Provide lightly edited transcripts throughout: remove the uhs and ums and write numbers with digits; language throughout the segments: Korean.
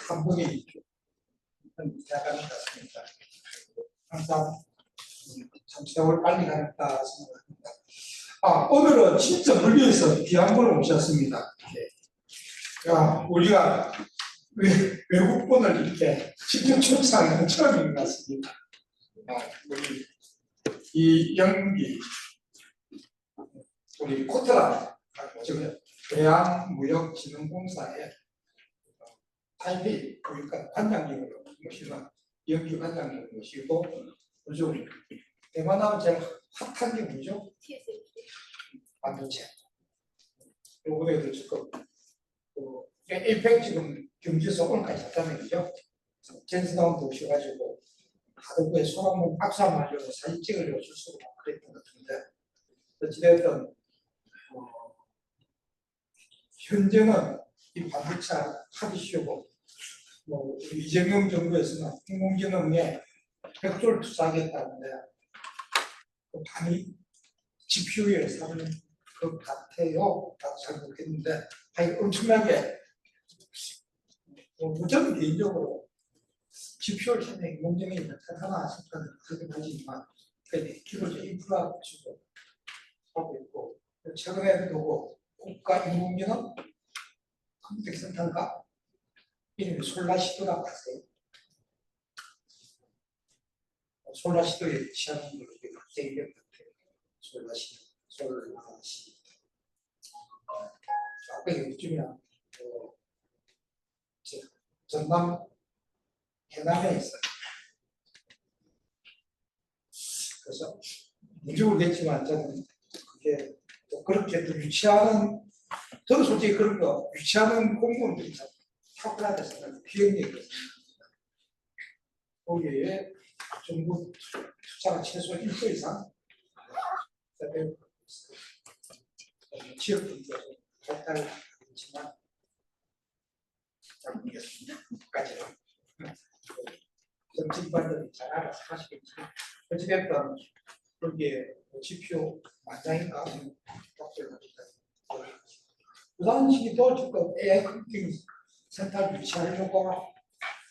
한 번에 대학가는 같습니다. 항상 참 세월 빨리 가겠다 생각합니다. 오늘은 진짜 멀리에서 귀한 분을 모셨습니다. 야, 우리가 외국분을 이렇게 직접 초청하는 건 처음인 것 같습니다. 우리 이영기, 우리 코트라, 대한무역진흥공사의 타이페이 그러니까 관장님으로 모시는 이영기 관장님을 모시고 요즘 대만하면 제일 핫한 게 뭐죠? 반도체. 요번에도 지금 에이펙 지금 경주에서 오늘까지 했다는 거죠. 젠스다운도 오셔가지고 하드웨어 손 한번 박수 한번 하려고 사진 찍으려고 출석을 그랬던 것 같은데 어찌됐든 현재는 이 반도체 하기 쉬우고 이재명 정부에서는 인공지능에 100조를 투자하겠다는데 많이 GPU에 사는 것 같아요. 잘 모르겠는데 엄청나게 저는 개인적으로 GPU를 찾는 인공지능이 나타나나 싶은 그렇게 보지만 기본적인 인프라 구축을 하고 있고 최근에도 보고 국가 인공지능 컴퓨터센터인가 이름이 솔라시도라고 아세요? 솔라시도에 취하는 걸로 갑자기 된 것 같아요. 솔라시도. 앞에 요즘이야 전남 해남에 있어요. 그래서 뭔지 모르겠지만 저는 그게 또 그렇게 또 유치하는 저도 솔직히 그런 거 유치하는 공무원들이 참 탁월하다 생각해요. 비행력이거든요. 거기에 정부 투자가 최소 1% 이상 취업도 발달을 하지만 잘 모르겠습니다. 까지는 정치인반들이 잘 알아서 하시겠지만 어찌됐든 거기에 GPU 만장인가 부산시도 지금 AI 컴퓨팅 센터를 유치하려고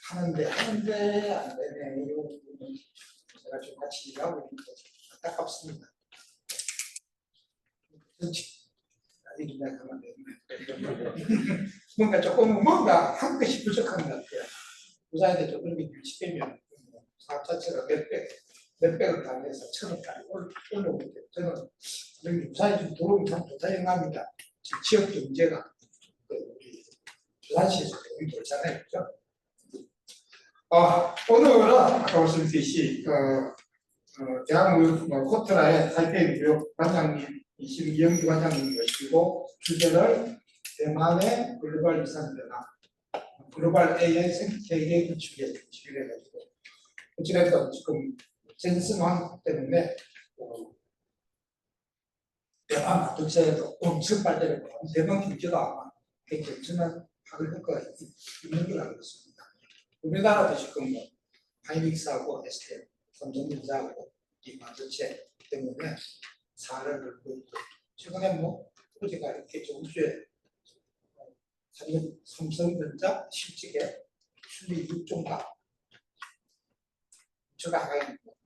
하는데 안 되네. 제가 좀 같이 일하고 있는데 안타깝습니다. 그렇지. 뭔가 한 것이 부족한 것 같아요. 부산에 조금 유치되면 사업 자체가 몇백억 단위에서 천억까지 올라오는데 저는 여기 부산에 좀 들어오면 참 좋다 생각합니다. 지역 경제가 우리 부산시에서 도움이 되잖아요. 그죠? 오늘은 아까 말씀드렸듯이 대한무역 코트라의 타이페이 무역 관장님 이영기 관장님 모시고 주제를 대만의 글로벌 유산 변화, 글로벌 AI 생태계 구축에 주의해가지고 어찌됐든 지금 젠스망 때문에 대만 반도체도 엄청 발전했고 대만 경제도 아마 굉장히 엄청난 파급 효과가 있는 걸 알고 있습니다. 우리나라도 지금 하이닉스하고 STM, 삼성전자하고 이 반도체 때문에 사활을 걸고 있고 최근에 어제가 이렇게 정주에 삼성전자 실직에 순위 6종가 제가 하가 있고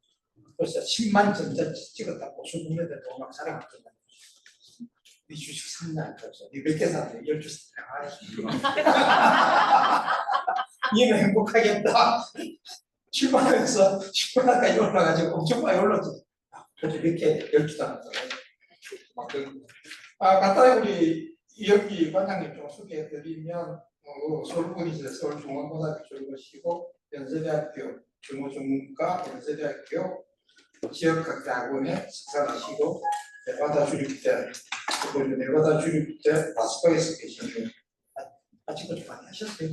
벌써 10만 전자 찍었다고 수국내들 막 자랑하더라고요. 이 주식 샀냐 그래서 이 몇 개 샀는데 12개 얘는 행복하겠다. 7만원에서 10만원까지 올라가지고 엄청 많이 올랐죠. 그래서 이렇게 12도 안 했어요. 간단히 우리 이영기 관장님 좀 소개해드리면 서울분이세요. 서울중앙고등학교 졸업하시고 연세대학교 경호전문가, 연세대학교 지역학대학원에 석사하시고 네바다 주립대, 그리고 네바다 주립대 라스베가스에 계시는 아직도 좀 많이 하셨어요.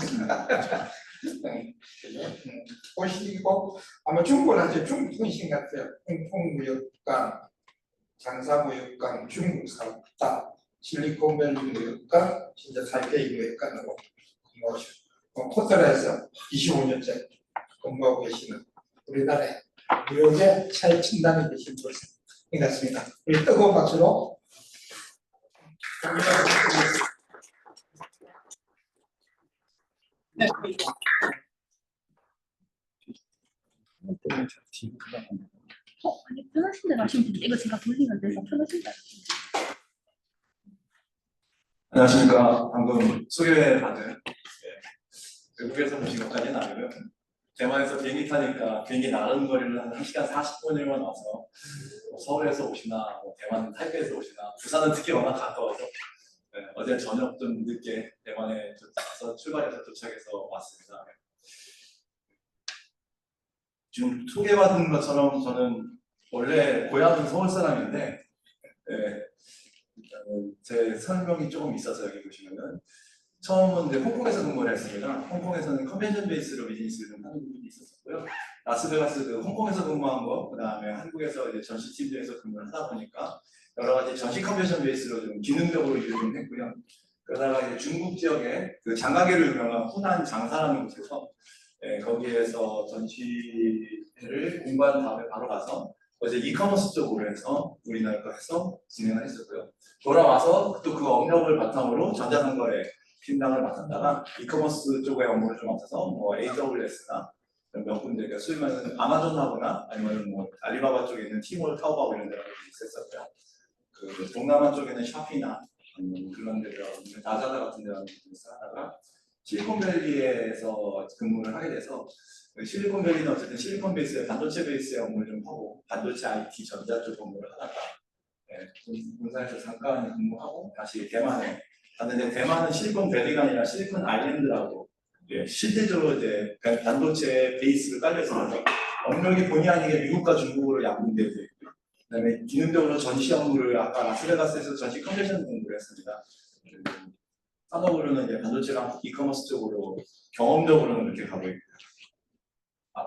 보시고 아마 중국은 이제 중통신 같아요. 홍콩무역관, 장사무역관, 중국 사업다, 실리콘밸리 무역관, 진짜 타이페이 무역관으로 근무하시고 코트라에서 25년째 근무하고 계시는 우리나라의 무역의 최첨단이 되신 분인 것 같습니다. 우리 뜨거운 박수로 네. 아니 편하신 대로 하시면 됩니다. 이거 제가 돌리면 돼서 편하신 대로. 안녕하십니까. 방금 소개받은 외국에서 오신 것까지는 아니고요. 대만에서 비행기 타니까 비행기 나가는 거리를 한 1시간 40분이면 와서 서울에서 오시나 대만 타이베이에서 오시나 부산은 특히 워낙 가까워서 어제 저녁 좀 늦게 대만에 와서 출발해서 도착해서 왔습니다. 지금 소개받은 것처럼 저는 원래 고향은 서울 사람인데 제 설명이 조금 있어서 여기 보시면은 처음은 이제 홍콩에서 근무를 했습니다. 홍콩에서는 컨벤션 베이스로 비즈니스를 좀 하는 분이 있었고요. 라스베가스 그 홍콩에서 근무한 거, 그 다음에 한국에서 이제 전시팀들에서 근무를 하다 보니까 여러 가지 전시 컨벤션 베이스로 좀 기능적으로 일을 좀 했고요. 그러다가 이제 중국 지역에 그 장가게로 유명한 후난 장사라는 곳에서 거기에서 전시회를 공부한 다음에 바로 가서 어제 이커머스 쪽으로 해서 우리나라 거 해서 진행을 했었고요. 돌아와서 또 그 업력을 바탕으로 전자상거래 팀장을 맡았다가 이커머스 쪽의 업무를 좀 맡아서 뭐 AWS나 몇 군데 그러니까 소위 말하는 아마존하거나 아니면 뭐 알리바바 쪽에 있는 티몰, 타오바오 이런 데가 있었고요. 그 동남아 쪽에는 샤피나 아니면 그런 데들하고 나자다 같은 데하고 하다가 실리콘밸리에서 근무를 하게 돼서 실리콘밸리는 어쨌든 실리콘 베이스의 반도체 베이스의 업무를 좀 하고 반도체 IT 전자 쪽 업무를 하다가 본사에서 잠깐 근무하고 다시 대만에 갔는데 대만은 실리콘밸리가 아니라 실리콘 아일랜드라고 실제적으로 이제 반도체 베이스를 깔려 있어서 업력이 본의 아니게 미국과 중국으로 약분되어 있고요. 그다음에 기능적으로 전시 업무를 아까 라스베가스에서 전시 컨벤션 공부를 했습니다. 산업으로는 이제 반도체랑 이커머스 쪽으로 경험적으로는 이렇게 가고 있고요.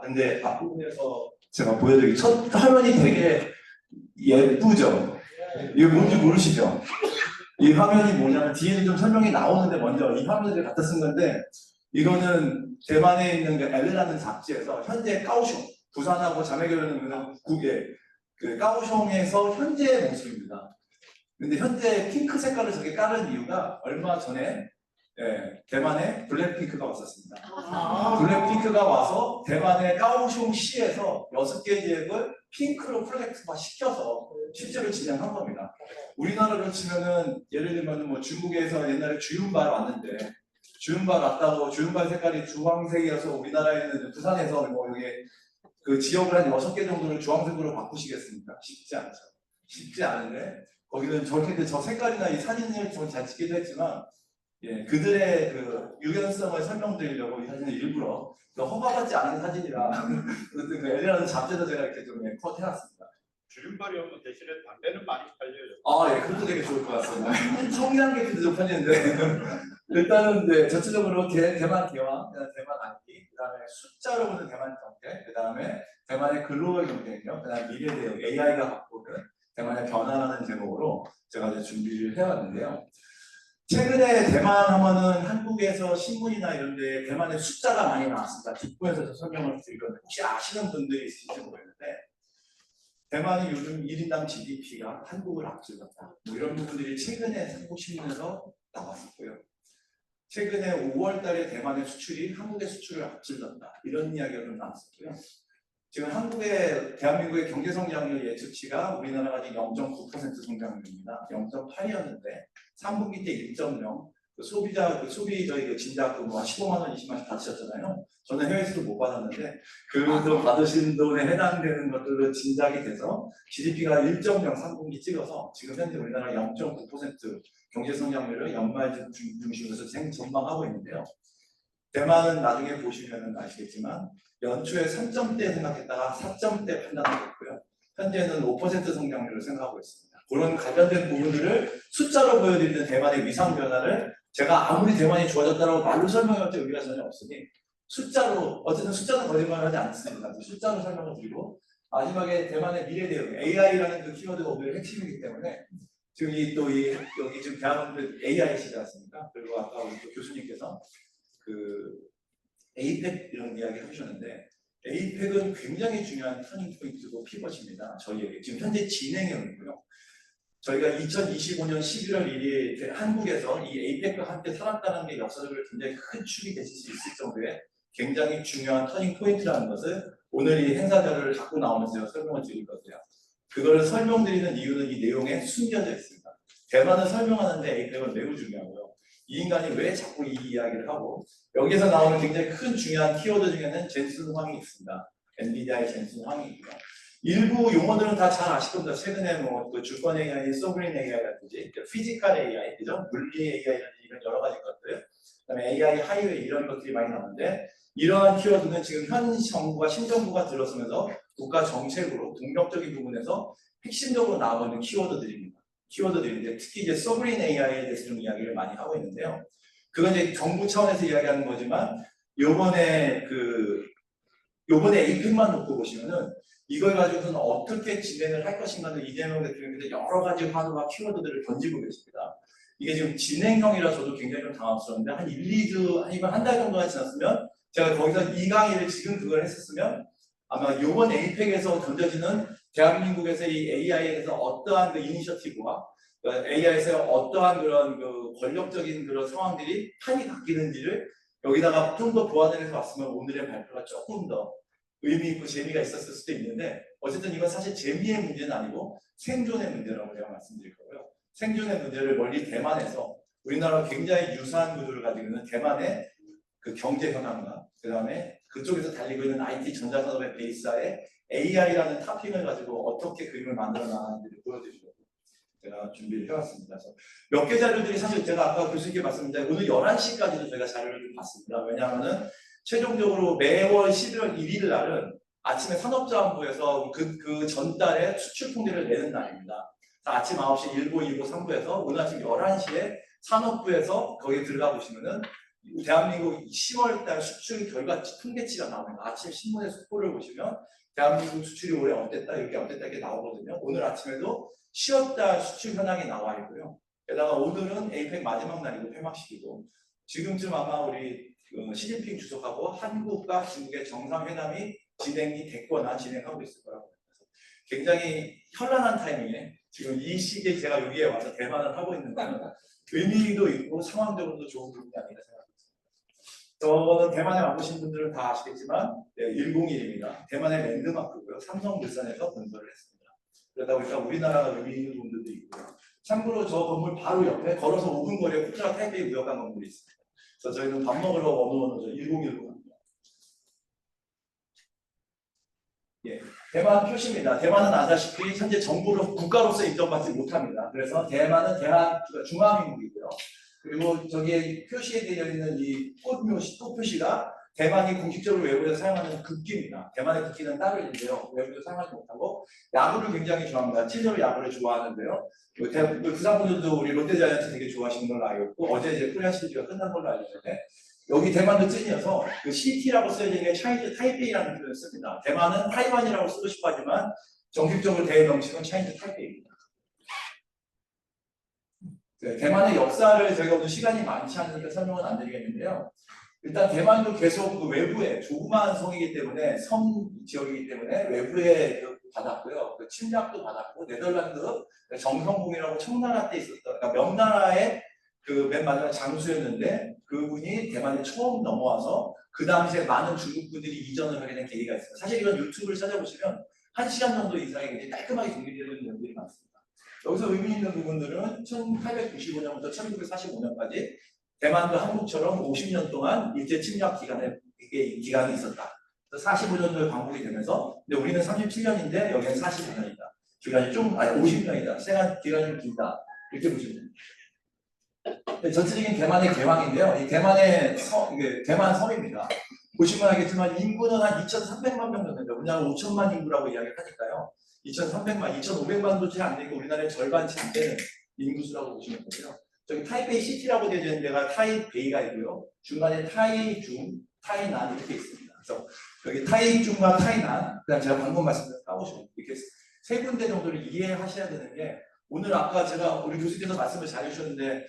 근데 앞부분에서 제가 보여드리기 첫 화면이 되게 예쁘죠? 이거 뭔지 모르시죠? 이 화면이 뭐냐면 뒤에는 좀 설명이 나오는데 먼저 이 화면을 갖다 쓴 건데 이거는 대만에 있는 그 엘레라는 잡지에서 현재 까오숑 부산하고 자매교회는 국에 그 까오숑에서 현재의 모습입니다. 근데 현재 핑크 색깔을 저게 깔은 이유가 얼마 전에 대만에 블랙핑크가 왔었습니다. 블랙핑크가 와서 대만의 까오숑시에서 6개 지역을 핑크로 프로젝트화 시켜서 실제로 진행한 겁니다. 우리나라로 치면은 예를 들면 뭐 중국에서 옛날에 주윤발 왔는데 주윤발 왔다고 주윤발 색깔이 주황색이어서 우리나라에는 부산에서 뭐 이게 그 지역을 한 6개 정도를 주황색으로 바꾸시겠습니까? 쉽지 않죠. 쉽지 않은데 거기는 저렇게 저 색깔이나 이 사진을 좀 잘 찍기도 했지만 그들의 그 유연성을 설명드리려고 이 사진을 일부러 허가받지 않은 사진이라 그 엘리라는 잡지에서 제가 이렇게 좀 컷 해놨습니다. 주윤발이 없는 대신에 담배는 많이 팔려요. 그것도 되게 좋을 것 같습니다. 성냥개피도 좀 팔리는데 일단은 전체적으로 대만 기왕, 대만 IT, 그다음에 숫자로 보는 대만 경제, 그다음에 대만의 글로벌 경제력, 그다음에 미래 대응 AI가 갖고 있는 대만의 변화라는 제목으로 제가 이제 준비를 해왔는데요. 최근에 대만 하면은 한국에서 신문이나 이런 데 대만의 숫자가 많이 나왔습니다. 뒷부에서 설명을 드릴 건데 혹시 아시는 분들이 있을지 모르겠는데 대만이 요즘 1인당 GDP가 한국을 앞질렀다. 뭐 이런 부분들이 최근에 한국 신문에서 나왔었고요. 최근에 5월 달에 대만의 수출이 한국의 수출을 앞질렀다. 이런 이야기가 좀 나왔었고요. 지금 대한민국의 경제 성장률 예측치가 우리나라가 지금 0.9% 성장률입니다. 0.8이었는데 3분기 때 1.0. 소비 저희 그 진작 뭐 15만 원, 20만 원 받으셨잖아요. 저는 해외에서도 못 받았는데 그 돈 받으신 돈에 해당되는 것들로 진작이 돼서 GDP가 1.0 3분기 찍어서 지금 현재 우리나라 0.9% 경제 성장률을 연말 중심으로 전망하고 있는데요. 대만은 나중에 보시면 아시겠지만 연초에 3점대 생각했다가 4점대 판단하고 있고요. 현재는 5% 성장률을 생각하고 있습니다. 그런 관련된 부분들을 숫자로 보여드리는 대만의 위상 변화를 제가 아무리 대만이 좋아졌다고 말로 설명할 때 의미가 전혀 없으니 숫자로, 어쨌든 숫자는 거짓말을 하지 않습니다. 숫자로 설명을 드리고 마지막에 대만의 미래 대응 AI라는 그 키워드가 오늘 핵심이기 때문에 지금 여기 지금 대학원들 AI 시대 같습니까? 그리고 아까 우리 또 교수님께서 그 에이펙 이런 이야기 하셨는데 에이펙은 굉장히 중요한 터닝 포인트고 피벗입니다. 저희에게 지금 현재 진행형이고요. 저희가 2025년 11월 1일 한국에서 이 에이펙과 함께 살았다는 게 역사적으로 굉장히 큰 축이 되실 수 있을 정도의 굉장히 중요한 터닝 포인트라는 것을 오늘 이 행사 자료를 갖고 나오면서 제가 설명을 드릴 거고요. 그거를 설명드리는 이유는 이 내용에 숨겨져 있습니다. 대만은 설명하는데 에이펙은 매우 중요하고요. 이 인간이 왜 자꾸 이 이야기를 하고 여기서 나오는 굉장히 큰 중요한 키워드 중에는 젠슨 황이 있습니다. 엔비디아의 젠슨 황이 있고요. 일부 용어들은 다 잘 아실 겁니다. 최근에 뭐 주권 AI, 소브린 AI라든지 피지컬 AI, 그죠? 물리 AI라든지 이런 여러 가지 것들, 그다음에 AI 하이웨이 이런 것들이 많이 나오는데 이러한 키워드는 지금 현 정부가 신정부가 들어서면서 국가 정책으로 동력적인 부분에서 핵심적으로 나오고 있는 키워드들입니다. 키워드들인데 특히 이제 소브린 AI에 대해서 좀 이야기를 많이 하고 있는데요. 그건 이제 정부 차원에서 이야기하는 거지만 요번에 에이펙만 놓고 보시면은 이걸 가지고서는 어떻게 진행을 할 것인가는 이재명 대통령께서 여러 가지 화두와 키워드들을 던지고 계십니다. 이게 지금 진행형이라 저도 굉장히 좀 당황스러운데 한 1, 2주 아니면 한 달 정도가 지났으면 제가 거기서 이 강의를 지금 그걸 했었으면 아마 이번 에이펙에서 던져지는 대한민국에서 이 AI에 대해서 어떠한 그 이니셔티브와 AI에서 어떠한 그런 그 권력적인 그런 상황들이 판이 바뀌는지를 여기다가 좀 더 보완해서 왔으면 오늘의 발표가 조금 더 의미 있고 재미가 있었을 수도 있는데 어쨌든 이건 사실 재미의 문제는 아니고 생존의 문제라고 제가 말씀드릴 거고요. 생존의 문제를 멀리 대만에서 우리나라와 굉장히 유사한 구조를 가지고 있는 대만의 그 경제 현황과 그 다음에 그쪽에서 달리고 있는 IT 전자산업의 베이스하에 AI라는 탑핑을 가지고 어떻게 그림을 만들어 나가는지를 보여드리려고 제가 준비를 해왔습니다. 그래서 몇 개 자료들이 사실 제가 아까 교수님께 말씀드린 오늘 11시까지도 저희가 자료를 좀 봤습니다. 왜냐하면은 최종적으로 매월 11월 1일 날은 아침에 산업자원부에서 그 전달에 수출 통계를 내는 날입니다. 아침 9시 1부, 2부, 3부에서 오늘 아침 11시에 산업부에서 거기에 들어가 보시면은 대한민국 10월달 수출 결과 통계치가 나옵니다. 아침 신문의 속보를 보시면 대한민국 수출이 올해 어땠다 이렇게 나오거든요. 오늘 아침에도 10월달 수출 현황이 나와 있고요. 게다가 오늘은 에이펙 마지막 날이고 폐막식이고 지금쯤 아마 우리 시진핑 주석하고 한국과 중국의 정상회담이 진행이 됐거나 진행하고 있을 거라고 생각해서 굉장히 현란한 타이밍에 지금 이 시기에 제가 여기에 와서 대만을 하고 있는 거는 의미도 있고 상황적으로도 좋은 부분이 아닌가 생각합니다. 저는 대만에 와보신 분들은 다 아시겠지만 101입니다. 대만의 랜드마크고요. 삼성물산에서 건설을 했습니다. 그러다 보니까 우리나라가 의미 있는 부분들도 있고요. 참고로 저 건물 바로 옆에 걸어서 5분 거리에 후트라 타이베이 무역관 건물이 있습니다. 그래서 저희는 밥 먹으러 어느 1010 합니다. 예, 대만 표시입니다. 대만은 아시다시피 현재 정부로 국가로서 인정받지 못합니다. 그래서 대만은 중화민국이고요. 그리고 저기에 표시에 되어 있는 이 꽃 표시가 대만이 공식적으로 외부에서 사용하는 국기입니다. 대만의 국기는 따로 있는데요. 외부에서 사용하지 못하고 야구를 굉장히 좋아합니다. 실제로 야구를 좋아하는데요. 부산분들도 우리 롯데자이언츠 되게 좋아하시는 걸로 알고 있고 어제 이제 코리안 시리즈가 끝난 걸로 알고 있는데 여기 대만도 찐이어서 그 CT라고 쓰여진 게 차이니즈 타이페이라는 표현을 씁니다. 대만은 타이완이라고 쓰고 싶어 하지만 정식적으로 대의 명칭은 차이니즈 타이페이입니다. 네, 대만의 역사를 저희가 오늘 시간이 많지 않으니까 설명은 안 드리겠는데요. 일단 대만도 계속 그 외부에 조그마한 성이기 때문에 섬 지역이기 때문에 외부에 받았고요. 그 침략도 받았고 네덜란드 정성공이라고 청나라 때 있었던 그러니까 명나라의 그 맨 마지막 장수였는데 그분이 대만에 처음 넘어와서 그 당시에 많은 중국분들이 이전을 하게 된 계기가 있어요. 사실 이건 유튜브를 찾아보시면 1시간 정도 이상이 굉장히 깔끔하게 정리되는 내용들이 많습니다. 여기서 의미 있는 부분들은 1895년부터 1945년까지 대만도 한국처럼 50년 동안 일제 침략 기간이 있었다. 45년도에 광복이 되면서 근데 우리는 37년인데 여기는 45년이다. 기간이 좀 50년이다. 기간이 좀 길다. 이렇게 보시면 됩니다. 전체적인 대만의 개황인데요. 이 대만의 대만 섬입니다. 보시면 알겠지만 인구는 한 2,300만 명 정도 됩니다. 우리나라 5천만 인구라고 이야기를 하니까요. 2,300만, 2,500만도 채 안 되고 우리나라의 절반 채 안 되는 인구수라고 보시면 되고요. 저기 타이베이 시티라고 되어 있는 데가 타이베이가 있고요. 중간에 타이중, 타이난 이렇게 있습니다. 그래서 여기 타이중과 타이난, 그다음 제가 방금 말씀드린 까보시면 이렇게 세 군데 정도를 이해하셔야 되는 게 오늘 아까 제가 우리 교수님께서 말씀을 잘 해주셨는데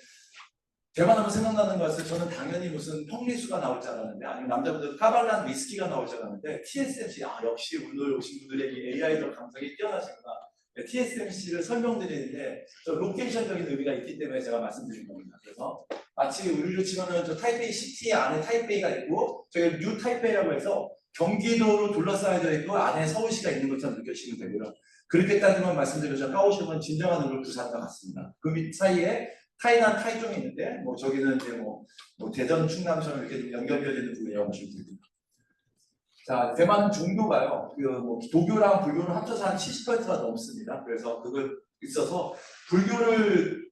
대만하면 생각나는 것은 저는 당연히 무슨 펑리수가 나올 줄 알았는데 아니면 남자분들 카발란 위스키가 나올 줄 알았는데 TSMC 역시 오늘 오신 분들의 이 AI적 감성이 뛰어나시구나 TSMC를 설명드리는데 저 로케이션적인 의미가 있기 때문에 제가 말씀드린 겁니다. 그래서 마치 우리로 치면은 저 타이페이 시티 안에 타이페이가 있고 저기 뉴 타이페이라고 해서 경기도로 둘러싸여져 있고 안에 서울시가 있는 것처럼 느껴지시면 되고요. 그렇게 따지면 말씀드려서 까오시면 진정한 의미로 부산과 같습니다. 그 밑 사이에 타이난 타이종이 있는데 뭐 저기는 이제 뭐 대전 충남처럼 이렇게 좀 연결되는 부분이라고 보시면 됩니다. 자, 대만 종교가요. 뭐 도교랑 불교를 합쳐서 한 70%가 넘습니다. 그래서 그걸 있어서 불교를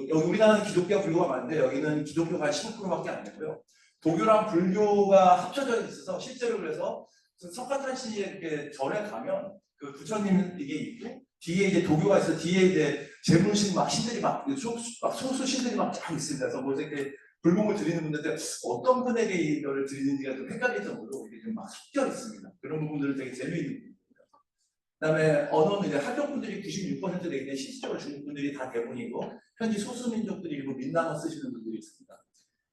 여기 우리나라는 기독교와 불교가 많은데 여기는 기독교가 15%밖에 안 되고요. 도교랑 불교가 합쳐져 있어서 실제로 그래서 석가탄신이 이렇게 절에 가면 그 부처님 이게 있고 뒤에 이제 도교가 있어 뒤에 이제 재문신 막 신들이 막 소수 신들이 막 쫙 있습니다. 그래서 뭐 이렇게 불공을 드리는 분들한테 어떤 분에게 이거를 드리는지가 좀 헷갈릴 정도로 이게 좀 막 섞여 있습니다. 그런 부분들은 되게 재미있는 부분입니다. 그다음에 언어는 이제 한족분들이 96% 되는데 실질적으로 중국 분들이 다 대부분이고 현지 소수민족들이 일부 민남어 쓰시는 분들이 있습니다.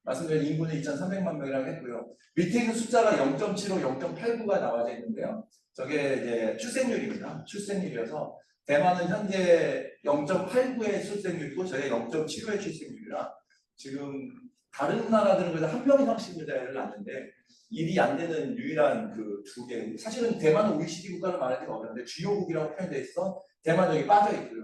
말씀드린 인구는 2,300만 명이라고 했고요. 밑에 있는 숫자가 0.75, 0.89가 나와져 있는데요. 저게 이제 출생률입니다. 출생률이어서 대만은 현재 0.89의 출생률이고 저게 0.75의 출생률이라 지금 다른 나라들은 그래도 한 명 이상씩 여자를 낳는데 일이 안 되는 유일한 그 두 개. 사실은 대만은 OECD 국가를 말하기가 어려운데 주요국이라고 표현돼 있어 대만 여기 빠져 있고요.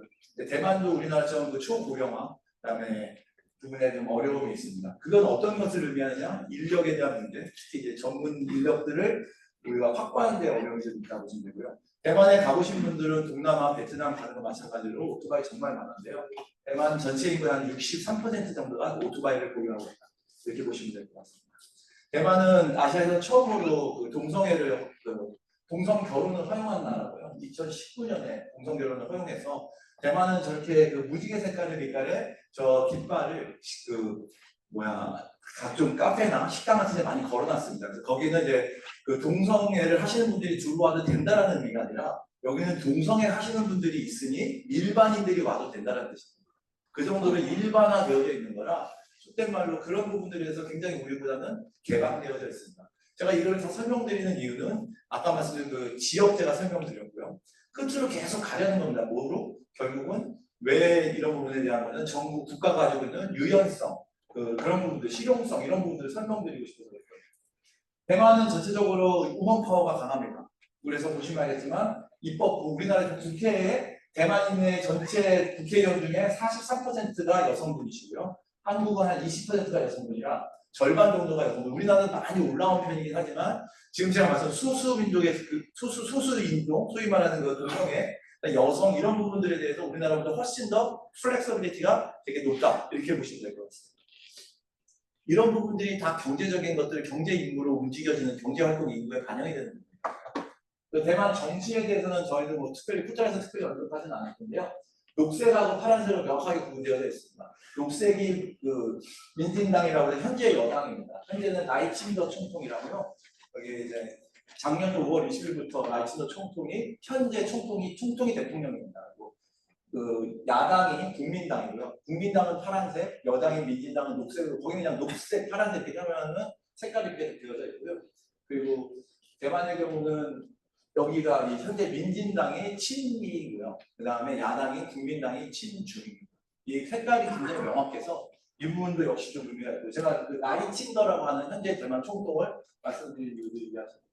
대만도 우리나라처럼 그 초고령화, 그다음에 부분에 좀 어려움이 있습니다. 그건 어떤 것을 의미하느냐? 인력에 대한 문제, 특히 이제 전문 인력들을 우리가 확보하는 데 어려움이 좀 있다고 보시면 되고요. 대만에 가보신 분들은 동남아, 베트남 가는 거 마찬가지로 오토바이 정말 많은데요. 대만 전체 인구의 한 63% 정도가 오토바이를 보유하고 있다. 이렇게 보시면 될 것 같습니다. 대만은 아시아에서 처음으로 그 동성애를 동성 결혼을 허용한 나라고요. 2019년에 동성 결혼을 허용해서 대만은 저렇게 그 무지개 색깔의 빛깔에 저 깃발을 각종 카페나 식당 같은 데 많이 걸어놨습니다. 그래서 거기는 이제 그 동성애를 하시는 분들이 주로 와도 된다라는 의미가 아니라 여기는 동성애 하시는 분들이 있으니 일반인들이 와도 된다는 뜻입니다. 그 정도로 일반화되어져 있는 거라 속된 말로 그런 부분들에 대해서 굉장히 우리보다는 개방되어져 있습니다. 제가 이걸 다 설명드리는 이유는 아까 말씀드린 그 지역 제가 설명드렸고요. 끝으로 계속 가려는 겁니다. 뭐로? 결국은 왜 이런 부분에 대한 거는 정부 국가가 가지고 있는 유연성, 그런 부분들, 실용성 이런 부분들을 설명드리고 싶어서 그래요. 대만은 전체적으로 우먼 파워가 강합니다. 그래서 보시면 알겠지만 입법부 우리나라 국회에 대만인의 전체 국회의원 중에 43%가 여성분이시고요. 한국은 한 20%가 여성분이라 절반 정도가 여성분. 우리나라는 많이 올라온 편이긴 하지만 지금 제가 말씀 소수민족의 그 소수인종, 소위 말하는 그 동성애, 여성 이런 부분들에 대해서 우리나라보다 훨씬 더 플렉서빌리티가 되게 높다 이렇게 보시면 될 것 같습니다. 이런 부분들이 다 경제적인 것들, 경제 인구로 움직여지는 경제활동 인구에 반영이 되는 겁니다. 대만 정치에 대해서는 저희도 뭐 특별히 후자에서 특별히 언급하지는 않을 텐데요. 녹색하고 파란색으로 명확하게 구분되어 있습니다. 녹색이 그 민진당이라고 해서 현재 여당입니다. 현재는 나이친더 총통이라고요. 여기 이제 작년 5월 20일부터 나이친더 총통이 현재 총통이 대통령입니다. 그 야당이 국민당이고요. 국민당은 파란색, 여당인 민진당은 녹색으로 거기는 그냥 녹색, 파란색 이렇게 하면은 색깔이 이렇게 되어져 있고요. 그리고 대만의 경우는 여기가 현재 민진당이 친미이고요. 그 다음에 야당이 국민당이 친중입니다. 이 색깔이 굉장히 명확해서 이 부분도 역시 좀 의미가 있고 제가 그 나이친더라고 하는 현재 대만 총통을 말씀드린 이유도 얘기하셨습니다.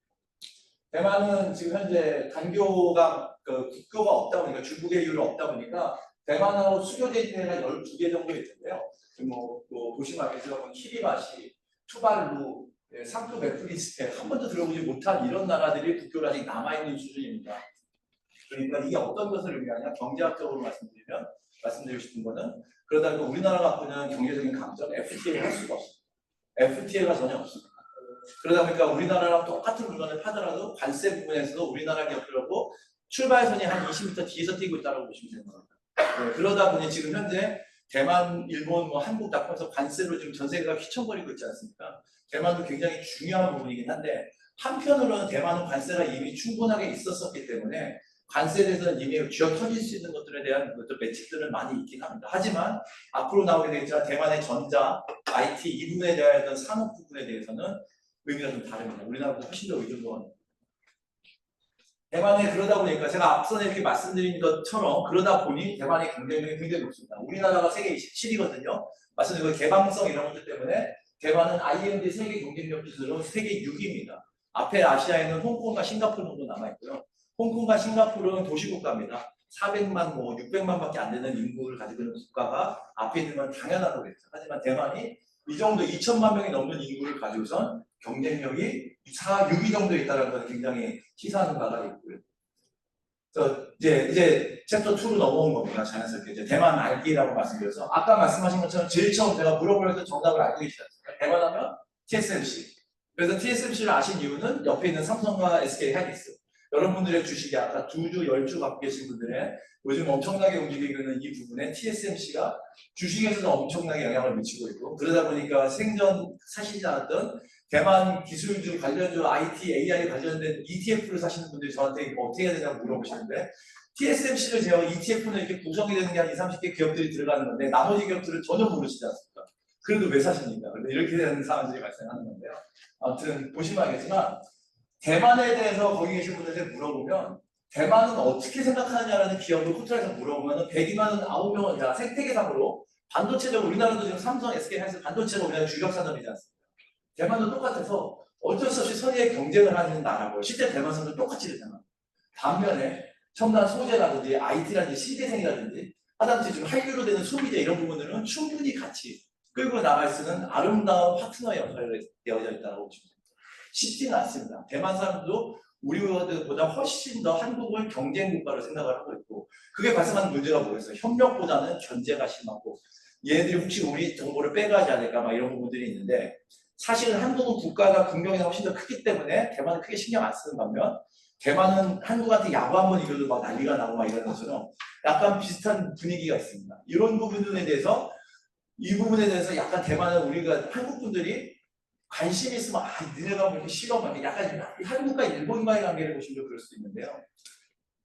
대만은 지금 현재 단교가 국교가 없다 보니까 중국의 이유로 없다 보니까 대만하고 수교제 대회가 12개 정도 있는데요. 뭐 보시면 알겠지만 키리바시, 투발루, 상투 메프리스테 한 번도 들어보지 못한 이런 나라들이 국교를 아직 남아있는 수준입니다. 그러니까 이게 어떤 것을 의미하냐 경제학적으로 말씀드리고 싶은 거는 그러다 보니까 우리나라가 갖고 있는 경제적인 강점 FTA를 할 수가 없습니다. FTA가 전혀 없습니다. 그러다 보니까 우리나라랑 똑같은 물건을 파더라도 관세 부분에서도 우리나라 기업들하고 출발선이 한 20m 뒤에서 뛰고 있다고 보시면 되는 겁니다. 네, 그러다 보니 지금 현재 대만, 일본, 한국 다 포함해서 관세로 지금 전 세계가 휘청거리고 있지 않습니까? 대만도 굉장히 중요한 부분이긴 한데 한편으로는 대만은 관세가 이미 충분하게 있었었기 때문에 관세에 대해서는 이미 쥐어 터질 수 있는 것들에 대한 매직들은 많이 있긴 합니다. 하지만 앞으로 나오게 되겠지만 대만의 전자, IT 이 부분에 대한 산업 부분에 대해서는 의미가 좀 다릅니다. 우리나라보다 훨씬 더 의존도가 대만에 그러다 보니까 제가 앞선에 이렇게 말씀드린 것처럼 그러다 보니 대만의 경쟁력이 굉장히 높습니다. 우리나라가 세계 27위거든요. 말씀드린 그 개방성 이런 것들 때문에 대만은 IMD 세계 경쟁력 지수로 세계 6위입니다. 앞에 아시아에는 홍콩과 싱가포르 정도 남아있고요. 홍콩과 싱가포르는 도시국가입니다. 400만, 600만밖에 안 되는 인구를 가지고 있는 국가가 앞에 있는 건 당연한 거겠죠. 하지만 대만이 이 정도 2천만 명이 넘는 인구를 가지고선 경쟁력이 4, 6위 정도에 있다는 건 굉장히 시사하는 바가 있고요. 이제 챕터 2로 넘어온 겁니다. 자연스럽게 이제 대만 알기라고 말씀드려서 아까 말씀하신 것처럼 제일 처음 제가 물어보면서 정답을 알고 계시지 않습니까? 대만하면 TSMC. 그래서 TSMC를 아신 이유는 옆에 있는 삼성과 SK 하이닉스. 여러분들의 주식이 아까 2주, 10주 갖고 계신 분들의 요즘 엄청나게 움직이고 있는 이 부분에 TSMC가 주식에서도 엄청나게 영향을 미치고 있고 그러다 보니까 생전 사시지 않았던 대만 기술주 관련주 IT, AI 관련된 ETF를 사시는 분들이 저한테 어떻게 해야 되냐고 물어보시는데 TSMC를 제가 ETF는 이렇게 구성이 되는 게 한 20, 30개 기업들이 들어가는 건데 나머지 기업들은 전혀 모르시지 않습니까? 그래도 왜 사십니까? 이렇게 되는 상황들이 발생하는 건데요. 아무튼 보시면 알겠지만 대만에 대해서 거기 계신 분들한테 물어보면 대만은 어떻게 생각하느냐라는 기업을 호텔에서 물어보면 100이면 9명은 다 생태계상으로 반도체적으로 우리나라도 지금 삼성, SK 하이닉스 반도체가 우리나라 주력 산업이지 않습니까? 대만도 똑같아서 어쩔 수 없이 선의의 경쟁을 하는 나라고 실제 대만 사람도 똑같이 되잖아. 반면에 첨단 소재라든지 IT라든지 시대생이라든지 하다못해 지금 한류로 되는 소비재 이런 부분들은 충분히 같이 끌고 나갈 수 있는 아름다운 파트너의 역할을 되어져 있다고 보시면 됩니다. 쉽지는 않습니다. 대만 사람도 우리보다 훨씬 더 한국을 경쟁 국가로 생각을 하고 있고 그게 발생하는 문제가 뭐겠어요? 협력보다는 견제가 심하고 얘네들이 혹시 우리 정보를 빼가지 않을까 막 이런 부분들이 있는데 사실은 한국은 국가가 국력이 훨씬 더 크기 때문에 대만은 크게 신경 안 쓰는 반면 대만은 한국한테 야구 한번 이겨도 막 난리가 나고 막 이러는 것처럼 약간 비슷한 분위기가 있습니다. 이런 부분에 대해서 이 부분에 대해서 약간 대만은 우리가 한국 분들이 관심이 있으면 니네가 뭐 이렇게 싫어 막 약간 한국과 일본과의 관계를 보시면 그럴 수도 있는데요.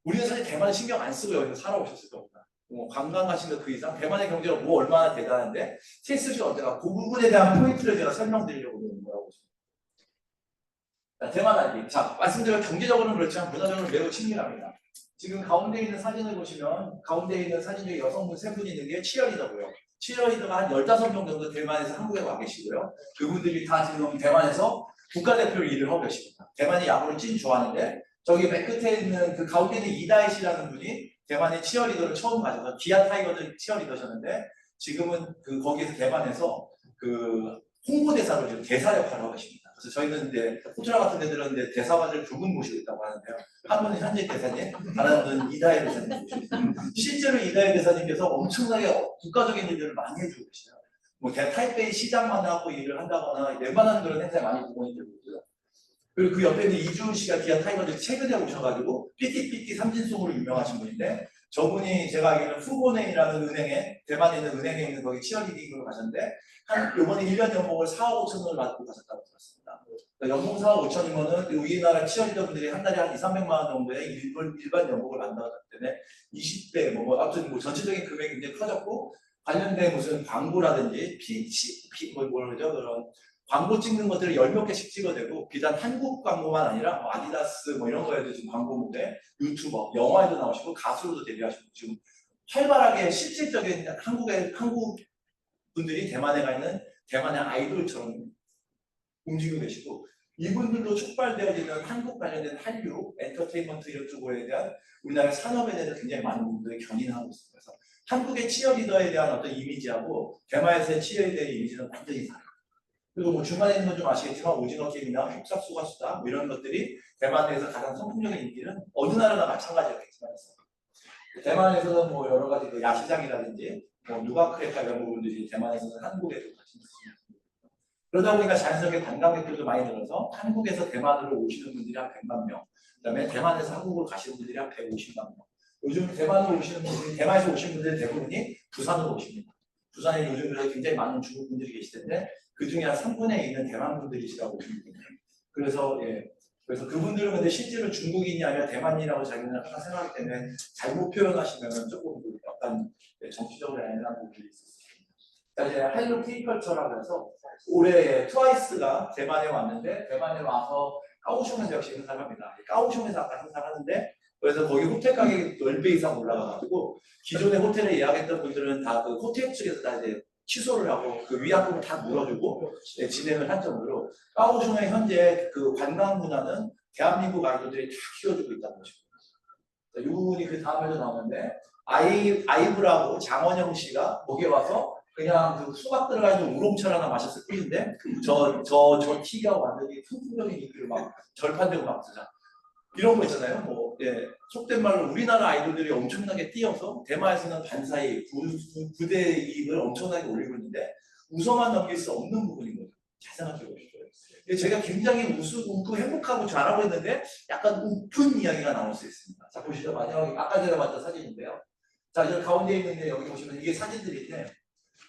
우리는 사실 대만은 신경 안 쓰고 여기서 살아오셨을 겁니다. 관광 가신 거 그 이상 대만의 경제가 뭐 얼마나 대단한데 TSMC가 어때가 그 부분에 대한 포인트를 제가 설명드리려고 하는 거라고 보십니다. 대만 알기. 자, 말씀드린 경제적으로는 그렇지만 문화적으로는 매우 친밀합니다. 지금 가운데 있는 사진을 보시면 가운데 있는 사진 중에 여성분 3분이 있는 게 치어리더고요. 치어리더가 한 15명 정도 대만에서 한국에 와 계시고요. 그분들이 다 지금 대만에서 국가대표로 일을 하고 계십니다. 대만이 야구를 찐 좋아하는데 저기 맨 끝에 있는 그 가운데 있는 이다혜 씨라는 분이 대만의 치어리더를 처음 가져서 기아 타이거즈 치어리더셨는데 지금은 그 거기에서 대만에서 그 홍보대사로 지금 대사 역할을 하고 계십니다. 그래서 저희는 이제 호주라 같은 데들은 이제 대사관을 두 분 모시고 있다고 하는데요. 한 분은 현재 대사님, 다른 분은 이다혜 대사님 모시고 있습니다. 실제로 이다혜 대사님께서 엄청나게 국가적인 일들을 많이 해주고 계시요. 뭐 타이베이 시장만 하고 일을 한다거나 웬만한 그런 행사에 많이 보고 있고요. 그리고 그 옆에 있는 이주은 씨가 기아 타이거즈 최근에 오셔가지고 삐띠삐띠 삼진송으로 유명하신 분인데 저분이 제가 알기로는 후보네이라는 은행에 대만에 있는 은행에 있는 거기 치어리딩으로 가셨는데 한 요번에 1년 연봉을 4억 5천 원을 받고 가셨다고 들었습니다. 그러니까 연봉 4억 5천이면은 우리나라 치어리더분들이 한 달에 한 2, 300만 원 정도의 일반 연봉을 받는다기 때문에 20배 아무튼 뭐 전체적인 금액이 굉장히 커졌고 관련된 무슨 광고라든지 뭐죠 그런 광고 찍는 것들을 10몇 개씩 찍어대고 비단 한국 광고만 아니라 뭐 아디다스 뭐 이런 거에도 지금 광고 무대, 유튜버, 영화에도 나오시고 가수로도 데뷔하시고 지금 활발하게 실질적인 한국 분들이 대만에 가 있는 대만의 아이돌처럼 움직이고 계시고 이분들로 촉발되어지는 한국 관련된 한류, 엔터테인먼트 이런 쪽에 대한 우리나라 산업에 대해서 굉장히 많은 분들이 견인하고 있습니다. 그래서 한국의 치어리더에 대한 어떤 이미지하고 대만에서의 치어리더의 이미지는 완전히 다릅니다. 그리고 뭐 중간에 있는 건 좀 아시겠지만 오징어 게임이나 폭삭소가수다 뭐 이런 것들이 대만에서 가장 선풍적인 인기는 어느 나라나 마찬가지였겠지만 대만에서는 뭐 여러 가지 그 야시장이라든지 뭐 누가크레카 이런 부분들이 대만에서는 한국에도 같이 있습니다. 그러다 보니까 자연스럽게 관광객들도 많이 늘어서 한국에서 대만으로 오시는 분들이 한 100만 명, 그다음에 대만에서 한국으로 가시는 분들이 한 150만 명. 요즘 대만으로 오시는 분들이 대만에서 오시는 분들 대부분이 부산으로 오십니다. 부산에 요즘 그래서 굉장히 많은 중국 분들이 계실 텐데 그 중에 한 3분의 1은 대만 분들이시라고 보시면 됩니다. 그래서 그래서 그분들은 근데 실제로 중국인이 아니라 대만인이라고 자기는 항상 생각하기 때문에 잘못 표현하시면 조금 약간 정치적으로 애매한 부분이 있었습니다. 이제 할로 K컬처라고 해서 올해 트와이스가 대만에 왔는데 대만에 와서 까오슝에서 역시 행사를 합니다. 까오슝에서 아까 행사를 하는데 그래서 거기 호텔 가격이 10배 이상 올라가가지고 기존의 호텔에 예약했던 분들은 다 그 호텔 측에서 다 이제 취소를 하고 그 위약금을 다 물어주고 네, 진행을 한 정도로 까오슝의 현재 그 관광 문화는 대한민국 아이돌들이 다 키워주고 있다는 것입니다. 이분이 그 다음에도 나오는데 아이브라고 장원영 씨가 거기에 와서 그냥 그 수박 들어가 있는 우롱차를 하나 마셨을 뿐인데 저 티가 완전히 풍풍적인 인기를 막 절판되고 막 쓰자. 이런 거 있잖아요. 뭐, 예, 속된 말로 우리나라 아이돌들이 엄청나게 뛰어서 대마에서는 반사이 부대 이익을 엄청나게 올리고 있는데 웃어만 넘길 수 없는 부분인 거죠. 잘 생각해 보십시오. 제가 굉장히 웃고 행복하고 잘하고 있는데 약간 우픈 이야기가 나올 수 있습니다. 자, 보시죠. 마지막에 아까 제가 봤던 사진인데요. 자, 이제 가운데 있는데 여기 보시면 이게 사진들인데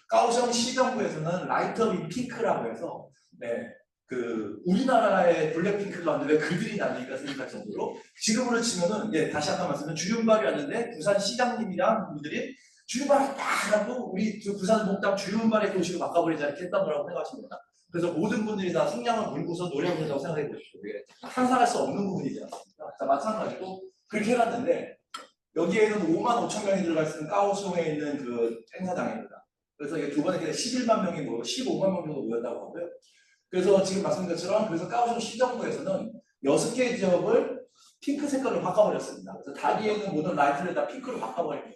까오슝 시정부에서는 라이트업 인 핑크라고 해서 네, 그 우리나라의 블랙핑크가 왔는데 왜 그들이 난리가 생길 정도로 지금으로 치면은 예, 다시 한번 말씀드리면 주윤발이 왔는데 부산 시장님이랑 분들이 주윤발을 딱 하고 우리 부산 목담 주윤발의 도시로 바꿔버리자 이렇게 했던 거라고 생각하시면 됩니다. 그래서 모든 분들이 다 성냥을 물고서 노래 부른다고 생각해 보십시오. 이게 상상할 수 없는 부분이지 않습니까? 자, 마찬가지로 그렇게 해놨는데 여기에는 5만 5천 명이 들어갈 수 있는 까오슝에 있는 그 행사장입니다. 그래서 이게 두 번에 11만 명이 모여 15만 명 정도 모였다고 하고요. 그래서 지금 말씀드린 것처럼 그래서 까오슝 시정부에서는 6개 지역을 핑크 색깔로 바꿔버렸습니다. 그래서 다리에 있는 모든 라이트를 다 핑크로 바꿔버립니다.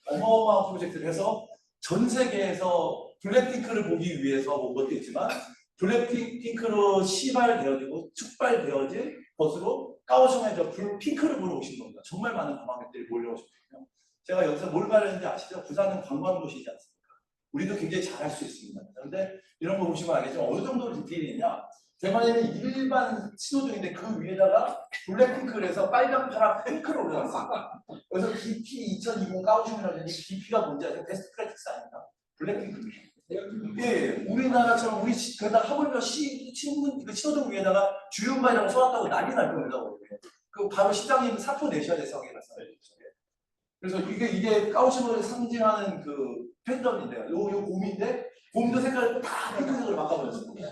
어마어마한 프로젝트를 해서 전 세계에서 블랙핑크를 보기 위해서 온 것도 있지만 블랙핑크로 시발되어지고 축발되어진 것으로 까오슝에 저 핑크를 보러 오신 겁니다. 정말 많은 관광객들이 몰려오셨거든요. 제가 여기서 뭘 말하는지 아시죠? 부산은 관광도시지 않습니까? 우리도 굉장히 잘할 수 있습니다. 그런데 이런 거 보시면 알겠지만 어느 정도 디테일이 있냐? 대만에는 일반 신호등인데 그 위에다가 블랙핑크를 해서 빨강, 파랑, 핑크를 올려놨습니다. 그래서 BP 2020 까오슝이라는 이 BP가 뭔지 아세요? 베스트 프랙티스 아닙니까? 블랙핑크. 예, 우리나라처럼 우리 그러다 하물며 신호등 위에다가 주윤발이라고 써놨다고 난리 날 겁니다. 그 바로 시장님 사표 내셔야 될 상황이라서. 그래서 이게 까오슝을 상징하는 그 팬덤인데요. 요 곰인데 곰도 색깔을 다 핑크색으로 바꿔버렸습니다.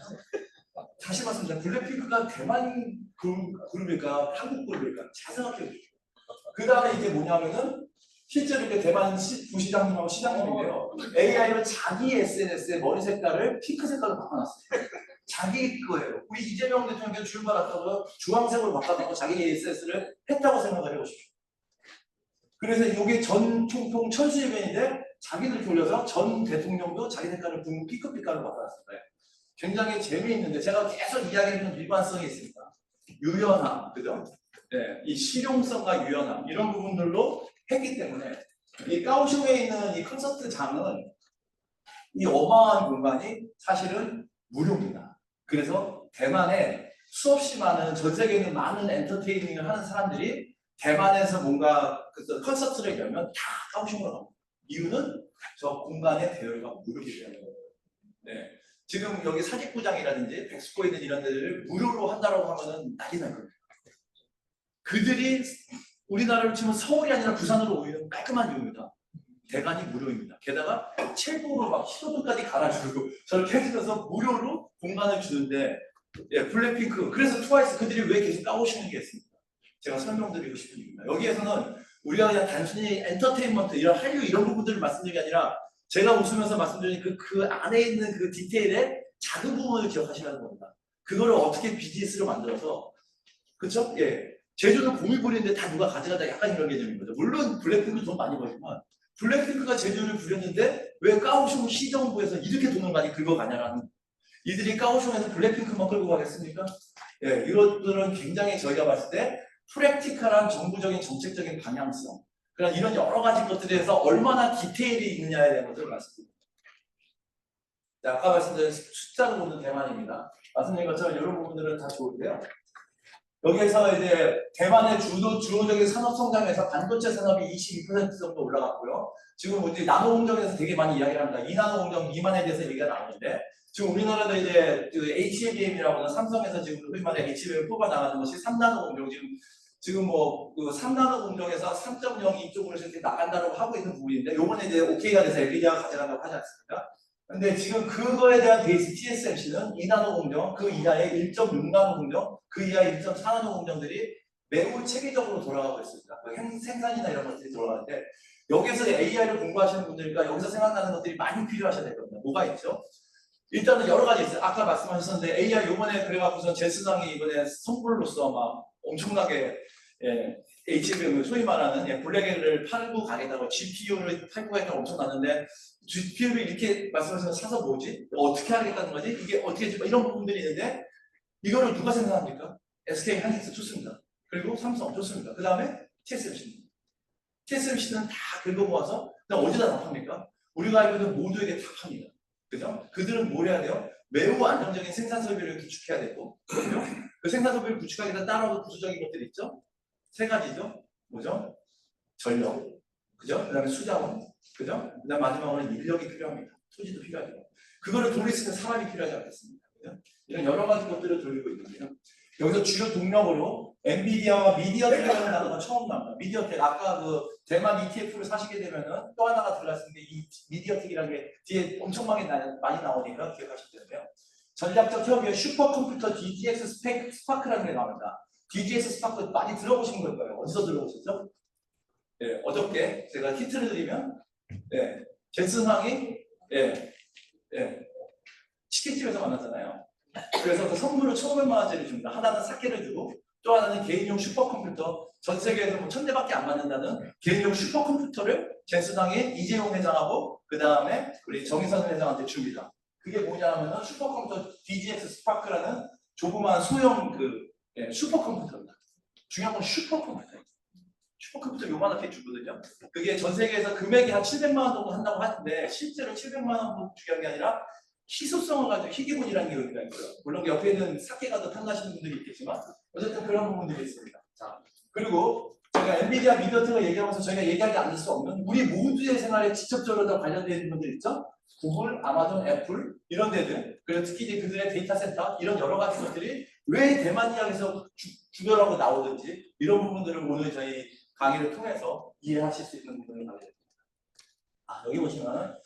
다시 말씀드립니다. 블랙핑크가 대만 그룹일까 한국 그룹일까 잘 생각해 보십시오. 그 다음에 이게 뭐냐면은 실제로 이렇게 대만 부시장님하고 시장님인데요. AI로 자기 SNS에 머리 색깔을 핑크 색깔로 바꿔놨어요. 자기 거예요. 우리 이재명 대통령께서 주윤발했다고 주황색으로 바꿔놓고 자기 SNS를 했다고 생각을 해보십시오. 그래서 이게 전 총통 천수이변인데 자기들 돌려서 전 대통령도 자기 색깔을 핑크빛깔로 바꿔놨습니다. 굉장히 재미있는데 제가 계속 이야기하는 일관성이 있습니다. 유연함, 그죠? 네, 이 실용성과 유연함 이런 부분들로 했기 때문에 이 까오슝에 있는 이 콘서트장은 이 어마어마한 공간이 사실은 무료입니다. 그래서 대만에 수없이 많은 전 세계에 있는 많은 엔터테이닝을 하는 사람들이 대만에서 뭔가 콘서트를 열면 다 까오슝으로 갑니다. 이유는 저 공간의 대여가 무료이기 때문에. 네. 지금 여기 사직구장이라든지 백스코에 있는 이런 데를 무료로 한다라고 하면은 난리 날 겁니다. 그들이 우리나라로 치면 서울이 아니라 부산으로 오히려 깔끔한 이유입니다. 대관이 무료입니다. 게다가 최고로 막 신호등까지 갈아주고 저렇게 해주면서 무료로 공간을 주는데 예, 블랙핑크 그래서 트와이스 그들이 왜 계속 까오시는 게 있습니까? 제가 설명드리고 싶은 이유입니다. 여기에서는 우리가 그냥 단순히 엔터테인먼트 이런 한류 이런 부분들을 말씀드리는 게 아니라 제가 웃으면서 말씀드린 그 안에 있는 그 디테일의 작은 부분을 기억하시라는 겁니다. 그거를 어떻게 비즈니스로 만들어서 그쵸? 예. 제주는 곰이 부리는데 다 누가 가져가다 약간 이런 개념인 거죠. 물론 블랙핑크도 돈 많이 벌지만 블랙핑크가 제주를 부렸는데 왜 까오슝 시정부에서 이렇게 돈을 많이 긁어가냐라는 이들이 까오슝에서 블랙핑크만 끌고 가겠습니까? 예, 이것들은 굉장히 저희가 봤을 때 프랙티컬한 정부적인 정책적인 방향성 그런 이런 여러 가지 것들에 대해서 얼마나 디테일이 있느냐에 대한 것을 말씀드립니다. 자, 아까 말씀드린 숫자로 보는 대만입니다. 말씀드린 것처럼 이런 부분들은 다 좋은데요. 여기에서 이제 대만의 주도적인 산업 성장에서 반도체 산업이 22% 정도 올라갔고요. 지금 이제 나노 공정에서 되게 많이 이야기를 합니다. 2나노 공정 미만에 대해서 얘기가 나오는데 지금 우리나라도 이제 그 HBM이라고 하는 삼성에서 지금 소위 말해 HBM을 뽑아 나가는 것이 3나노 공정 지금 뭐 그 3나노 공정에서 3.0 이쪽으로 이렇게 나간다고 하고 있는 부분인데 요번에 이제 OK가 돼서 엔비디아가 가져간다고 하지 않습니까? 근데 지금 그거에 대한 베이스 TSMC는 2나노 공정, 그 이하의 1.6나노 공정, 그 이하의 1.4나노 공정들이 매우 체계적으로 돌아가고 있습니다. 그 생산이나 이런 것들이 돌아가는데 여기서 AI를 공부하시는 분들이니까 여기서 생각나는 것들이 많이 필요하셔야 될 겁니다. 뭐가 있죠? 일단은 여러 가지 있어요. 아까 말씀하셨는데 AI 요번에 그래갖고서 제스당이 이번에 선불로서 막 엄청나게 HBM 소위 말하는 블랙을 팔고 가겠다고 GPU를 팔고 가겠다고 엄청 났는데 GPU를 이렇게 말씀하시면 사서 뭐지? 어떻게 하겠다는 거지? 이게 어떻게 이런 부분들이 있는데 이거를 누가 생산합니까? SK 하이닉스 좋습니다. 그리고 삼성 좋습니다. 그 다음에 TSMC입니다. TSMC는 다 긁어 모아서 그냥 어디다 다 팝니까? 우리가 알고 있는 모두에게 다 팝니다. 그죠? 그들은 뭘 해야 돼요? 매우 안정적인 생산 설비를 구축해야 되고, 그죠? 그 생산 설비를 구축하기 위해서 따라오는 구조적인 것들이 있죠? 세 가지죠? 뭐죠? 전력, 그죠? 그 다음에 수자원, 그죠? 그 다음 마지막으로는 인력이 필요합니다. 토지도 필요하죠. 그거를 돌릴 수 있는 사람이 필요하지 않겠습니까? 그죠? 이런 여러 가지 것들을 돌리고 있는데요. 여기서 주요 동력으로 엔비디아와 미디어텍이라는 단어가 처음 나옵니다. 미디어텍, 아까 그 대만 ETF를 사시게 되면은 또 하나가 들어갔는데 이 미디어텍이라는 게 뒤에 엄청 많이 나오니까 기억하시면 되는데요. 전략적 협의의 슈퍼컴퓨터 DGX 스파크라는 게 나옵니다. DGX 스파크 많이 들어보신 걸 거예요. 어디서 들어보셨죠? 네, 어저께 제가 힌트를 드리면 젠슨항이 치킨집에서 만났잖아요. 그래서 그 선물을 1,500만 원짜리 줍니다. 하나는 사케를 주고 또 하나는 개인용 슈퍼컴퓨터, 전 세계에서 뭐 1,000대밖에 안 맞는다는 개인용 슈퍼컴퓨터를 젠슨항의 이재용 회장하고 그 다음에 우리 정의선 회장한테 줍니다. 그게 뭐냐 하면은 슈퍼컴퓨터 DGX 스파크라는 조그마한 소형 슈퍼컴퓨터입니다. 중요한 건 슈퍼컴퓨터예요. 슈퍼컴퓨터 요만하게 주거든요. 그게 전 세계에서 금액이 한 700만 원 정도 한다고 하는데 실제로 700만 원 중요한 게 아니라 희소성을 가지고 희귀분이라는 게 의미가 있고요. 물론 옆에 있는 사케가도 탐나시는 분들이 있겠지만 어쨌든 그런 부분들이 있습니다. 자, 그리고 제가 엔비디아 미디어텍을 얘기하면서 저희가 얘기하지 않을 수 없는 우리 모두의 생활에 직접적으로 다 관련되어 있는 분들 있죠? 구글, 아마존, 애플 이런 데들, 그리고 특히 이제 그들의 데이터 센터 이런 여러 가지 것들이 왜 대만 이야기에서 주변하고 나오든지 이런 부분들을 오늘 저희 강의를 통해서 이해하실 수 있는 부분을 가져드립니다. 여기 보시면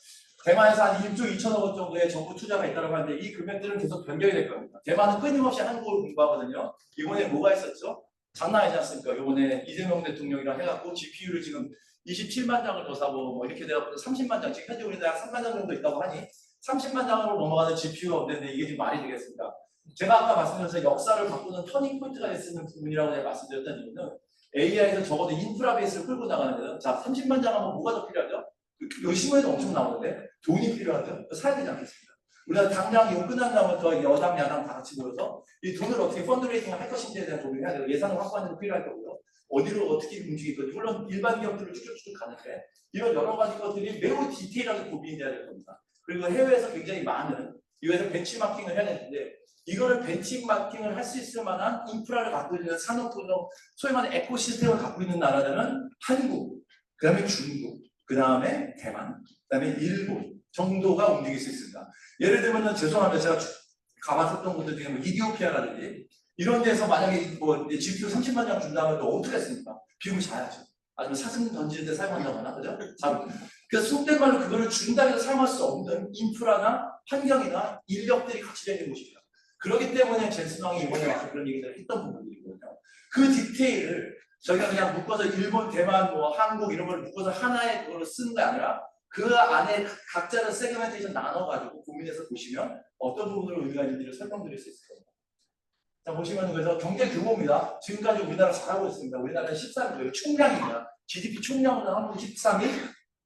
대만에서 한 1조 2천억 원 정도의 정부 투자가 있다고 하는데 이 금액들은 계속 변경이 될 겁니다. 대만은 끊임없이 한국을 공부하거든요. 이번에 뭐가 있었죠? 장난 아니지 않습니까? 이번에 이재명 대통령이랑 해갖고 GPU를 지금 27만 장을 더 사고 뭐 이렇게 돼갖고 30만 장, 지금 현재 우리나라 3만 장 정도 있다고 하니 30만 장으로 넘어가는 GPU가 없는데 이게 지금 말이 되겠습니까? 제가 아까 말씀드린 역사를 바꾸는 터닝 포인트가 될 수 있는 부분이라고 제가 말씀드렸던 이유는 AI에서 적어도 인프라 베이스를 끌고 나가는 데는 자 30만 장 하면 뭐가 더 필요하죠? 요즘에도 엄청 나오는데 돈이 필요하죠? 사야 되지 않겠습니까? 우리가 당장 이거 끝난 다음에 더 여당, 야당 다 같이 모여서 이 돈을 어떻게 펀드레이징을 할 것인지에 대한 고민을 해야 돼요. 예산을 확보하는 데 필요할 거고요. 어디로 어떻게 움직일 건지 물론 일반 기업들을 쭉쭉쭉 가는데 이런 여러 가지 것들이 매우 디테일하게 고민이 돼야 될 겁니다. 그리고 해외에서 굉장히 많은 이거에서 벤치마킹을 해야 되는데 이거를 벤치마킹을 할 수 있을 만한 인프라를 갖고 있는 산업군역 소위 말하는 에코시스템을 갖고 있는 나라들은 한국, 그 다음에 중국, 그 다음에 대만, 그 다음에 일본 정도가 움직일 수 있습니다. 예를 들면 죄송합니다. 제가 가봤었던 곳들 중에 뭐 이디오피아라든지 이런 데서 만약에 뭐 GPU 30만 장 준다면 어떻게 했습니까? 비용을 자야죠. 아니면 사슴 던지는데 사용한다거나 그죠? 그래서 속된 말로 그거를 준다고 해서 사용할 수 없는 인프라나 환경이나 인력들이 같이 되는 곳입니다. 그렇기 때문에 젠슨왕이 이번에 와서 그런 얘기를 했던 부분들이거든요. 그 디테일을 저희가 그냥 묶어서 일본, 대만, 뭐 한국 이런 걸 묶어서 하나의 그걸 쓰는 게 아니라 그 안에 각자의 세그멘테이션 나눠가지고 고민해서 보시면 어떤 부분으로 의미가 있는지를 설명드릴 수 있을 겁니다. 자, 보시면 그래서 경제 규모입니다. 지금까지 우리나라 잘하고 있습니다. 우리나라는 13위예요. 총량입니다. GDP 총량으로 한국이 13위,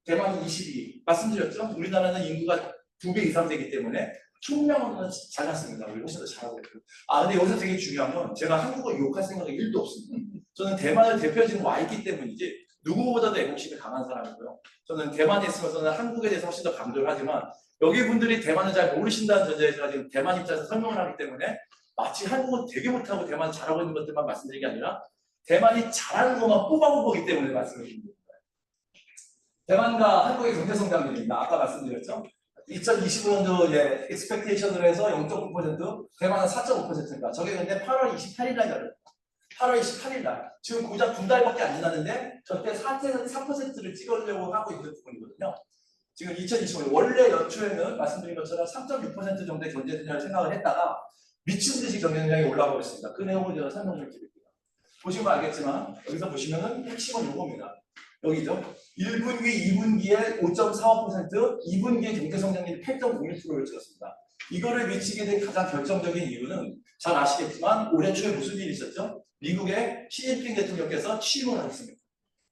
대만이 22위. 말씀드렸죠? 우리나라는 인구가 2배 이상 되기 때문에 총량으로는 잘났습니다. 우리 훨씬 더 잘하고 있고요. 근데 여기서 되게 중요한 건 제가 한국을 욕할 생각이 1도 없습니다. 저는 대만을 대표해주는 와 있기 때문이지 누구보다도 애국심이 강한 사람이고요. 저는 대만에 있으면서는 한국에 대해서 훨씬 더 강조를 하지만 여기 분들이 대만을 잘 모르신다는 전제에서 제가 지금 대만 입장에서 설명을 하기 때문에 마치 한국은 되게 못하고 대만 잘하고 있는 것들만 말씀드리는 게 아니라 대만이 잘하는 것만 뽑아본 거기 때문에 말씀을 드립니다. 대만과 한국의 경제 성장률입니다. 아까 말씀드렸죠. 2025년도 expectation으로 해서 0.9%, 대만은 4.5%입니다. 저게 근데 8월 28일 날 열렸다. 8월 28일 날. 지금 고작 2달밖에 안 지났는데 저때 4%를 찍으려고 하고 있는 부분이거든요. 지금 2025년 원래 연초에는 말씀드린 것처럼 3.6% 정도의 경제 성장을 생각을 했다가 미친 듯이 경제 성장이 올라가고 있습니다. 그 내용을 제가 설명을 드릴게요. 보시면 알겠지만 여기서 보시면은 핵심은 요겁니다. 여기죠. 1분기, 2분기에 5.45%, 2분기에 경제 성장률이 8.06%를 찍었습니다. 이거를 미치게 된 가장 결정적인 이유는 잘 아시겠지만 올해 초에 무슨 일이 있었죠? 미국의 시진핑 대통령께서 취임을 하셨습니다.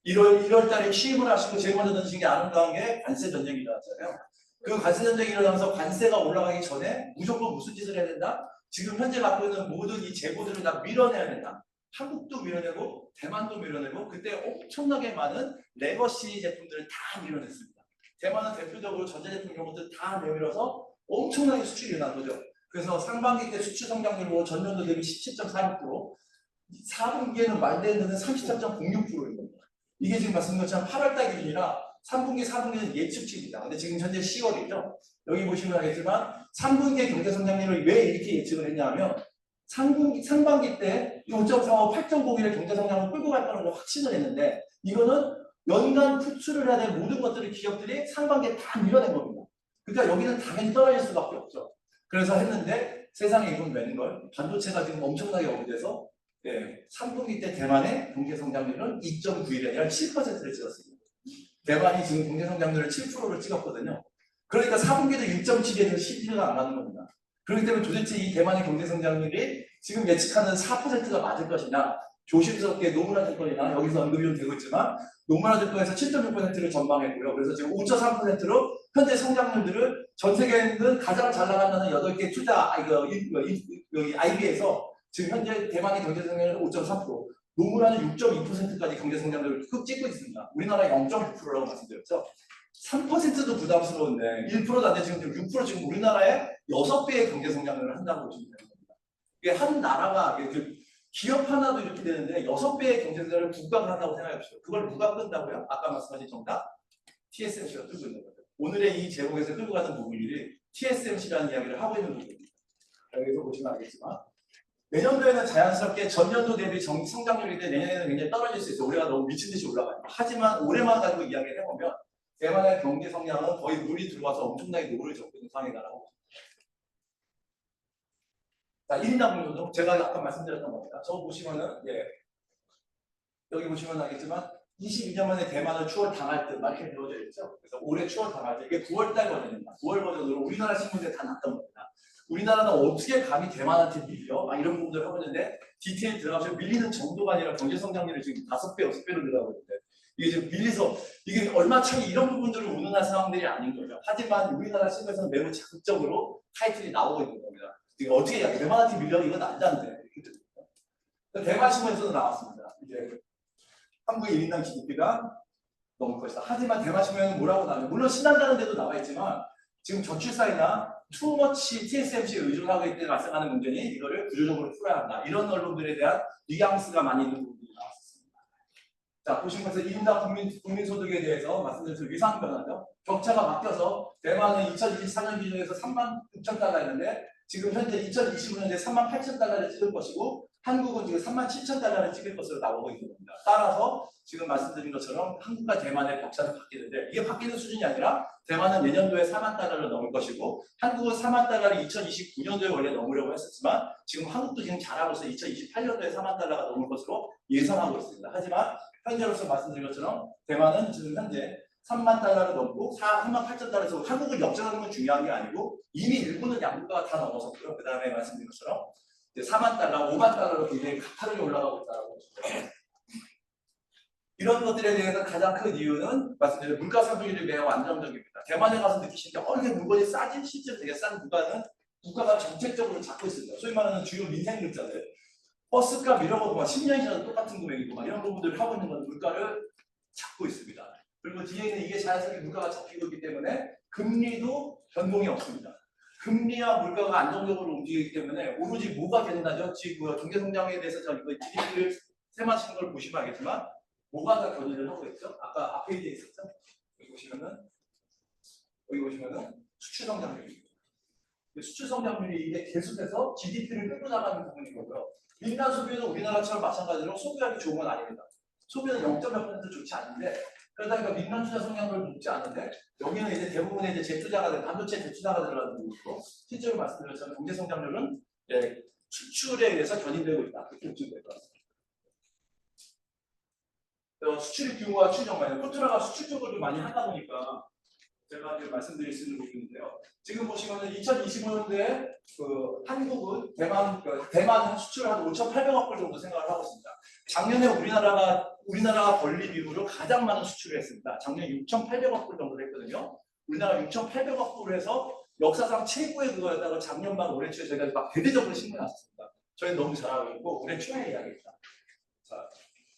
1월 달에 취임을 하시고 제일 먼저 던진 게 아름다운 게 관세 전쟁이 일어났잖아요. 그 관세 전쟁이 일어나면서 관세가 올라가기 전에 무조건 무슨 짓을 해야 된다? 지금 현재 갖고 있는 모든 이 재고들을 다 밀어내야 된다. 한국도 밀어내고 대만도 밀어내고 그때 엄청나게 많은 레거시 제품들을 다 밀어냈습니다. 대만은 대표적으로 전자제품 이런 것들 다 내밀어서 엄청나게 수출이 일어난 거죠. 그래서 상반기 때 수출 성장률로 전년도 대비 17.46%, 4분기에는 말되는 데는 33.06%인 겁니다. 이게 지금 말씀드린 것처럼 8월달 기준이라 3분기, 4분기는 예측치입니다. 근데 지금 현재 10월이죠. 여기 보시면 알겠지만 3분기의 경제 성장률을 왜 이렇게 예측을 했냐면 상반기 때 5.45, 8.01의 경제 성장을 끌고 갈 거라고 확신을 했는데 이거는 연간 수출을 해야 될 모든 것들을 기업들이 상반기에 다 밀어낸 겁니다. 그러니까 여기는 당연히 떨어질 수밖에 없죠. 그래서 했는데 세상에 이건 웬걸? 반도체가 지금 엄청나게 오르돼서 3분기 때 대만의 경제 성장률은 2.91이 아니라 7%를 찍었습니다. 대만이 지금 경제 성장률을 7%를 찍었거든요. 그러니까 4분기도 6.7에서 11가 안 가는 겁니다. 그렇기 때문에 도대체 이 대만의 경제 성장률이 지금 예측하는 4%가 맞을 것이냐, 조심스럽게 노무라 증권이나 여기서 언급이 좀 되고 있지만 노무라 증권에서 7.6%를 전망했고요. 그래서 지금 5.3%로 현재 성장률들을 전 세계에 있는 가장 잘 나가는 8개 투자 여기 IB에서 지금 현재 대만의 경제 성장률은 5.3%, 노무라는 6.2%까지 경제 성장률을 쭉 찍고 있습니다. 우리나라 0.9%라고 말씀드렸죠. 3%도 부담스러운데 1%도 안 돼 지금 6% 지금 우리나라의 6배의 경제 성장률을 한다고 보시면 되는 겁니다. 이게 한 나라가 기업 하나도 이렇게 되는데 6배의 경제 성장률을 국가가 한다고 생각해 보시죠. 그걸 누가 끈다고요? 아까 말씀하신 정답 TSMC가 끌고 있는 거죠. 오늘의 이 제목에서 끌고 가는 부분들이 TSMC라는 이야기를 하고 있는 부분입니다. 여기서 보시면 알겠지만 내년도에는 자연스럽게 전년도 대비 성장률이 내년에는 굉장히 떨어질 수 있어요. 올해가 너무 미친 듯이 올라가요. 하지만 올해만 가지고 이야기를 해보면 대만의 경제 성장은 거의 물이 들어와서 엄청나게 노를 젓고 있는 상황이다라고. 자, 1인당 공유도 제가 아까 말씀드렸던 겁니다. 저거 보시면은 여기 보시면 알겠지만 22년 만에 대만을 추월당할 듯 이렇게 되어져 있죠. 그래서 올해 추월당할 때 이게 9월달 버전입니다. 9월 버전으로 우리나라 신문에 다 났던 겁니다. 우리나라는 어떻게 감히 대만한테 밀려? 이런 부분들을 하고 있는데 디테일 들어가서 밀리는 정도가 아니라 경제 성장률이 지금 5배, 6배로 늘어나고 있는데 이게 지금 밀려서 이게 얼마 차이 이런 부분들을 운운할 상황들이 아닌 거죠. 하지만 우리나라 신문에서는 매우 적극적으로 타이틀이 나오고 있는 겁니다. 이게 어떻게 대만한테 밀려? 이건 안 된대. 대만 신문에서도 나왔습니다. 이제 한국의 1인당 GDP가 넘을 것이다. 하지만 대만 신문에는 뭐라고 나와요? 물론 신난다는 데도 나와 있지만 지금 저출산이나 투머치 TSMC에 의존하고 있을 때 발생하는 문제니 이거를 구조적으로 풀어야 한다. 이런 언론들에 대한 뉘앙스가 많이 있는 부분들이 나왔습니다. 자, 보시면서 1인당 국민소득에 대해서 말씀드린 위상 변화죠. 격차가 바뀌어서 대만은 2024년 기준에서 36,000달러였는데 지금 현재 2025년에 38,000달러를 찍을 것이고 한국은 지금 37,000달러를 찍을 것으로 나오고 있는 겁니다. 따라서 지금 말씀드린 것처럼 한국과 대만의 격차는 바뀌는데 이게 바뀌는 수준이 아니라 대만은 내년도에 4만 달러를 넘을 것이고 한국은 4만 달러를 2029년도에 원래 넘으려고 했었지만 지금 한국도 지금 잘하고 있어 2028년도에 4만 달러가 넘을 것으로 예상하고 있습니다. 하지만 현재로서 말씀드린 것처럼 대만은 지금 현재 3만 달러를 넘고 3만 8천 달러에서 한국을 역전하는 건 중요한 게 아니고 이미 일부는 양국가가 다 넘어섰고요. 그 다음에 말씀드린 것처럼 4만 달러, 5만 달러로 굉장히 가파르게 올라가고 있다고 보시죠. 이런 것들에 대해서 가장 큰 이유는 말씀드린 물가 상승률이 매우 안정적입니다. 대만에 가서 느끼시는 게 이게 물건이 싸진 실제로 되게 싼 국가가 정책적으로 잡고 있습니다. 소위 말하는 주요 민생 물자들, 버스값 이런 것도 10년 이상 똑같은 금액이고 이런 부분들을 하고 있는 건 물가를 잡고 있습니다. 그리고 뒤에는 이게 자연스럽게 물가가 잡히고 있기 때문에 금리도 변동이 없습니다. 금리와 물가가 안정적으로 움직이기 때문에 오로지 뭐가 견인하죠? 지금 경제성장에 대해서 저 이거 GDP를 세마시는 걸 보시면 알겠지만 뭐가 다 견인을 하고 있죠? 아까 앞에 이제 있었죠? 여기 보시면은 수출 성장률입니다. 수출 성장률이 이게 계속해서 GDP를 끌고 나가는 부분인 거고요. 민간 소비는 우리나라처럼 마찬가지로 소비하기 좋은 건 아닙니다. 소비는 0.몇% 좋지 않은데 그러다 보니까 민간 투자 성향을 높지 않은데 여기는 이제 대부분의 이제 재투자가 반도체 재투자가 들어가는 거고 실제로 말씀드렸지만 경제 성장률은 예, 수출에 의해서 견인되고 있다. 그렇게 보시면 될 것 같습니다. 수출의 규모가 추정만요. 코트라가 수출 쪽을 좀 많이 하다 보니까 제가 이제 말씀드릴 수 있는 부분인데요. 지금 보시면은 2025년도에 그 한국은 대만 수출을 한 5,800억 불 정도 생각을 하고 있습니다. 작년에 우리나라가 벌리 이후로 가장 많은 수출을 했습니다. 작년 6,800억 불 정도 했거든요. 우리나라 6,800억 불을 해서 역사상 최고의 그거였다고 작년 말 올해 초에 저희가 막 대대적으로 신고해 놨습니다. 저희는 너무 잘하고 있고 올해 초에 이야기했다. 자,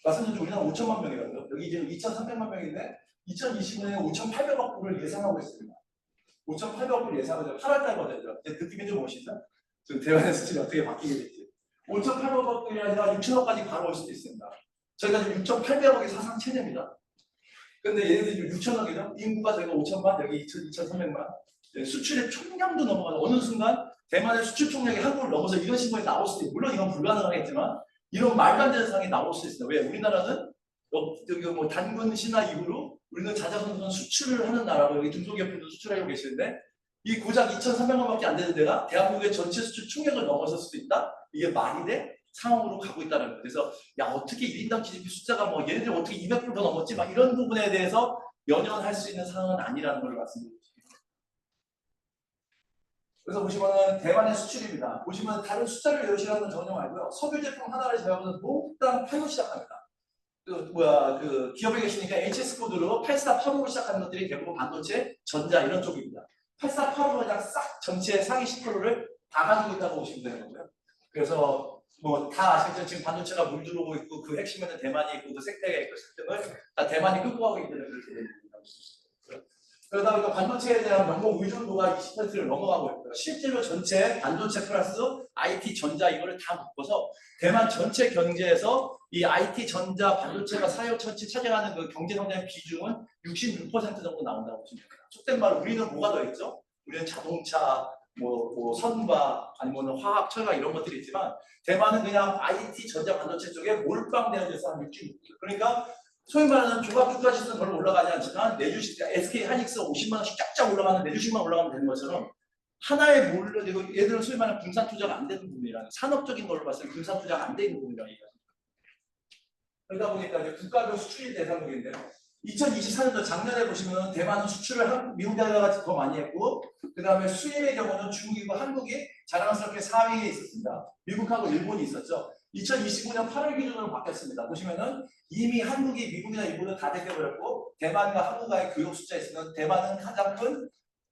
말씀드린 우리나라 5천만 명이라고요. 여기 지금 2,300만 명인데 2025년에 5,800억 불을 예상하고 있습니다. 5,800억 불 예상하죠. 8월 달거든요. 이제 느낌이 좀 오시죠? 지금 대만의 수출이 어떻게 바뀌게 될지. 5,800억 불이 아니라 6천억까지 바로 올 수도 있습니다. 저희가 지금 6,800억이 사상 최대입니다. 근데 얘네들이 지금 6천억이죠? 인구가 저희가 5천만, 여기 2,300만. 수출의 총량도 넘어가서 어느 순간 대만의 수출 총량이 한국을 넘어서 이런 신고에 나올 수도 있고, 물론 이건 불가능하겠지만 이런 말도 안 되는 상황이 나올 수 있어요. 왜? 우리나라는 뭐 단군 신화 이후로 우리는 자자손손 수출을 하는 나라고 여기 중소기업들도 수출하고 계시는데 이 고작 2,300만밖에 안 되는 데가 대한민국의 전체 수출 총액을 넘어설 수도 있다? 이게 말이 돼? 상황으로 가고 있다는 거예요. 그래서 야 어떻게 1인당 GDP 숫자가 뭐 얘네들 어떻게 200불 더 넘었지? 막 이런 부분에 대해서 연연할 수 있는 상황은 아니라는 걸 말씀드립니다. 그래서 보시면은 대만의 수출입니다. 보시면 다른 숫자를 여시라는 건 전혀 말고요. 석유 제품 하나를 제외하고는 몽땅 팔고 시작합니다. 그 기업에 계시니까 HS 코드로 8485로 시작하는 것들이 대부분 반도체, 전자 이런 쪽입니다. 8485가 그냥 싹 전체 상위 10%를 다 가지고 있다고 보시면 되는 거고요. 그래서 뭐 다 아시겠지만 지금 반도체가 물 들어오고 있고 그 핵심에는 대만이 있고 그 생태가 있고 등을 다 대만이 끌고 가고 있다는 그렇게 됩니다. 그러다 보니까 반도체에 대한 명목 의존도가 20%를 넘어가고 있고요. 실제로 전체 반도체 플러스 IT, 전자 이거를 다 묶어서 대만 전체 경제에서 이 IT, 전자, 반도체가 사역 전체 차지하는 그 경제 성장의 비중은 66% 정도 나온다고 보시면 됩니다. 속된 말로 우리는 뭐가 더 있죠? 우리는 자동차, 뭐 선박, 아니면 화학, 철강 이런 것들이 있지만 대만은 그냥 IT, 전자, 반도체 쪽에 몰빵되어 있어서 한 66%. 그러니까 소위 말하는 조각주가 지수는 별로 올라가지 않지만 내주식, SK 하이닉스 50만 원씩 쫙쫙 올라가는 내주식만 올라가면 되는 것처럼 하나의 몰려되고 얘들은 소위 말하는 분산 투자가 안 되는 부분이라는 산업적인 걸로 봤을 때 분산 투자가 안 되는 부분이라는 얘기입니다. 그러다 보니까 이제 국가별 수출이 대상국인데요. 2024년도 작년에 보시면 대만은 수출을 미국에다가 더 많이 했고 그 다음에 수입의 경우는 중국이고 한국이 자랑스럽게 4위에 있었습니다. 미국하고 일본이 있었죠. 2025년 8월 기준으로 바뀌었습니다. 보시면은 이미 한국이 미국이나 일본은 다 대표버렸고 대만과 한국과의 교역 숫자에 있으면 대만은 가장 큰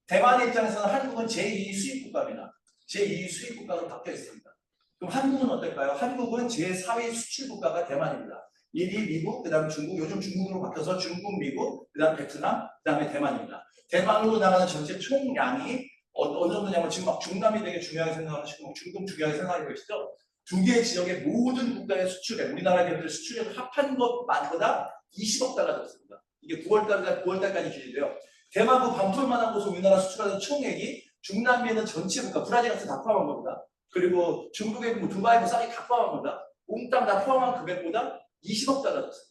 대만의 입장에서는 한국은 제2 수입 국가입니다. 제2 수입 국가로 바뀌어 있습니다. 그럼 한국은 어떨까요? 한국은 제4위 수출 국가가 대만입니다. 1위 미국, 그 다음에 중국, 요즘 중국으로 바뀌어서 중국, 미국, 그 다음 베트남, 그 다음에 대만입니다. 대만으로 나가는 전체 총량이 어느 정도냐면 지금 막 중남이 되게 중요하게 생각하시고 중동 중요하게 생각하고 계시죠? 두 개의 지역의 모든 국가의 수출액, 우리나라 기업들의 수출액을 합한 것만보다 20억 달러 졌습니다. 이게 9월달까지 기준이에요. 대만과 반풀만 한 곳은 우리나라 수출하는 총액이 중남미에는 전체 국가, 브라질 같은 다 포함한 겁니다. 그리고 중국의 뭐 두바이, 뭐 사우디 다 포함한 겁니다. 몽땅 다 포함한 금액보다 20억 달러 졌습니다.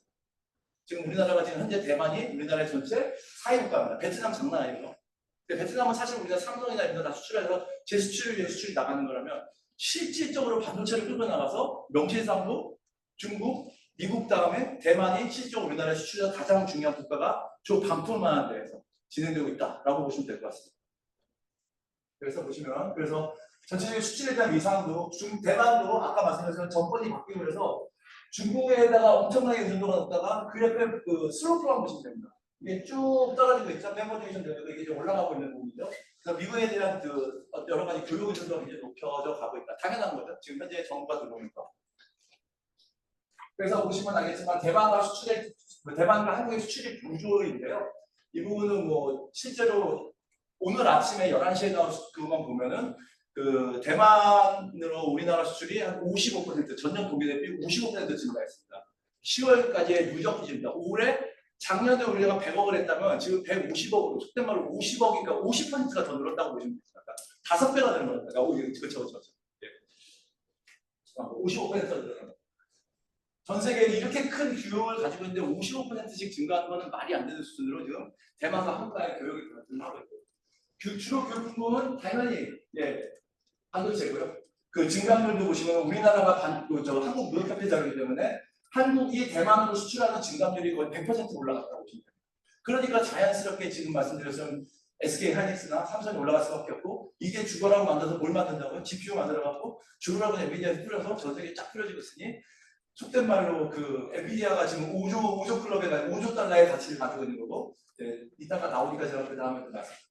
지금 우리나라가 지금 현재 대만이 우리나라의 전체 4위 국가입니다. 베트남 장난 아니에요. 근데 베트남은 사실 우리가 삼성이나 이런 다 수출해서 제 수출을 위해 수출이 나가는 거라면 실질적으로 반도체를 끌고 나가서 명실상부 중국, 미국 다음에 대만이 실질적으로 우리나라의 수출에서 가장 중요한 국가가 저 반품만한 데에서 진행되고 있다라고 보시면 될 것 같습니다. 그래서 보시면 전체적인 수출에 대한 위상도 대만도 아까 말씀드린 정권이 바뀌고 그래서 중국에다가 엄청나게 의존도가 높다가 그 옆에 그 슬로프만 보시면 됩니다. 이게 쭉 떨어지고 있죠. 메모리에이션 되고 이게 좀 올라가고 있는 부분이죠. 그래서 미국에 대한 그 여러 가지 교육 의존도가 이제 높여져 가고 있다. 당연한 거죠. 지금 현재 정부가 들어오니까. 그래서 보시면 알겠지만 대만과 한국의 수출이 공조인데요. 이 부분은 뭐 실제로 오늘 아침에 11시에 나온 그것만 보면은 그 대만으로 우리나라 수출이 한 55% 전년 동기 대비 55% 증가했습니다. 10월까지의 누적 기준입니다. 올해 작년에 우리가 100억을 했다면 지금 150억으로 속된 말로 50억이니까 50%가 더 늘었다고 보시면 됩니다. 5배가 되는 겁니다. 그렇죠. 예. 55%가 늘어납니다. 전 세계에 이렇게 큰 규모를 가지고 있는데 55%씩 증가하는 것은 말이 안 되는 수준으로 지금 대만과 한국과의 교역이 하고 있고 주로 교육 부분은 당연히 반도체고요. 그 증강률도 보시면 우리나라가 한국 무역협회자이기 때문에 한국이 대만으로 수출하는 증강률이 거의 100% 올라갔다고 보시면 됩니다. 그러니까 자연스럽게 지금 말씀드렸던 SK 하이닉스나 삼성이 올라갈 수밖에 없고 이게 주거라고 만들어서 뭘 만든다고요? GPU 만들어갖고 주거라고 엔비디아에 뿌려서 전 세계에 쫙 뿌려지고 있으니 속된 말로 그 엔비디아가 지금 5조 클럽에 5조 달러의 가치를 가지고 있는 거고 이따가 나오니까 제가 그 다음에 또 말씀드릴게요.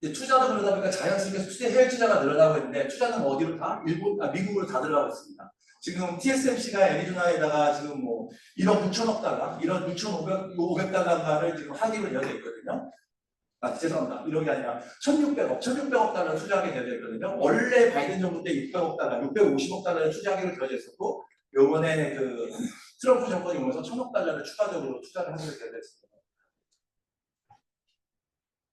투자도 그러다 보니까 자연스럽게 해외 투자가 늘어나고 있는데 투자는 어디로 다? 미국으로 다 들어가고 있습니다. 지금 TSMC가 애리조나에다가 지금 뭐 1억 6천억 달러, 1억 6,500 달러를 지금 한입을 열려 있거든요. 죄송합니다. 1억이 아니라 1,600억 달러 투자하게 되어 있거든요. 원래 바이든 정부 때 600억 달러, 650억 달러를 투자하기로 되어져 있었고, 요번에 그 트럼프 정권이 오면서 1,000억 달러를 추가적으로 투자를 하기로 되어 있습니다.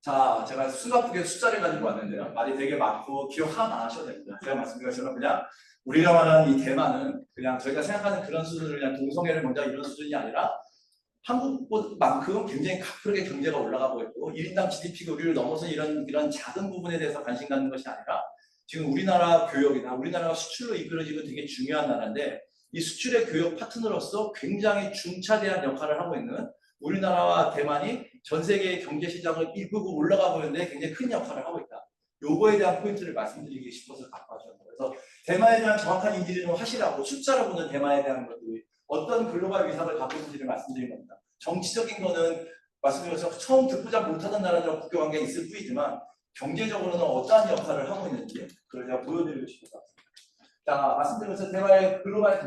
자, 제가 수학국의 숫자를 가지고 왔는데요. 말이 되게 많고 기억 하나 안 하셔도 됩니다. 제가 말씀드린 것처럼 그냥 우리가 말하는 이 대만은 그냥 저희가 생각하는 그런 수준을 그냥 동성애를 먼저 이런 수준이 아니라 한국만큼 굉장히 가파르게 경제가 올라가고 있고 1인당 GDP 교류를 넘어서 이런 작은 부분에 대해서 관심 갖는 것이 아니라 지금 우리나라 교역이나 우리나라가 수출로 이끌어지고 되게 중요한 나라인데 이 수출의 교역 파트너로서 굉장히 중차대한 역할을 하고 있는 우리나라와 대만이 전 세계의 경제 시장을 이끌고 올라가고 있는데 굉장히 큰 역할을 하고 있다. 요거에 대한 포인트를 말씀드리고 싶어서 갖고 왔습니다. 그래서 대만에 대한 정확한 인지를 좀 하시라고 숫자로 보는 대만에 대한 것들이 어떤 글로벌 위상을 갖고 있는지를 말씀드린 겁니다. 정치적인 거는 말씀드린 것처럼 처음 듣보자 못하는 나라들과 국교관계가 있을 뿐이지만 경제적으로는 어떠한 역할을 하고 있는지 그걸 제가 보여드리고 싶어서 자, 말씀드린 것처럼 대만의 글로벌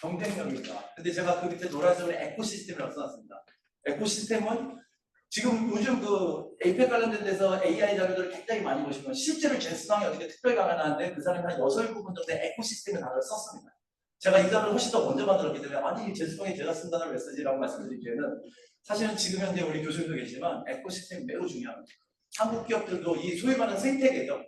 경쟁력입니다. 근데 제가 그 밑에 노란색으로 에코시스템이라고 써놨습니다. 에코시스템은 지금 요즘 그 에이펙 관련된 데서 AI 자료들을 굉장히 많이 보시면 실제로 제스방이 어떻게 특별 강연을 하는데 그 사람이 한 6, 7분 정도의 에코시스템의 단어를 썼습니다. 제가 이 단어를 훨씬 더 먼저 만들었기 때문에 아니 제스방이 제가 쓴 단어를 왜 쓰지라고 말씀드리기에는 사실은 지금 현재 우리 교수님도 계시지만 에코시스템이 매우 중요합니다. 한국 기업들도 이 소위 말하는 생태계죠.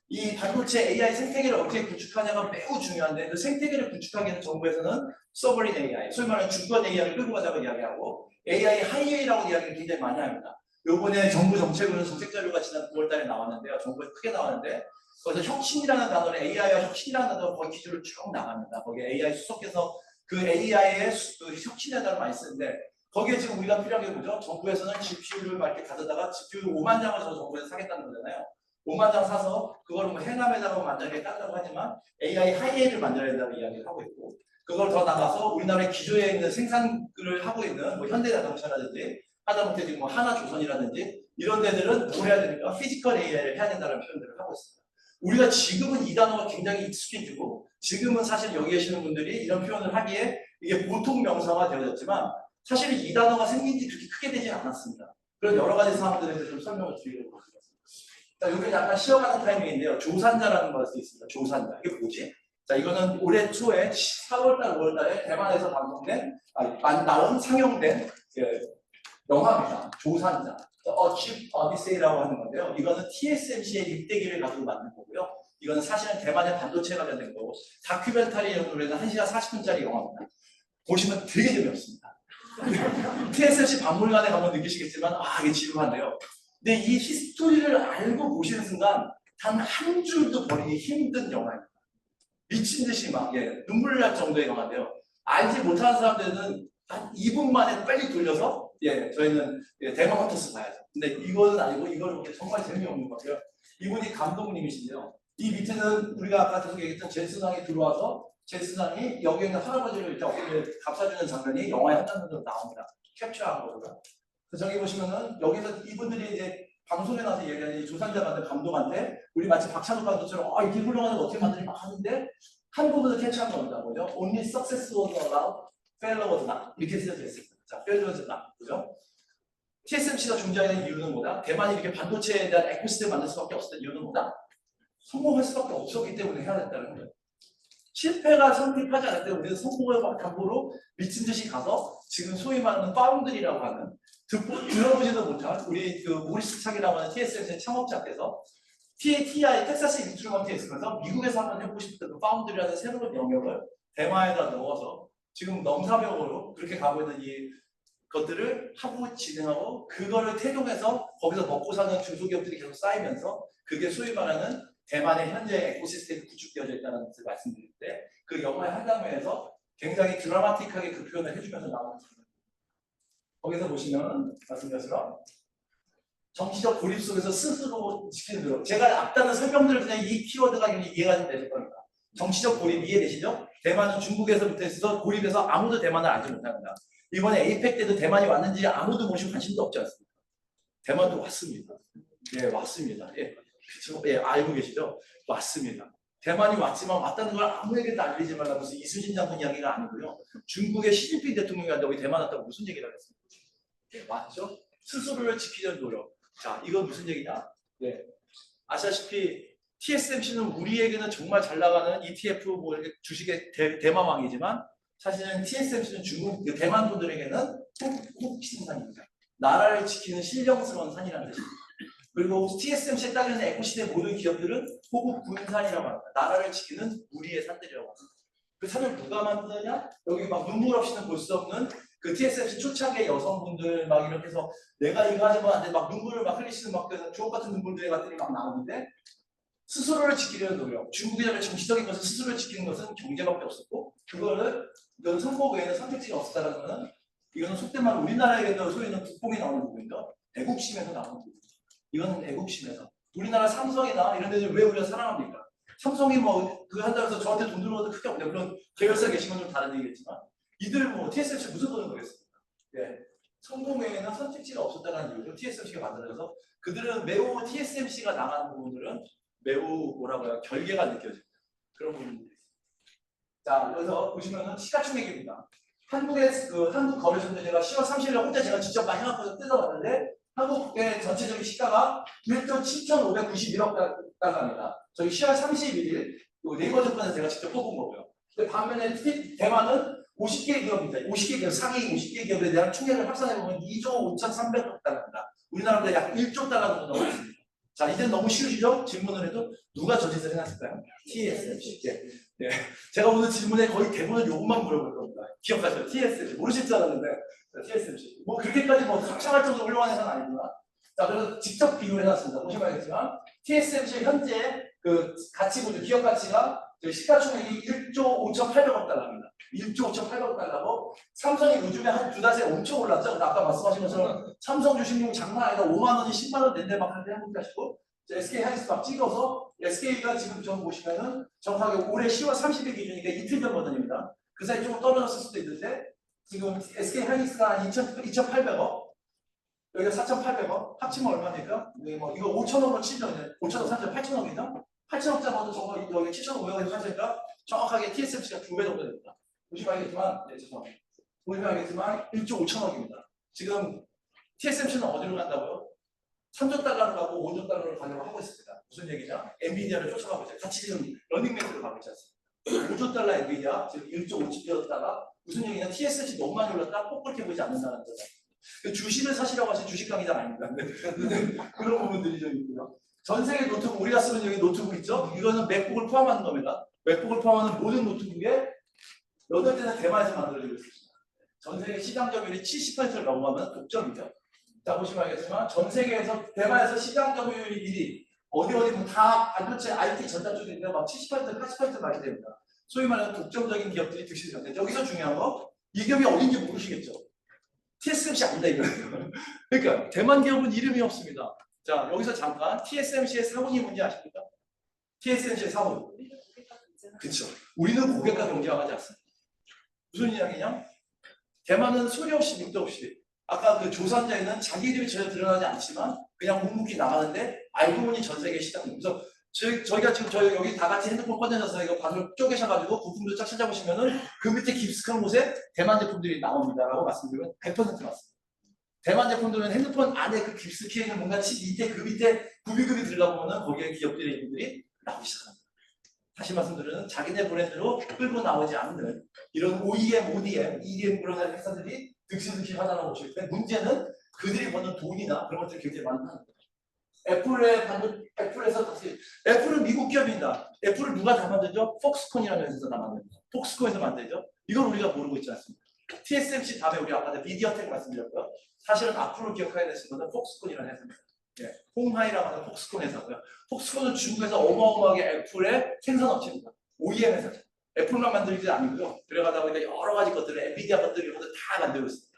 이 반도체 AI 생태계를 어떻게 구축하냐가 매우 중요한데 그 생태계를 구축하기에는 정부에서는 서버린 AI, 소위 말하는 주권 AI를 끌고 가자고 이야기하고 AI 하이웨이라고 이야기를 굉장히 많이 합니다. 요번에 정부 정책으로 정책 자료가 지난 9월달에 나왔는데요. 정부에 크게 나왔는데 거기서 혁신이라는 단어는 AI와 혁신이라는 단어가 거기 기준으로 쭉 나갑니다. 거기에 AI 수석해서 그 AI의 그 혁신이라는 단어를 많이 쓰는데 거기에 지금 우리가 필요한 게 뭐죠? 정부에서는 GPU를 막 이렇게 가져다가 GPU 5만 장을 저 정부에서 사겠다는 거잖아요. 5만 장 사서 그걸 뭐 해남에다가 만들게 깐다고 하지만 AI 하이웨이를 만들어야 된다고 이야기를 하고 있고 그걸 더 나가서 우리나라의 기조에 있는 생산을 하고 있는 뭐 현대자동차라든지 하다못해 지금 뭐 하나조선이라든지 이런 데들은 뭘 해야 되니까 피지컬 AI를 해야 된다는 표현들을 하고 있습니다. 우리가 지금은 이 단어가 굉장히 익숙해지고 지금은 사실 여기 계시는 분들이 이런 표현을 하기에 이게 보통 명사가 되어졌지만 사실 이 단어가 생긴 지 그렇게 크게 되지 않았습니다. 그런 여러 가지 사항들에 대해서 좀 설명을 드리려고 합니다. 자, 여기 약간 쉬어가는 타이밍인데요. 조산자라는 것이 있습니다. 조산자. 이게 뭐지? 자, 이거는 올해 초에 4월달, 5월달에 대만에서 방송된, 나온 상영된 영화입니다. 조산자. A Cheap Odyssey라고 하는 건데요. 이거는 TSMC의 일대기를 가지고 만든 거고요. 이거는 사실은 대만의 반도체 관련된 거고, 다큐멘터리 정도로 해서 1시간 40분짜리 영화입니다. 보시면 되게 재미없습니다. TSMC 박물관에 가면 느끼시겠지만, 이게 지루한데요. 근데 이 히스토리를 알고 보시는 순간 단 한 줄도 버리기 힘든 영화입니다. 미친 듯이 막 눈물 날 정도의 영화인데요. 알지 못하는 사람들은 한 2분 만에 빨리 돌려서 저희는 대만 헌터스 봐야죠. 근데 이거는 아니고 이걸 보기 정말 재미없는 거고요. 이분이 감독님이신데요. 이 밑에는 우리가 아까 계속 얘기했던 제스낭이 들어와서 제스낭이 여기 있는 할아버지를 이렇게 어깨를 감싸주는 장면이 영화의 한 장면으로 나옵니다. 캡처한 거고요. 저기 보시면은 여기서 이분들이 이제 방송에 나와서 얘기하는 이 조산자 만든 감독한테 우리 마치 박찬욱 감독처럼 이렇게 훌륭한 거 어떻게 만드니 막 하는데 한 부분을 캐치한 겁니다. 뭐죠? Only success was allowed, failure was not. 이렇게 쓰여져 있습니다. 자, failure was not. 그죠? TSMC가 존재하는 이유는 뭐다? 대만이 이렇게 반도체에 대한 에코시스템을 만들 수밖에 없었던 이유는 뭐다? 성공할 수밖에 없었기 때문에 해야 됐다는 거예요. 실패가 성립하지 않을 때 우리는 성공을 담보로 미친 듯이 가서 지금 소위 말하는 파운드리라고 하는 들어보지도 못한 우리 그 모리스 착이라고 하는 TSMC 창업자께서 TI 텍사스 인스트루먼트에 있으면서 미국에서 한번 해보고 싶었던 그 파운드리라는 새로운 영역을 대만에다 넣어서 지금 넘사벽으로 그렇게 가고 있는 이 것들을 하고 진행하고 그거를 태동해서 거기서 먹고 사는 중소기업들이 계속 쌓이면서 그게 소위 말하는 대만의 현재 에코시스템이 구축되어져 있다는 것을 말씀드릴 때 그 영화의 한 장면에서 굉장히 드라마틱하게 그 표현을 해주면서 나오는 장면. 거기서 보시면 말씀드린 것처럼 정치적 고립 속에서 스스로 지키는 노력. 제가 앞단의 설명들을 그냥 이 키워드가 이해가 좀 되실 겁니다. 정치적 고립 이해되시죠? 대만은 중국에서부터 있어서 고립해서 아무도 대만을 알지 못합니다. 이번에 에이펙 때도 대만이 왔는지 아무도 모시고 관심도 없지 않습니까? 대만도 왔습니다. 예, 왔습니다. 예, 그렇죠. 예, 알고 계시죠? 왔습니다. 대만이 왔지만 왔다는 걸 아무에게도 알리지 말라고 무슨 이순신 장군 이야기가 아니고요. 중국의 시진핑 대통령이 왔다고 대만 왔다고 무슨 얘기를 하겠습니까? 예, 맞죠? 스스로를 지키려는 노력. 자, 이건 무슨 얘기냐? 네. 아시다시피 TSMC는 우리에게는 정말 잘 나가는 ETF 뭐 주식의 대마왕이지만 사실은 TSMC는 중국 대만 분들에게는 호국신 산입니다. 나라를 지키는 신령스러운 산이라는 뜻입니다. 그리고 TSMC에 따르는 에코시스템 모든 기업들은 호국 군산이라고 합니다. 나라를 지키는 우리의 산들이라고 합니다. 그 산을 누가 만드느냐? 여기 막 눈물 없이는 볼 수 없는 그 TSMC 초창기의 여성분들 막 이렇게 해서 내가 이거 하지만 안 돼 막 눈물을 막 흘리시는 막 주옥 같은 눈물들의 것들이 막 나오는데 스스로를 지키려는 노력. 중국의 정치적인 것을 스스로를 지키는 것은 경제밖에 없었고 그거를 이건 선거 외에는 선택지가 없었다는 것은 이거는 속된 말 우리나라에게도 소위 있는 국뽕이 나오는 부분이죠. 애국심에서 나오는 부분. 이거는 애국심에서. 우리나라 삼성이나 이런 데들 왜 우리가 사랑합니까? 삼성이 뭐 그거 한다고 해서 저한테 돈 들어오는 것도 크게 없네요. 물론 계열사 계신 건 좀 다른 얘기겠지만 이들 뭐 TSMC 무슨 돈을 벌겠습니까? 예. 성공 외에는 선택지가 없었다는 이유로 TSMC가 만들어져서 그들은 매우 TSMC가 나가는 부분들은 매우 뭐라고 해요? 결계가 느껴집니다. 그런 부분들이 있습니다. 자, 여기서 보시면은 시가총액입니다. 한국의 그 한국 거래소인데 제가 10월 30일 혼자 제가 직접 많이 해갖고 뜯어봤는데 한국의 전체적인 시가가 1조 7,591억 달러입니다. 저희 10월 31일 네이버 증권에서 제가 직접 뽑은 거고요. 근데 반면에 대만은 50개 기업입니다. 50개 기업, 상위 50개 기업에 대한 총액을 합산해보면 2조 5,300억 달러입니다. 우리나라보다 약 1조 달러 정도 넘었습니다. 자, 이제 너무 쉬우시죠? 질문을 해도 누가 저 짓을 해놨을까요? TSMC. 예. 제가 오늘 질문에 거의 대부분 요것만 물어볼 겁니다. 기억하세요? TSMC. 모르실 줄 알았는데 TSMC. 뭐 그렇게까지 뭐 합창할 정도 훌륭한 회사는 아니구나. 자, 그래서 직접 비교를 해놨습니다. 보시면 알겠지만 TSMC 현재 그 가치 구조, 기업 가치가 시가총액이 1조 5,800억 달러입니다. 1조 5,800억 달러고 삼성이 요즘에 한 두 달 새에 엄청 올랐죠. 아까 말씀하신 것처럼 삼성 주식률 장난 아니다. 5만 원이 10만 원 된대 막 하는데 한국 가시고 SK 하이닉스 막 찍어서 SK가 지금 좀 보시면은 정확하게 올해 10월 30일 기준이니까 이틀 전 버전입니다. 그 사이 조금 떨어졌을 수도 있는데 지금 SK 하이닉스가 한 2,800억 여기가 4,800억 합치면 얼마입니까? 뭐 이거 5,000억으로 치면 5,000억, 3,000억, 8,000억이죠? 8,000억짜리도 저거 여기 7,500억에서 하니까 정확하게 TSMC가 2배 정도 됩니다. 보시면 알겠지만, 네, 죄송합니다. 보시면 알겠지만 1조 5천억입니다. 지금 TSMC는 어디로 간다고요? 3조 달러로 가고 5조 달러로 가려고 하고 있습니다. 무슨 얘기냐? 엔비디아를 쫓아가고 있어요. 같이 지금 러닝메이트로 가고 있지 않습니까? 5조 달러 엔비디아, 지금 1조 5천억 달러. 무슨 얘기냐? TSMC 너무 많이 올랐다? 뽁뽁해 보이지 않는다는 거죠. 주식을 사시라고 하신 주식 강의장 아닙니다. 그런 부분들이 좀 있고요. 전 세계 노트북, 우리가 쓰는 여기 노트북 있죠? 이거는 맥북을 포함하는 겁니다. 맥북을 포함하는 모든 노트북에 8대는 대만에서 만들어지고 있습니다. 전 세계 시장 점유율이 70%를 넘어가면 독점이죠. 자, 보시면 알겠지만 전 세계에서 대만에서 시장 점유율이 1위. 어디 뭐 다 반도체 IT 전자 쪽인데 막 70%, 80% 많이 됩니다. 소위 말하는 독점적인 기업들이 득실을 하는데 여기서 중요한 거 이 기업이 어딘지 모르시겠죠? TSMC 아니다 이거예요. 그러니까 대만 기업은 이름이 없습니다. 자, 여기서 잠깐 TSMC의 사원이 뭔지 아십니까? TSMC의 사원. 그렇죠. 우리는 고객과 경쟁하지 않습니다. 무슨 이야기냐? 대만은 소리 없이 밑도 없이 아까 그 조선자에는 자기 이름이 전혀 드러나지 않지만 그냥 묵묵히 나가는데 알고 보니 전 세계 시장입니다. 그래서 저희가 지금 저희 여기 다 같이 핸드폰 꺼내셔서 이거 반을 쪼개셔가지고 부품도 쫙 찾아보시면은 그 밑에 깊숙한 곳에 대만 제품들이 나옵니다라고 말씀드리면 100% 맞습니다. 대만 제품들은 핸드폰 안에 그 깊숙이 있는 뭔가 칩 밑에 그 밑에 구비구비 들어가보면은 거기에 기업들의 이름들이 나오기 시작합니다. 다시 말씀드리면 자기네 브랜드로 끌고 나오지 않는 이런 OEM, ODM, EDM 그런 회사들이 득실득실하다고 보실 때 문제는 그들이 버는 돈이나 그런 것들이 굉장히 많다는 거죠. 애플의 반도 애플에서 다시 애플은 미국 기업입니다. 애플을 누가 다 만들죠? 폭스콘이라는 회사에서 다 만듭니다. 폭스콘에서 만들죠. 이걸 우리가 모르고 있지 않습니까? TSMC 다음에 우리 아까 미디어텍 말씀드렸고요. 사실은 앞으로 기억해야 되는 것은 폭스콘이라는 회사입니다. 예, 홍하이라고 하는 폭스콘 회사고요. 폭스콘은 중국에서 어마어마하게 애플의 생산업체입니다. OEM 회사죠. 애플만 만들지 아니고요. 그래가다 보니까 여러 가지 것들을 엔비디아 것들 이런 것들 다 만들고 있습니다.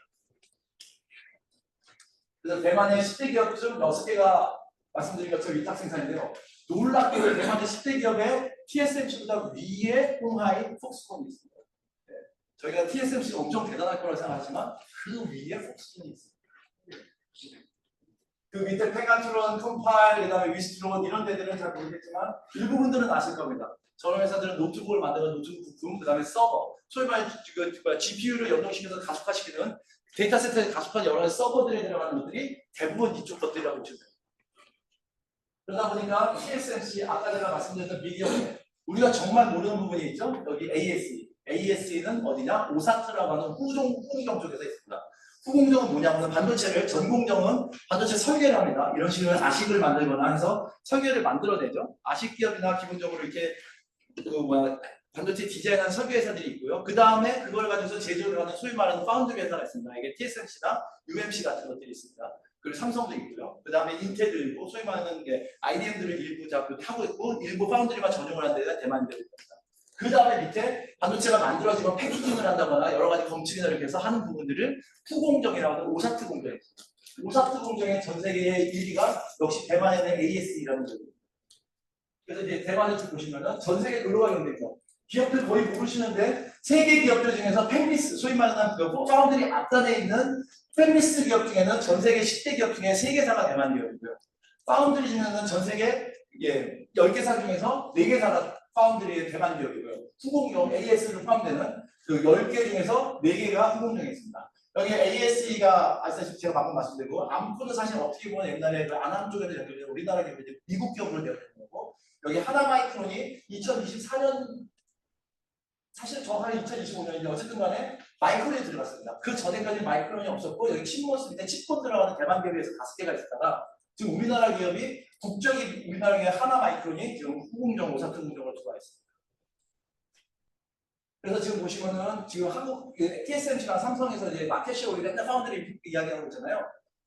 그래서 대만의 10대 기업 중 6개가 말씀드린 것처럼 위탁 생산인데요. 놀랍게도 대만의 10대 기업에 TSMC보다 위에 홍하이, 폭스콘이 있습니다. 네. 저희가 TSMC가 엄청 대단할 거라고 생각하지만 그 위에 폭스콘이 있습니다. 그 밑에 페가트론, 컴파일, 그 다음에 위스트론 이런 데들은 잘 모르겠지만 일부분들은 아실 겁니다. 저런 회사들은 노트북을 만드는 노트북 부품, 그 다음에 서버, 소위 말해 GPU를 연동시켜서 가속화시키는 데이터 센터에 가속한 여러 가지 서버들에 들어가는 것들이 대부분 이쪽 것들이라고 보시면 돼요. 그러다 보니까 TSMC, 아까 제가 말씀드렸던 미디어텍, 우리가 정말 모르는 부분이 있죠? 여기 ASE. ASE는 어디냐? 오사트라고 하는 후공정 쪽에서 있습니다. 후공정은 뭐냐면 반도체를, 전공정은 반도체 설계를 합니다. 이런 식으로 아식을 만들거나 해서 설계를 만들어내죠. 아식 기업이나 기본적으로 이렇게 반도체 디자인하는 설계 회사들이 있고요. 그 다음에 그걸 가지고서 제조를 하는 소위 말하는 파운드리 회사가 있습니다. 이게 TSMC나 UMC 같은 것들이 있습니다. 그리고 삼성도 있고요. 그 다음에 인텔도 있고, 소위 말하는 게 IDM들을 일부 타고 있고, 일부 파운드리만 전용을 하는 데가 대만들이 있습니다. 그 다음에 밑에 반도체가 만들어지고 패키징을 한다거나 여러 가지 검증이나 이렇게 해서 하는 부분들을 후공정이라고 하는 오사트 공정입니다. 오사트 공정의 전 세계의 1위가 역시 대만에는 ASE라는 거입니다. 그래서 이제 대만을 쭉 보시면은 전 세계 글로벌 경쟁력 기업들 거의 모르시는데 세계 기업들 중에서 펜리스, 소위 말하는 그 파운드리 앞단에 있는 펜리스 기업 중에는 전 세계 10대 기업 중에 3개사가 대만 기업이고요. 파운드리 중에는 전 세계 10개사 중에서 4개사가 파운드리의 대만 기업이고요. 후공정 AS를 포함되는 그 10개 중에서 4개가 후공정에 있습니다. 여기 ASE가 아시다시피 제가 방금 말씀드리고 암코는 사실 어떻게 보면 옛날에 그 아남 쪽에서 연결된 우리나라 기업이 미국 기업으로 연결된 거고 여기 하나마이크론이 2024년 사실 정확하게 2025년인데 어쨌든 간에 마이크론이 들어갔습니다. 그 전에까지 마이크론이 없었고 여기 칩모스 밑에 칩폰 들어가는 대만 기업에서 5개가 있었다가 지금 우리나라 기업이 국적이 우리나라 기업 하나마이크론이 지금 후공정, 오사트 공정으로 들어와 있습니다. 그래서 지금 보시면은 지금 한국 TSMC랑 삼성에서 이제 마켓시어 우리 맨날 파운드리 이야기하고 있잖아요.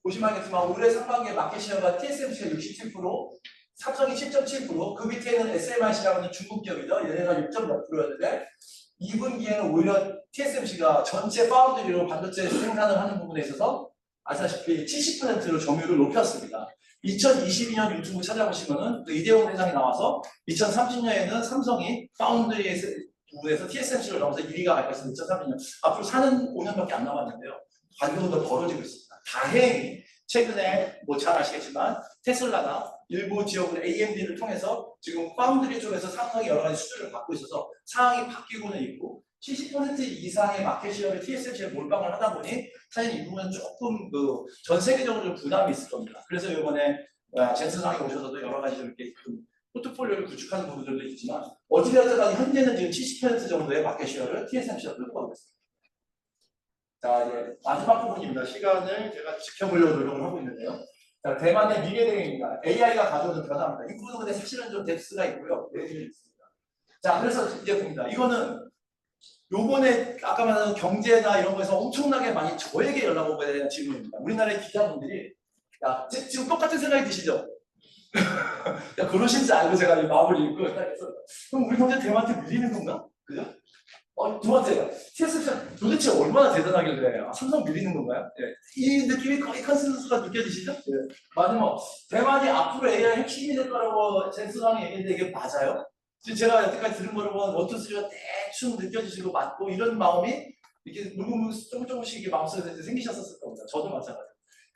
보시면 알겠지만 올해 상반기에 마켓시어가 TSMC가 67%, 삼성이 7.7%, 그 밑에는 SMIC라고 하는 중국 기업이죠. 얘네가 6.6%였는데 2분기에는 오히려 TSMC가 전체 파운드리로 반도체 생산을 하는 부분에 있어서 아시다시피 70%로 점유율을 높였습니다. 2022년 유튜브 찾아보시면은 그 이대용 회장이 나와서 2030년에는 삼성이 파운드리 부분에서 TSMC를 넘어서 1위가 갈 것입니다. 2030년. 앞으로 5년밖에 안 남았는데요. 관계도 더 벌어지고 있습니다. 다행히 최근에 뭐 잘 아시겠지만 테슬라나 일부 지역으로 AMD를 통해서 지금 파운드리 쪽에서 삼성이 여러 가지 수주를 받고 있어서 상황이 바뀌고는 있고 70% 이상의 마켓시어를 TSMC에 몰빵을 하다 보니 사실 이 부분은 조금 그 전 세계적으로 좀 부담이 있을 겁니다. 그래서 이번에 젠슨상에 오셔서도 여러 가지 이렇게 포트폴리오를 구축하는 부분들도 있지만 어찌되었든 현재는 지금 70% 정도의 마켓시어를 TSMC가 끌고 가고 있습니다. 자 이제 마지막 부분입니다. 시간을 제가 지켜보려고 노력을 하고 있는데요. 자, 대만의 미래대행입니다. AI가 가져오는 변화입니다. 이 부분은 근데 사실은 좀 뎁스가 있고요. 내용이 있습니다. 자 그래서 이제 봅니다. 이거는 요번에 아까 말한 경제나 이런 거에서 엄청나게 많이 저에게 연락 오게 되는 질문입니다. 우리나라의 기자분들이 야 지금 똑같은 생각이 드시죠? 야 그러신지 알고 제가 마음을 읽고 그럼 우리 경제 대만한테 밀리는 건가? 그죠? 두 번째가 TSMC가 도대체 얼마나 대단하길래 삼성 밀리는 건가요? 예. 이 느낌이 거의 컨센서스가 느껴지시죠? 예. 마지막 대만이 앞으로 AI 핵심이 될 거라고 젠슨왕이 얘기했는데 이게 맞아요? 지금 제가 여태까지 들은 거를 보면 원투쓰리가 대충 느껴지시고 맞고 이런 마음이 이렇게 조금씩 마음속에 생기셨었을 겁니다. 저도 마찬가지예요.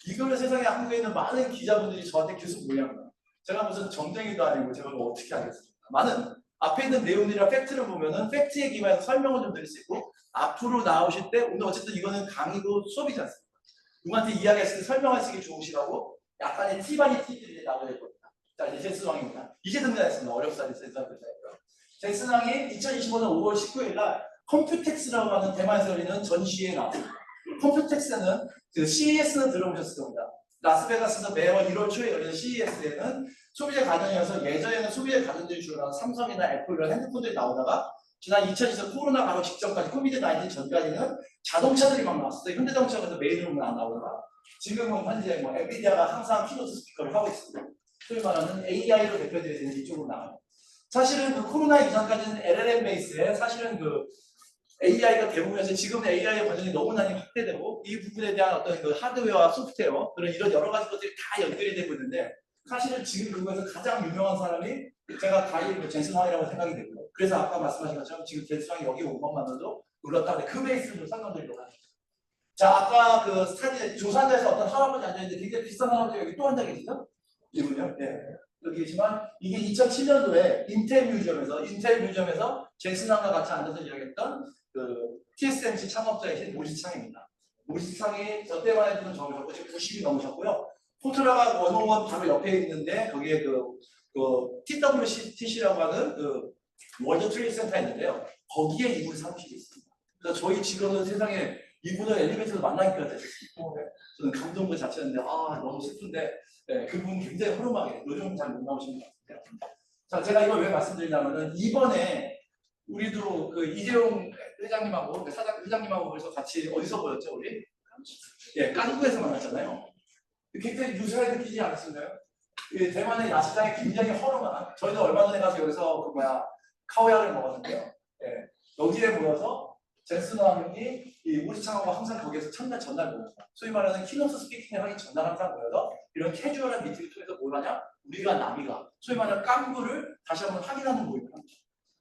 이거를 세상에 한국에 있는 많은 기자분들이 저한테 계속 물려합니다. 제가 무슨 점쟁이도 아니고 제가 뭐 어떻게 하겠습니까? 많은 앞에 있는 내용들이랑 팩트를 보면은 팩트에 기반해서 설명을 좀 드릴 수 있고 앞으로 나오실 때 오늘 어쨌든 이거는 강의고 수업이지 않습니까? 누구한테 이야기했을 때 설명하시기 좋으시라고 약간의 팁 아닌 팁들이 나오게 될 겁니다. 자 이제 젠슨왕입니다. 이제 등장했습니다. 어렵사리 젠슨왕이고요. 젠슨왕이 2025년 5월 19일 날 컴퓨텍스라고 하는 대만에서 열리는 전시회에 나왔습니다. 컴퓨텍스는 그 CES는 들어보셨을 겁니다. 라스베가스에서 매월 1월 초에 열리는 CES에는 소비재 가전이어서 예전에는 소비재 가전들이 주로 나온 삼성이나 애플 이런 핸드폰들이 나오다가 지난 2020 코로나 바로 직전까지 코비드-19 전까지는 자동차들이 막 나왔어요. 현대자동차에서 메인으로 나오다가 지금은 현재 뭐 엔비디아가 항상 키노트 스피커를 하고 있습니다. 소위 말하는 AI로 대표되는 이쪽으로 나와요. 사실은 그 코로나 이전까지는 LLM 베이스에 사실은 그 AI가 대부분이어서 지금은 AI의 버전이 너무나 확대되고 이 부분에 대한 어떤 그 하드웨어와 소프트웨어 그런 이런 여러 가지 것들이 다 연결이 되고 있는데 사실은 지금 그거에서 가장 유명한 사람이 제가 가히 젠슨 황이라고 생각이 되고요. 그래서 아까 말씀하신 것처럼 지금 젠슨 황이 여기 온 것만으로도 놀랐다는데 그 베이스로 설명드리려고 합니다. 자, 아까 그 스타디 조산자에서 어떤 할아버지 앉아있는데 굉장히 비싼 할아버지 여기 또 앉아 계시죠? 이분요? 네. 여기 계시지만 이게 2007년도에 인텔 뮤지엄에서 젠슨 황과 같이 앉아서 이야기했던 그 TSMC 창업자이신 모시창입니다. 모시창이 저 때만 해도 적으셨고 지금 90이 넘으셨고요. 포트라가 원오원 바로 옆에 있는데 거기에 그 TWCTC라고 하는 그 월드 트레이드 센터가 있는데요. 거기에 이분 사무실이 있습니다. 그래서 저희 직원은 세상에 이분을 엘리베이터에서 만나기가 됐었어요. 저는 감동 그 자체였는데 너무 슬픈데 네, 그분 굉장히 허름하게 요즘 잘 못 나오시는 것 같아요. 자, 제가 이걸 왜 말씀드리냐면은 이번에 우리도 그 이재용 회장님하고 회장님하고 그래서 같이 어디서 보였죠 우리? 예, 깐구에서 만났잖아요. 굉장히 유사하게 느끼지 않으신가요? 대만의 야시장이 굉장히 허름한 저희도 얼마 전에 가서 여기서 카오야를 먹었는데요. 예, 여기에 모여서 젠슨 황이 우리 창하고 항상 거기에서 전날 모여서 소위 말하는 키노트 스피킹을 하기 전날 항상 모여서 이런 캐주얼한 미팅을 통해서 뭘 하냐? 우리가 나비가 소위 말하는 깐부를 다시 한번 확인하는 모임을 합니다.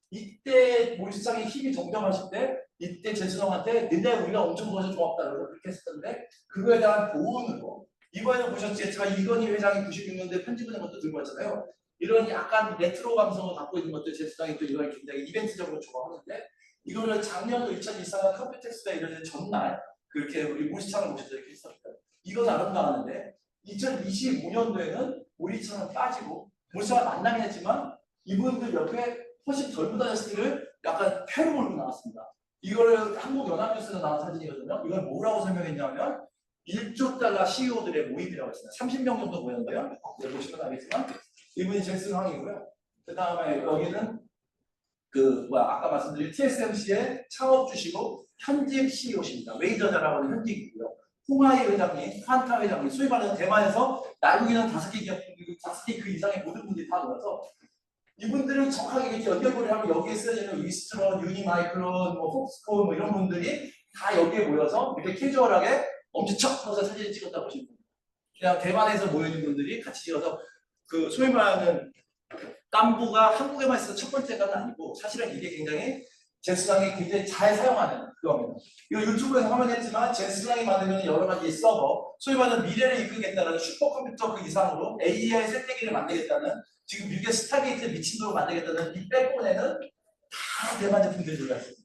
이때 모시장이 힘이 동정하실 때 이때 젠슨 황한테 니네 우리가 엄청 도와서 고맙다 그렇게 했었는데 그거에 대한 보온으로 이번에는 보셨지만 이건희 회장이 96년도에 편집하는 것도 들고 왔잖아요. 이런 약간 레트로 감성을 갖고 있는 것들 젠슨황이 또 이걸 굉장히 이벤트적으로 좋아하는데 이거를 작년도 2024년 컴퓨텍스가 이루어진 전날 그렇게 우리 모시창을 모셔서 이렇게 했었다. 이건 아름다웠는데 2025년도에는 모시창은 빠지고 모시창을 만나긴 했지만 이분들 옆에 훨씬 젊은 아저씨들을 약간 패로 몰고 나왔습니다. 이거를 한국연합뉴스에서 나온 사진이거든요. 이걸 뭐라고 설명했냐면 1조 달러 CEO들의 모임이라고 했습니다. 30명 정도 모였는데요. 보시면 알겠지만 이분이 젠슨 황이고요. 그 다음에 여기는 아까 말씀드린 TSMC의 창업주시고 현직 CEO십니다. 웨이저자라고 하는 현직이고요. 홍하이 회장님, 환타 회장님, 소위 말하는 대만에서 날고기는 5개 기업, 5개 그 이상의 모든 분들이 다 모여서 이분들을 정확하게 연결고리를 하면 여기에 쓰여지는 위스트론, 유니마이크론, 폭스콘 이런 분들이 다 여기에 모여서 이렇게 캐주얼하게 엄지척 하면서 사진을 찍었다고 보시면 됩니다. 그냥 대만에서 모여있는 분들이 같이 찍어서 그 소위 말하는 깐부가 한국에만 있어서 첫 번째가는 아니고 사실은 이게 굉장히 젠슨황이 굉장히 잘 사용하는 그겁니다. 이거 유튜브에서 화면했지만 젠슨황이 만들면 여러 가지 서버, 소위 말하는 미래를 이끌겠다는 슈퍼컴퓨터 그 이상으로 AI 세대기를 만들겠다는 지금 미국의 스타게이트 미친도로 만들겠다는 이 백본에는 다 대만 제품들이 들어가 있습니다.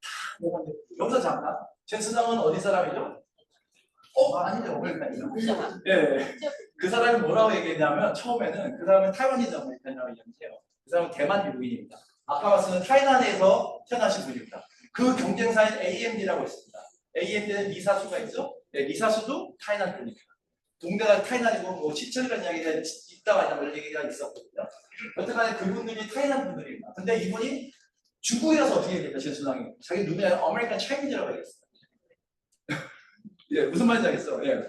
다 대만 제품. 여기서 잠깐 젠슨황은 어디 사람이죠? 아니죠. 아메리칸이죠. 예. 그 사람이 뭐라고 얘기했냐면 처음에는 그 사람은 타이완이즈 아메리칸이라고 얘기해요. 그 사람은 대만 미국인입니다. 아까 말씀은 타이난에서 태어나신 분입니다. 그 경쟁사인 AMD라고 있습니다. AMD는 리사수가 있죠? 네, 리사수도 타이난 분입니다. 동네가 타이난이고 시청이라는 이야기가 있다가 이런 얘기가 있었거든요. 여튼간에 그분들이 타이난 분들입니다. 근데 이분이 중국이라서 어떻게 얘기했다, 젠슨황이. 자기 눈에 아메리칸 차이니즈라고 얘기했어요. 예, 무슨 말인지 알겠어. 예.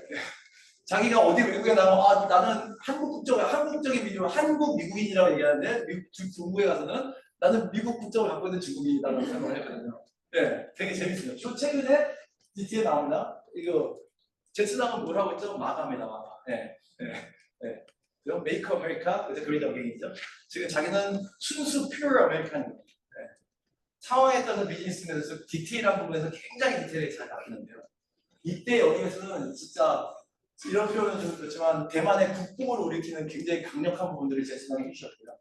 자기가 어디 외국에 나가면 나는 한국적인 민족, 한국 미국인이라고 얘기하는데 중국에 가서는 나는 미국 국적을 갖고 있는 중국인이라고 생각을 했거든요. 예, 되게 재밌어요. 저 최근에 뒤에 나옵니다. 이거 젠슨황은 뭐라고 했죠? 마감이다 마감. 예, 예, 예. 그리고 메이크 아메리카, 그래서 그린 어게인이죠. 지금 자기는 순수 퓨어 아메리칸입니다. 예. 상황에 따라서 비즈니스에서 디테일한 부분에서 굉장히 디테일하게 잘 나가는데요. 이때 여기에서는 진짜 이런 표현은 좀 그렇지만 대만의 국뽕을 일으키는 굉장히 강력한 부분들을 제시하게 해주셨고요.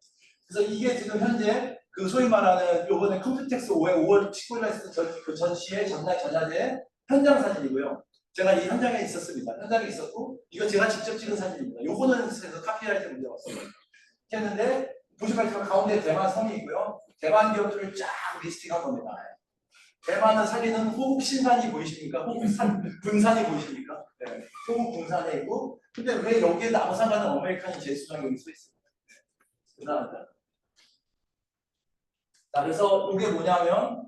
그래서 이게 지금 현재 그 소위 말하는 요번에 컴퓨텍스 5월 19일에 있었던 그 전시회 전날 전야제 현장 사진이고요. 제가 이 현장에 있었습니다. 현장에 있었고 이거 제가 직접 찍은 사진입니다. 요거는 그래서 카피라이트 문제가 없어요. 했는데 보시면 가운데 대만 섬이 있고요. 대만 기업들을 쫙 리스팅한 겁니다. 대만을 살리는 호국 신산이 보이십니까? 호국 분산이 보이십니까? 네. 호국 분산에 있고, 근데 왜 여기에 아무 상관은 아메리칸이 제수장이 여기 써 있어요? 대단하다. 자, 그래서 이게 뭐냐면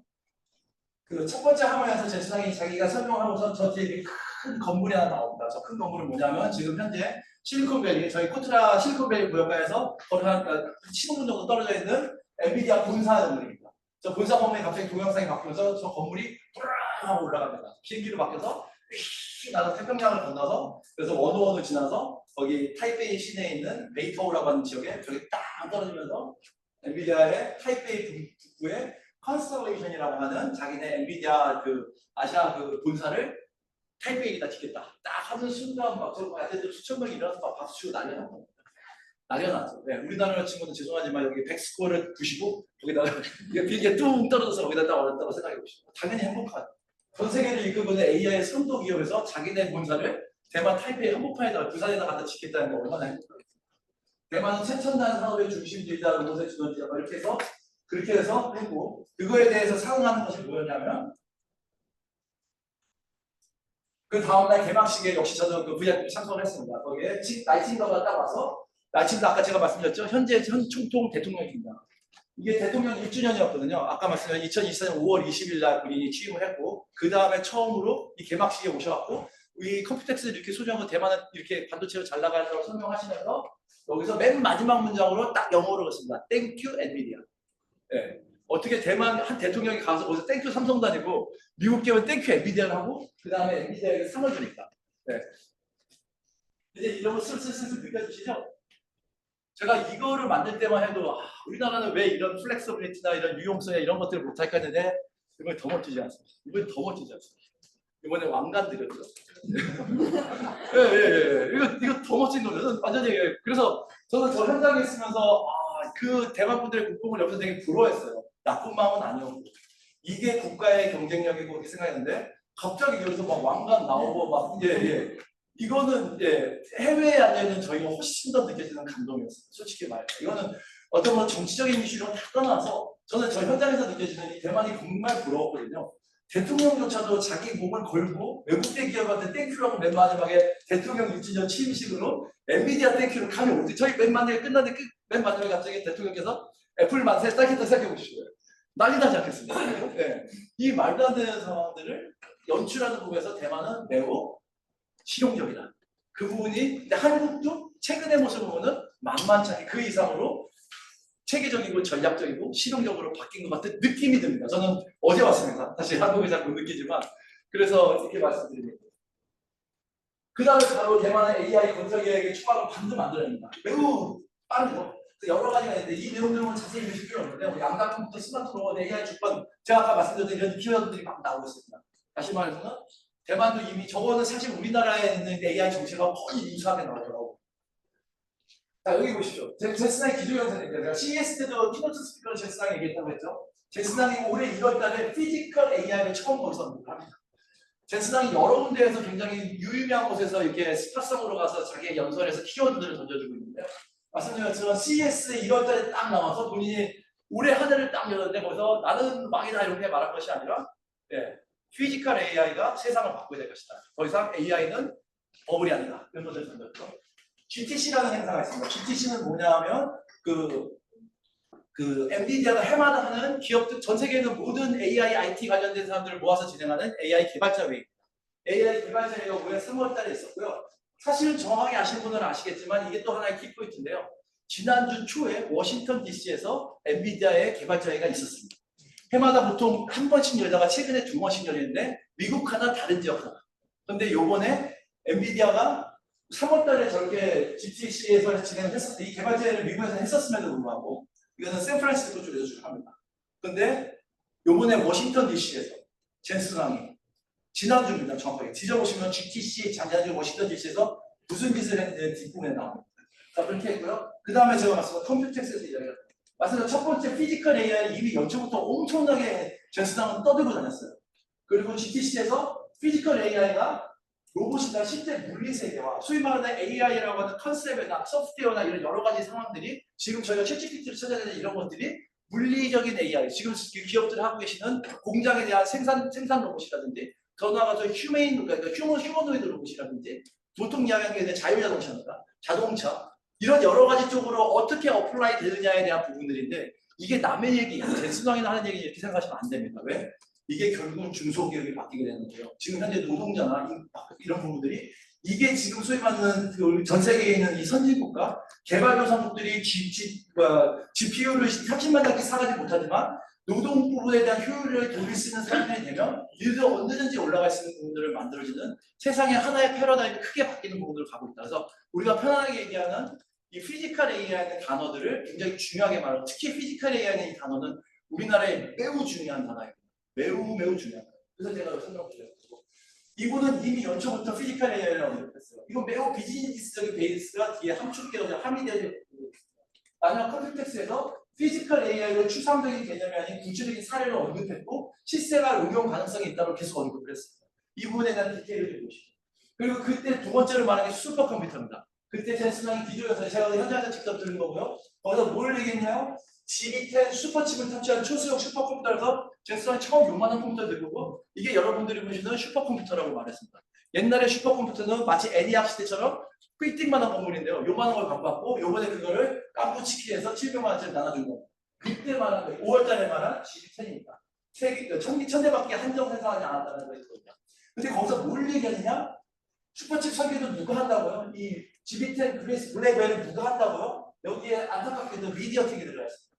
그 첫 번째 화면에서 제수장이 자기가 설명하고서 저 뒤에 큰 건물이 하나 나옵니다. 저 큰 건물은 뭐냐면 지금 현재 실리콘밸리, 저희 코트라 실리콘밸리 구역가에서 거의 한 15분 정도 떨어져 있는 엔비디아 본사 건물입니다. 저 본사 건물이 갑자기 동영상이 바뀌어서 저 건물이 뿌랑 하고 올라갑니다. 비행기로 바뀌어서 휙 나서 태평양을 건너서 그래서 원호원을 지나서 거기 타이베이 시내에 있는 베이터우라고 하는 지역에 저기 딱 떨어지면서 엔비디아의 타이베이 북부의 컨스텔레이션이라고 하는 자기네 엔비디아 그 아시아 그 본사를 타이베이에다 짓겠다. 딱 하는 순간 막 저 애들 수천 명이 일어나서 막 박수 치고 난리 났고 난리가 났죠. 네, 우리나라 친구는 죄송하지만 여기 백스코어를 부시고 거기다가 비행기가 뚱 떨어져서 거기다 딱 올렸다고 생각해 보시고 당연히 행복하죠. 전 세계를 이끌고는 AI 선도 기업에서 자기네 본사를 대만 타이베이 한복판에다가 부산에다 갖다 짓겠다는 게 얼마나 행복하겠어요. 대만은 최첨단 산업의 중심지이자 로봇의 주도지다 이렇게 해서 그렇게 해서 했고 그거에 대해서 상응하는 것이 뭐였냐면 그 다음날 개막식에 역시 저도 그 VIP 참석을 했습니다. 거기에 나이팅거가 딱 와서 나이팅거 아까 제가 말씀드렸죠. 현재 총통 대통령입니다. 이게 대통령 1주년이었거든요. 아까 말씀드린 2024년 5월 20일 날 본인이 취임을 했고 그 다음에 처음으로 이 개막식에 오셔갖고 이 컴퓨텍스를 이렇게 소중하고 대만은 이렇게 반도체로 잘 나가라고 설명하시면서 여기서 맨 마지막 문장으로 딱 영어로 했습니다. Thank you NVIDIA. 네. 어떻게 대만 한 대통령이 가서 거기서 땡큐 삼성도 아니고 미국 기업은 땡큐 엔비디아를 하고 그 다음에 엔비디아에게 상을 주니까. 네. 이제 이런 거 슬슬 느껴지시죠? 제가 이거를 만들 때만 해도 우리나라는 왜 이런 플렉서빌리티나 이런 유용성이나 이런 것들을 못할까 했는데 이번에 더 멋지지 않습니까? 이번에 더 멋지지 않습니까? 이번에 왕관 드렸죠. 예. 이거 더 멋진 거죠. 완전히 그래서 저는 저 현장에 있으면서 그 대만 분들의 국뽕을 옆에서 되게 부러워했어요. 나쁜 마음은 아니었고 이게 국가의 경쟁력이고 그렇게 생각했는데 갑자기 여기서 막 왕관 나오고 막 이거는 해외에 앉아있는 저희가 훨씬 더 느껴지는 감동이었어요. 솔직히 말해 이거는 어떤 뭐 정치적인 이슈로 다 떠나서 저는 저 현장에서 느껴지는 이 대만이 정말 부러웠거든요. 대통령조차도 자기 몸을 걸고 외국계 기업한테 땡큐라고 맨 마지막에 대통령 6주년 취임식으로 엔비디아 땡큐를 감이 오지. 저희 맨 마지막에 끝났는데 맨 마지막에 갑자기 대통령께서 애플 만세 딱 했다 생각해 보시고요. 난리 나지 않겠습니까? 네. 이 말도 안 되는 상황들을 연출하는 부분에서 대만은 매우 실용적이다. 그 부분이 근데 한국도 최근의 모습을 보면 만만치 않게 그 이상으로 체계적이고 전략적이고 실용적으로 바뀐 것 같은 느낌이 듭니다. 저는 어제 왔습니다. 사실 한국에 잘 못 느끼지만 그래서 이렇게 말씀드립니다. 그 다음에 바로 대만의 AI 건설 계획의 초안을 방금 만들어냅니다. 매우 빠르죠. 여러 가지가 있는데 이 내용들은 자세히 보실 필요 없는데 양자컴퓨터, 스마트폰, AI 주권 제가 아까 말씀드렸던 이런 키워드들이 막 나오고 있습니다. 다시 말해서는 대만도 이미 저거는 사실 우리나라에 있는 AI 정체가 거의 유사하게 나오더라고요. 자 여기 보시죠. 제스나의 기조연설입니다. 제가 CES 때도 키노트 스피커를 제스나에 얘기했다고 했죠. 제스나이 올해 1월달에 피지컬 AI를 처음 거기서 합니다. 제스나이 여러 군데에서 굉장히 유의미한 곳에서 이렇게 스파성으로 가서 자기의 연설에서 키워드들을 던져주고 있는데요. 말씀드린 것처럼 CES에 1월달에 딱 나와서 본인이 올해 한 해를 딱 열었는데 거기서 나는 왕이다 이렇게 말한 것이 아니라 피지컬 AI가 세상을 바꾸게 될 것이다. 더 이상 AI는 버블이 아니다. 이런 것들을 던졌죠. GTC라는 행사가 있습니다. GTC는 뭐냐면 그 엔비디아가 해마다 하는 기업들 전 세계에 있는 모든 AI, IT 관련된 사람들을 모아서 진행하는 AI 개발자 회의. AI 개발자 회의가 올해 3월달에 있었고요. 사실 정확하게 아시는 분은 아시겠지만 이게 또 하나의 키포인트인데요. 지난주 초에 워싱턴 DC에서 엔비디아의 개발자 회의가 있었습니다. 해마다 보통 한 번씩 열다가 최근에 2번씩 열리는데 미국 하나 다른 지역 하나. 그런데 요번에 엔비디아가 3월달에 저렇게 GTC에서 진행을 했었을 때 이 개발자회를 미국에서 했었음에도 불구하고 이거는 샌프란시스코 쪽에서 주합니다. 그런데 요번에 워싱턴 DC에서 젠슨왕이 지난주입니다. 정확하게 뒤져보시면 GTC 작년주 워싱턴 DC에서 무슨 짓을 했는지 뒷부분에 나옵니다. 자 그렇게 했고요. 그 다음에 제가 말씀드린 컴퓨텍스에서 이야기를 말씀드린 첫 번째 피지컬 AI를 이미 연초부터 엄청나게 젠슨왕은 떠들고 다녔어요. 그리고 GTC에서 피지컬 AI가 로봇이나 실제 물리세계와 소위 말하는 AI라고 하는 컨셉이나 소프트웨어나 이런 여러 가지 상황들이 지금 저희가 챗GPT를 찾아야 되는 이런 것들이 물리적인 AI, 지금 기업들이 하고 계시는 공장에 대한 생산 로봇이라든지 더 나아가서 그러니까 휴머노이드 로봇이라든지 보통 이야기하는 게 자율자동차입니다. 자동차 이런 여러 가지 쪽으로 어떻게 어플라이 되느냐에 대한 부분들인데 이게 남의 얘기, 제스방이나 하는 얘기 이렇게 생각하시면 안 됩니다. 왜? 이게 결국은 중소기업이 바뀌게 되는 거예요. 지금 현재 노동자나 이런 부분들이 이게 지금 소위 말하는 전 세계에 있는 이 선진국가 개발도상국들이 GPU를 30만 달씩 사가지 못하지만 노동 부분에 대한 효율을 돌릴 수 있는 사람들이 되면 일도 언제든지 올라갈 수 있는 부분들을 만들어지는 세상의 하나의 패러다임이 크게 바뀌는 부분들을 가고 있다. 그래서 우리가 편안하게 얘기하는 이 피지컬 AI라는 단어들을 굉장히 중요하게 말하고 특히 피지컬 AI라는 이 단어는 우리나라에 매우 중요한 단어입니다. 매우 중요한 단어. 그래서 제가 설명드렸고 이분은 이미 연초부터 피지컬 AI라고 얘기했어요. 이건 매우 비즈니스적인 베이스가 뒤에 함축되어서 함의되어 있습니다. 만약 컴퓨텍스에서 피지컬 AI로 추상적인 개념이 아닌 구체적인 사례를 언급했고 실생활 응용 가능성이 있다고 계속 언급을 했습니다. 이 부분에 대한 디테일을 좀 보시죠. 그리고 그때 두 번째로 말하는 게 슈퍼컴퓨터입니다. 그때 제스방이 기존에서 제가 현장에서 직접 들은 거고요. 거기서 뭘 얘기했냐요? GB10 슈퍼칩을 탑재한 초소형 슈퍼컴퓨터에서 제스방이 처음 요만한 컴퓨터 들고 이게 여러분들이 보시는 슈퍼컴퓨터라고 말했습니다. 옛날에 슈퍼컴퓨터는 마치 애니악 시대처럼 빌딩만한 건물인데요. 요만한 걸 갖고 왔고 요번에 그거를 깜부치키에서 700만 원짜리 나눠준 겁니다. 그때 말한 거예요. 5월달에 말한 GB10입니다. 천대밖에 한정 생산하지 않았다는 거였거든요. 근데 거기서 뭘 얘기하느냐? 슈퍼칩 설계도 누가 한다고요? 이 GB10 그레이스 블랙벨을 누가 한다고요? 여기에 안타깝게도 미디어텍이 들어가 있습니다.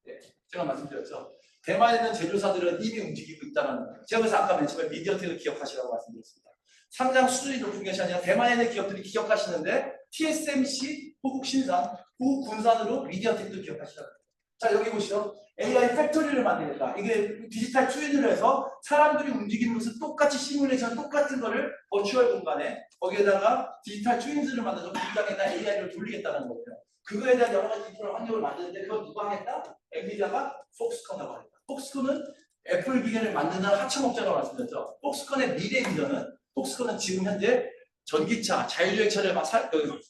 네, 제가 말씀드렸죠. 대만에 있는 제조사들은 이미 움직이고 있다는 거예요. 제가 그래서 아까 맨 처음에 미디어텍을 기억하시라고 말씀드렸습니다. 상장 수준이 높은 것이 아니라 대만에 있는 기업들이 기억하시는데 TSMC, 호국신산, 호국군산으로 미디어텍도 기억하시라고 합니다. 자 여기 보시죠. AI 팩토리를 만들겠다. 이게 디지털 트윈을 해서 사람들이 움직이는 것을 똑같이 시뮬레이션 똑같은 거를 버추얼 공간에 거기에다가 디지털 트윈즈를 만들어서 공장에다 AI를 돌리겠다는 거예요. 그거에 대한 여러 가지 디지털 환경을 만드는데 그걸 누가 하겠다? 엔비디아가 폭스콘이라고 합니다. 폭스콘은 애플 기계를 만드는 하청업자라고 말씀드렸죠. 폭스콘의 미래 비전은 폭스콘은 지금 현재 전기차, 자율주행차를 막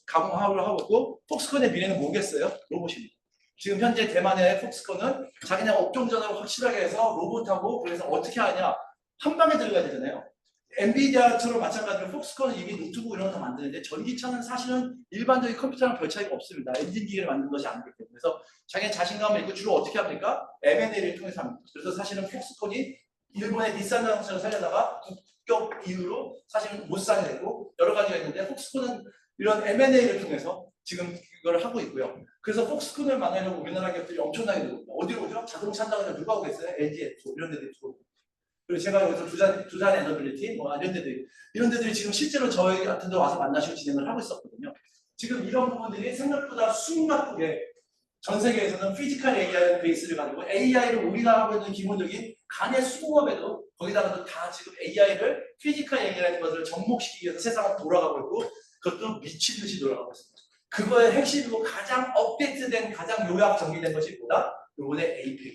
가공하고 하고 있고 폭스콘의 미래는 뭐겠어요? 로봇입니다. 지금 현재 대만의 폭스콘은 자기네 업종전을 확실하게 해서 로봇하고 그래서 어떻게 하냐 한 방에 들어가야 되잖아요. 엔비디아처럼 마찬가지로 폭스콘은 이미 노트북 이런 거 만드는데 전기차는 사실은 일반적인 컴퓨터랑 별 차이가 없습니다. 엔진 기계를 만든 것이 아니기 때문에 그래서 자기네 자신감을 잃고 주로 어떻게 합니까? M&A를 통해서 합니다. 그래서 사실은 폭스콘이 일본의 닛산 자동차를 살려다가 국격 이후로 사실은 못 사게 되고 여러 가지가 있는데 폭스콘은 이런 M&A를 통해서 지금 이걸 하고 있고요. 그래서 폭스콘을 만나려고 우리나라 기업들이 엄청나게 들어옵니다. 어디로 오죠? 자동차 한다고 해서 누가 오겠어요? LG, 이런 데들이 들어오고. 그리고 제가 여기서 두산 에너빌리티, 이런 데들이 지금 실제로 저희 같은 데 와서 만나시고 진행을 하고 있었거든요. 지금 이런 부분들이 생각보다 숨막히게 전 세계에서는 피지컬 AI 베이스를 가지고 AI를 우리가 하고 있는 기본적인 간의 수공업에도 거기다가도 다 지금 AI를 피지컬 AI라는 것을 접목시키기 위해서 세상은 돌아가고 있고 그것도 미친 듯이 돌아가고 있습니다. 그거의 핵심이고 가장 업데이트된 가장 요약 정리된 것이 뭐다? 요번에 APU.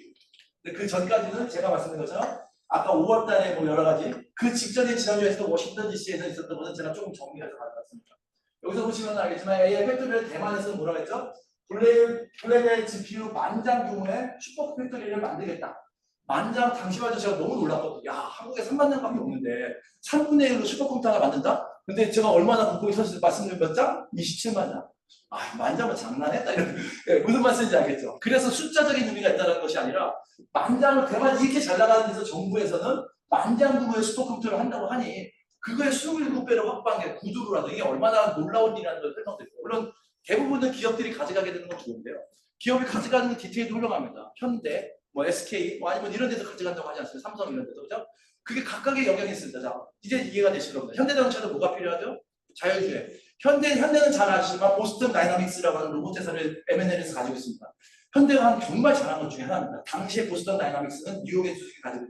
근데 그 전까지는 제가 말씀드린 것처럼 아까 5월 달에 뭐 여러 가지 그 직전에 지난주에서 워싱턴 DC에서 있었던 것은 제가 조금 정리해서 가져왔습니다. 여기서 보시면 알겠지만 AI 팩토리를 대만에서는 뭐라고 했죠? 블랙의 GPU 만장 규모의 슈퍼 팩토리를 만들겠다. 만장 당시만 해도 제가 너무 놀랐거든요. 야 한국에 3만 장밖에 없는데 3분의 1로 슈퍼컴퓨터 하나 만든다? 근데 제가 얼마나 국공이 서서 말씀드린 몇 장? 27만 장. 아 만장은 장난했다 이런 무슨 말씀인지 알겠죠? 그래서 숫자적인 의미가 있다는 것이 아니라 만장을 대만 이렇게 잘 나가는 데서 정부에서는 만장 규모의 슈퍼컴퓨터를 한다고 하니 그거의 27배로 확보한 게 구두로라도 이게 얼마나 놀라운 일이라는 걸 설명드리고 물론 대부분의 기업들이 가져가게 되는 건 좋은데요. 기업이 가져가는 게 디테일도 훌륭합니다. 현대, 뭐 SK, 뭐 아니면 이런 데서 가져간다고 하지 않습니까? 삼성 이런 데서 그죠? 그게 각각의 영역이 있습니다. 자, 이제 이해가 되실 겁니다. 현대자동차도 뭐가 필요하죠? 자율주행. 현대는 잘 아시지만 보스턴 다이나믹스라고 하는 로봇 회사를 M&A에서 가지고 있습니다. 현대가 정말 잘한 것 중에 하나입니다. 당시에 보스턴 다이나믹스는 뉴욕의 수직이 가지고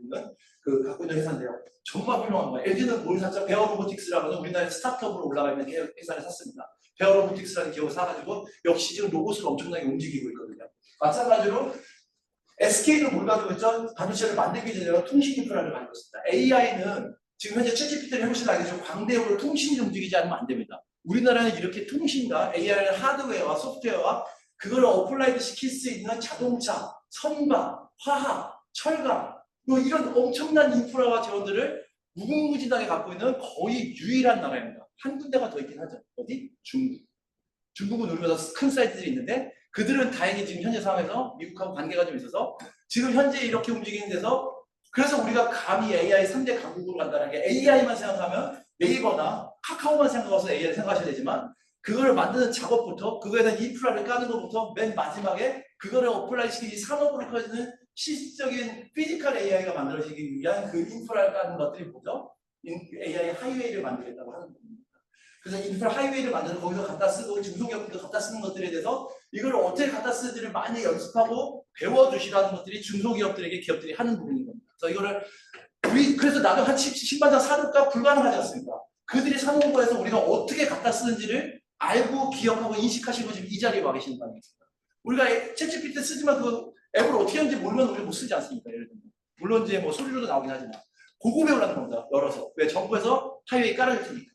갖고 있는 회사인데요. 정말 훌륭한 거예요. LG는 뭘 샀죠? 베어 로보틱스라고 하는 우리나라의 스타트업으로 올라가 있는 회사를 샀습니다. 베어 로보틱스라는 기업을 사가지고 역시 지금 로봇을 엄청나게 움직이고 있거든요. 마찬가지로 SK는 뭘 가지고 있죠? 반도체를 만들기 전에 통신 인프라를 가지고 있습니다. AI는 지금 현재 챗GPT를 해보시면 알겠지만 광대역으로 통신이 움직이지 않으면 안 됩니다. 우리나라는 이렇게 통신과 AI를 하드웨어와 소프트웨어와 그걸 어플라이드 시킬 수 있는 자동차, 선박, 화학, 철강 뭐 이런 엄청난 인프라와 자원들을 무궁무진하게 갖고 있는 거의 유일한 나라입니다. 한 군데가 더 있긴 하죠. 어디? 중국. 중국은 우리보다 큰 사이트들이 있는데 그들은 다행히 지금 현재 상황에서 미국하고 관계가 좀 있어서 지금 현재 이렇게 움직이는 데서 그래서 우리가 감히 AI 3대 강국으로 간다는 게 AI만 생각하면 네이버나 카카오만 생각해서 AI 생각하셔야 되지만 그거를 만드는 작업부터 그거에 대한 인프라를 까는 것부터 맨 마지막에 그거를 어플라이 시키기 산업으로 커지는 실질적인 피지컬 AI가 만들어지기 위한 그 인프라를 까는 것들이 뭐죠? AI 하이웨이를 만들겠다고 하는 겁니다. 그래서 인프라 하이웨이를 만들어 거기서 갖다 쓰고 중소기업도 갖다 쓰는 것들에 대해서 이걸 어떻게 갖다 쓰는지를 많이 연습하고 배워주시라는 것들이 중소기업들에게 기업들이 하는 부분인 겁니다. 그래서 이거를 그래서 나도 한 10만 장 사둘까 불가능하지 않습니까? 그들이 사놓은 거에서 우리가 어떻게 갖다 쓰는지를 알고 기억하고 인식하시고 지금 이 자리에 와 계시는 거 아니겠습니까? 우리가 챗GPT 쓰지만 그 앱을 어떻게 하는지 모르면 우리가 못 쓰지 않습니까? 예를 들면 물론 이제 뭐 소리로도 나오긴 하지만 그거 배우라는 겁니다. 열어서 왜 정부에서 하이웨이 깔아줄 테니까.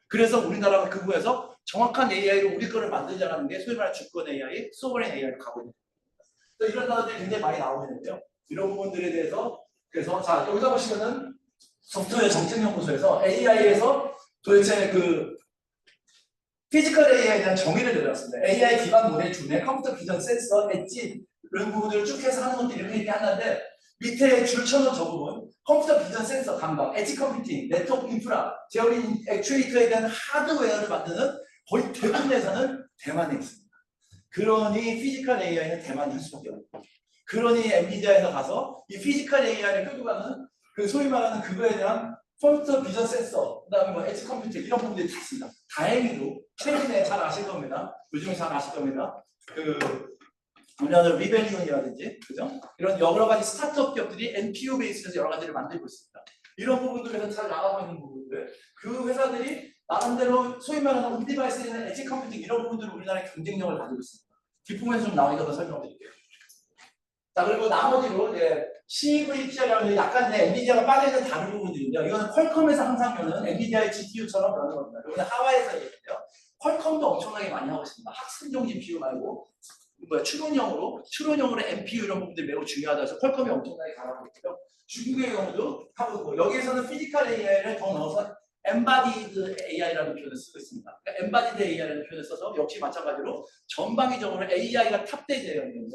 그래서 우리나라가 그 부분에서 정확한 AI로 우리 거를 만들자라는 게 소위 말하는 주권 AI, 소버레인 AI로 가고 있는 겁니다. 이런 단어들이 굉장히 많이 나오는데요. 이런 부분들에 대해서 그래서 자 여기서 보시면은 소프트웨어 정책연구소에서 AI에서 도대체 그 피지컬 AI에 대한 정의를 내렸습니다. AI 기반 모델 중에 컴퓨터 비전 센서, 엣지 이런 부분들을 쭉 해서 하는 것들이 이렇게 얘기하는데 밑에 줄 쳐놓은 저 부분 컴퓨터 비전 센서, 감각, 엣지 컴퓨팅, 네트워크 인프라, 제어링 액추에이터에 대한 하드웨어를 만드는 거의 대부분의 회사는 대만에 있습니다. 그러니 피지컬 AI는 대만이 할 수밖에 없고 그러니 엔비디아에서 가서 이 피지컬 AI를 끌고 가는 그 소위 말하는 그거에 대한 컴퓨터 비전 센서, 그 다음에 뭐 엣지 컴퓨팅 이런 부분들이 다 있습니다. 다행히도 최근에 잘 아실 겁니다. 요즘에 잘 아실 겁니다. 그 우리나라 리벨리온이라든지 그죠? 이런 여러 가지 스타트업 기업들이 NPU 베이스에서 여러 가지를 만들고 있습니다. 이런 부분들에서 잘 나가고 있는 부분들 그 회사들이 나름대로 소위 말하는 온디바이스에 있는 엣지 컴퓨팅 이런 부분들을 우리나라의 경쟁력을 가지고 있습니다. 뒷부분에서 좀 나오니까 더 설명드릴게요. 자 그리고 나머지로 이제 CVP라는 약간 이제 엔비디아가 빠져있는 다른 부분들인데요. 이거는 퀄컴에서 항상 여는 엔비디아의 GPU처럼 여는 겁니다. 이거는 하와이에서 얘기해요. 퀄컴도 엄청나게 많이 하고 있습니다. 학습용 GPU 말고 추론형으로 NPU 이런 부분들이 매우 중요하다 해서 퀄컴이 엄청나게 잘하고 있고요. 중국의 경우도 하고 있고 여기에서는 피지컬 AI를 더 넣어서 embodied AI라는 표현을 쓰고 있습니다. 그러니까 embodied AI라는 표현을 써서 역시 마찬가지로 전방위적으로 AI가 탑재되어 있는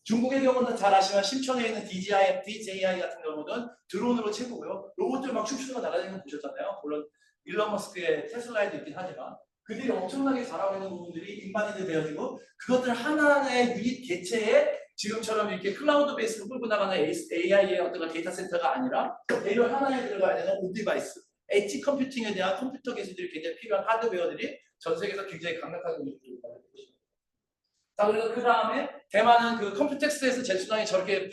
중국의 경우는 잘 아시면 심천에 있는 DJI 같은 경우는 드론으로 최고고요. 로봇들 막 춤추는 거 날아다니는 거 보셨잖아요. 물론 일론 머스크의 테슬라에도 있긴 하지만 그들이 엄청나게 잘하고 있는 부분들이 인바디드 되어지고 그것들 하나의 유닛 개체에 지금처럼 이렇게 클라우드 베이스로 끌고 나가는 AI의 어떤 데이터 센터가 아니라 데이터 하나에 들어가야 되는 온디바이스, 엣지 컴퓨팅에 대한 컴퓨터 기술들이 굉장히 필요한 하드웨어들이 전 세계에서 굉장히 강력하게 움직입니다. 자 그래서 그 다음에 대만은 그 컴퓨텍스에서 제수당이 저렇게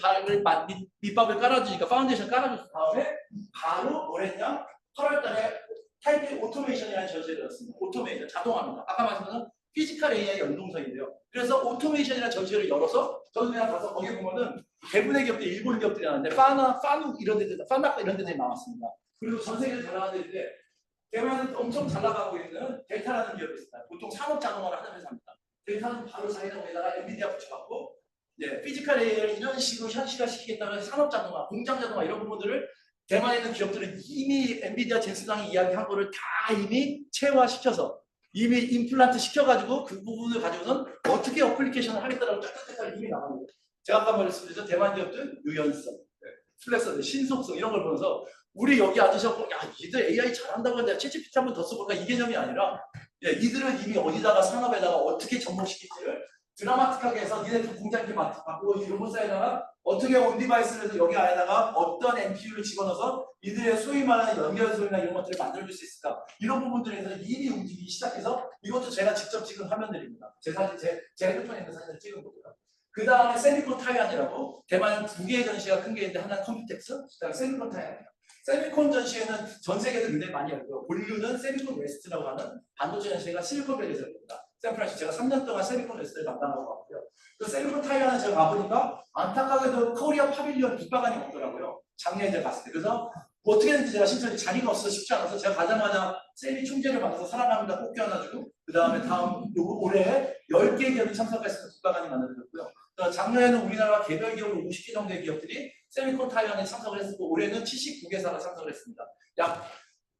밑밥을 깔아주니까 파운데이션 깔아준 다음에 바로 뭘 했냐 8월달에 타이피 오토메이션이라는 전시를 열었습니다. 오토메이션 자동화입니다. 아까 말씀드린 피지컬 AI 연동선인데요. 그래서 오토메이션이라는 전시를 열어서 저는 그냥 가서 거기 보면은 대부분의 기업들이 일본 기업들이 나왔는데 파누 이런 데들 파나카 이런 데들이 나왔습니다. 그리고 전 세계에서 잘 나가는 데인데 대만은 엄청 잘 나가고 있는 델타라는 기업이 있습니다. 보통 산업 자동화를 하는 회사입니다. 델타는 바로 자기네에다가 엔비디아 붙여갖고 피지컬 AI를 이런 식으로 현실화시키겠다는 산업 자동화, 공장 자동화 이런 부분들을 대만에 있는 기업들은 이미 엔비디아 제수당이 이야기한 거를 다 이미 체화시켜서 이미 임플란트 시켜가지고 그 부분을 가지고는 어떻게 어플리케이션을 하겠다라고 딱딱딱 이미 나갑니다. 제가 아까 말씀드렸죠. 대만 기업들 유연성, 플렉서, 신속성 이런 걸 보면서 우리 여기 앉으셔서 야 이들 AI 잘한다고 하는데 챗GPT 한번 더 써볼까 이 개념이 아니라 이들은 이미 어디다가 산업에다가 어떻게 접목시킬지를 드라마틱하게 해서 니네 공장 이렇게 바꾸고 이 로봇사에다가 어떻게 온디바이스를 해서 여기 안에다가 어떤 NPU를 집어넣어서 이들의 소위 말하는 연결소리나 이런 것들을 만들어줄 수 있을까 이런 부분들에서 이미 움직이기 시작해서 이것도 제가 직접 찍은 화면들입니다. 제 사진, 제 핸드폰에 있는 사진을 찍은 거고요. 그 다음에 세미콘 타이완이라고 대만은 두 개의 전시가 큰 게 있는데 하나는 컴퓨텍스, 그 다음에 세미콘 타이완입니다. 세미콘 전시회는 전 세계에서 굉장히 많이 열고요. 본류는 세미콘 웨스트라고 하는 반도체 전시회가 실리콘밸리에서 열립니다. 샌프란시스코 제가 3년 동안 세미콘 웨스트를 담당하고 왔고요. 그 세미콘 타이완은 제가 가보니까 안타깝게도 코리아 파빌리온 빅바간이 없더라고요. 작년에 제가 갔을 때. 그래서 뭐 어떻게든지 제가 신청이 자리가 없어서 쉽지 않아서 제가 가자마자 세미 총재를 만나서 사랑합니다 꼭 껴안아주고 그 다음에 다음 올해 10개 기업이 참석했을 때 빅바간이 만들어졌고요. 작년에는 우리나라 개별 기업으로 50개 정도의 기업들이 세미콘 타이완에 참석을 했었고 올해는 79개사가 참석을 했습니다. 약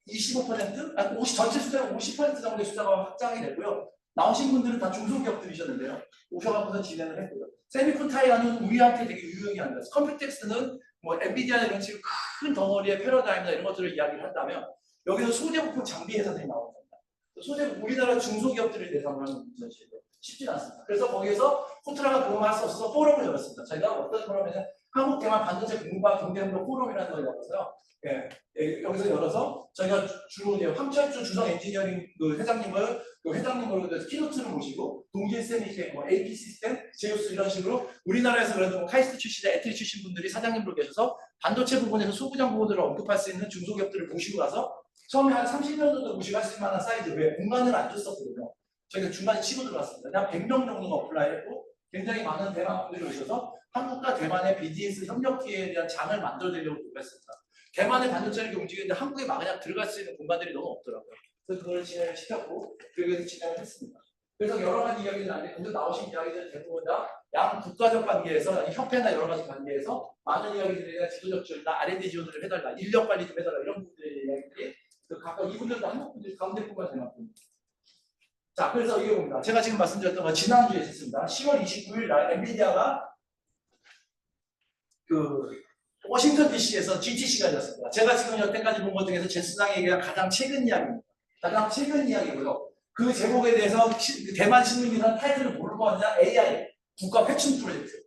25%? 아니, 50, 전체 숫자의 50% 정도의 숫자가 확장이 됐고요. 나오신 분들은 다 중소기업들이셨는데요. 오셔가지고 진행을 했고요. 세미콘 타이완은 우리한테 되게 유용이 안 돼요. 컴퓨텍스는 뭐 엔비디아나 이런 식으로 큰 덩어리의 패러다임이나 이런 것들을 이야기를 한다면 여기서 소재 부품 장비 회사들이 나옵니다. 소재 우리나라 중소기업들을 대상으로 하는 전시예요. 쉽지 않습니다. 그래서 거기에서 코트라가 그것만 할 수 없어서 포럼을 열었습니다. 저희가 어떤 포럼에는 한국 대만 반도체 공부와 경제협력 포럼이라는 걸 열어서요. 여기서 열어서 저희가 주로 이제 황철주 주성 엔지니어링 회장님으로 키노트를 모시고 동진 쌤이 뭐 AP 시스템, 제우스 이런 식으로 우리나라에서 그래도 뭐 카이스트 출신이나 에트리 출신 분들이 사장님으로 계셔서 반도체 부분에서 소부장 부분들을 언급할 수 있는 중소기업들을 모시고 가서 처음에 한 30명 정도 모시고 할 수 있는 만한 사이즈 왜 공간을 안 줬었거든요. 저희가 중간에 치고 들어갔습니다. 그냥 100명 정도가 어플라이했고 굉장히 많은 대만 분들이 오셔서 한국과 대만의 BDS 협력 기회에 대한 장을 만들어내려고 노력했습니다. 대만의 반도체를 움직이는데 한국에 만약 들어갈 수 있는 공간들이 너무 없더라고요. 그래서 그걸 진행을 시켰고 그래서 진행을 했습니다. 그래서 여러 가지 이야기들 나는데 오늘 나오신 이야기들 대부분 다 양 국가적 관계에서 협회나 여러 가지 관계에서 많은 이야기들에 대한 지도적 지원이나 R&D 지원을 해달라, 인력 관리 좀 해달라 이런 부분들의 이야기들이 각각 이분들도 한국 분들이 가운데 분만 대만분. 자, 그래서 이게 봅니다. 제가 지금 말씀드렸던 건 지난주에 있었습니다. 10월 29일 날 엔비디아가 워싱턴 DC에서 GTC가 열렸습니다. 제가 지금 여태까지 본 것 중에서 제수상에 얘기한 가장 최근 이야기입니다. 가장 최근 이야기고요. 그 제목에 대해서 대만 신문기사는 타이틀을 뭘로 봤냐? AI 국가 회춘 프로젝트.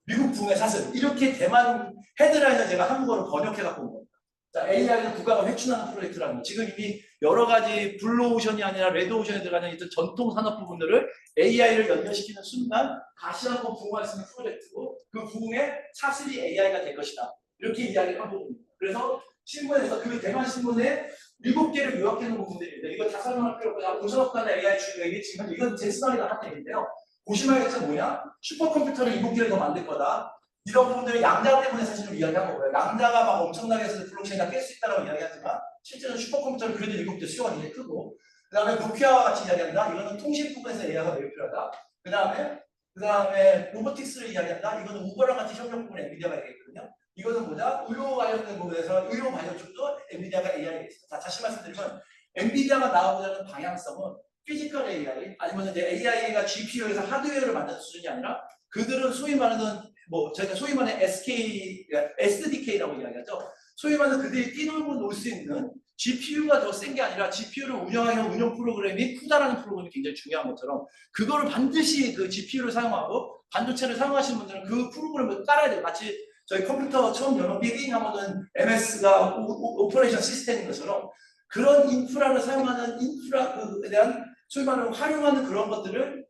미국 붕의 사슬. 이렇게 대만 헤드라인을 제가 한국어로 번역해 갖고 온 겁니다. 자, AI는 국가가 회춘하는 프로젝트라는 거. 지금 이미 여러 가지 블루오션이 아니라 레드오션에 들어가는 이 전통 산업 부분들을 AI를 연결시키는 순간 다시 한번 부흥할 수 있는 프로젝트고 그 부흥의 사슬이 AI가 될 것이다. 이렇게 이야기를 한 부분입니다. 그래서 신문에서 그 대만 신문에 7개를 요약해 놓은 부분들인데 이거 다 설명할 필요 없고 고산업관의 AI 주력이 지금 이건 제 수단이다 한 얘기인데요. 보시면 알겠지만 뭐냐? 슈퍼컴퓨터를 7개를 더 만들 거다. 이런 부분들을 양자 때문에 사실 좀 이야기한 거고요. 양자가 막 엄청나게 해서 블록체인이 깰 수 있다고 이야기하지만 실제는 슈퍼컴퓨터를 그래도 7개 수요가 굉장히 크고 그 다음에 노키아와 같이 이야기한다. 이거는 통신 부분에서 AI가 매우 필요하다. 그 다음에 로보틱스를 이야기한다. 이거는 우버랑 같이 협력 부분에 엔비디아가 얘기했거든요. 이거는 뭐냐? 의료 관련된 부분에서 의료 관련 쪽도 엔비디아가 AI가 있습니다. 다시 말씀드리면 엔비디아가 나오고자 하는 방향성은 피지컬 AI 아니면 이제 AI가 GPU에서 하드웨어를 만드는 수준이 아니라 그들은 소위 말하는 뭐 저희가 소위 말하는 SDK라고 이야기하죠. 소위 말하는 그들이 뛰놀고 놀 수 있는 GPU가 더 센 게 아니라 GPU를 운영하는 운영 프로그램이 크다라는 프로그램이 굉장히 중요한 것처럼 그거를 반드시 그 GPU를 사용하고 반도체를 사용하시는 분들은 그 프로그램을 깔아야 돼요. 마치 저희 컴퓨터 처음 열어 비깅 하면은 MS가 오퍼레이션 시스템인 것처럼 그런 인프라를 사용하는 인프라에 대한 소위 말하는 활용하는 그런 것들을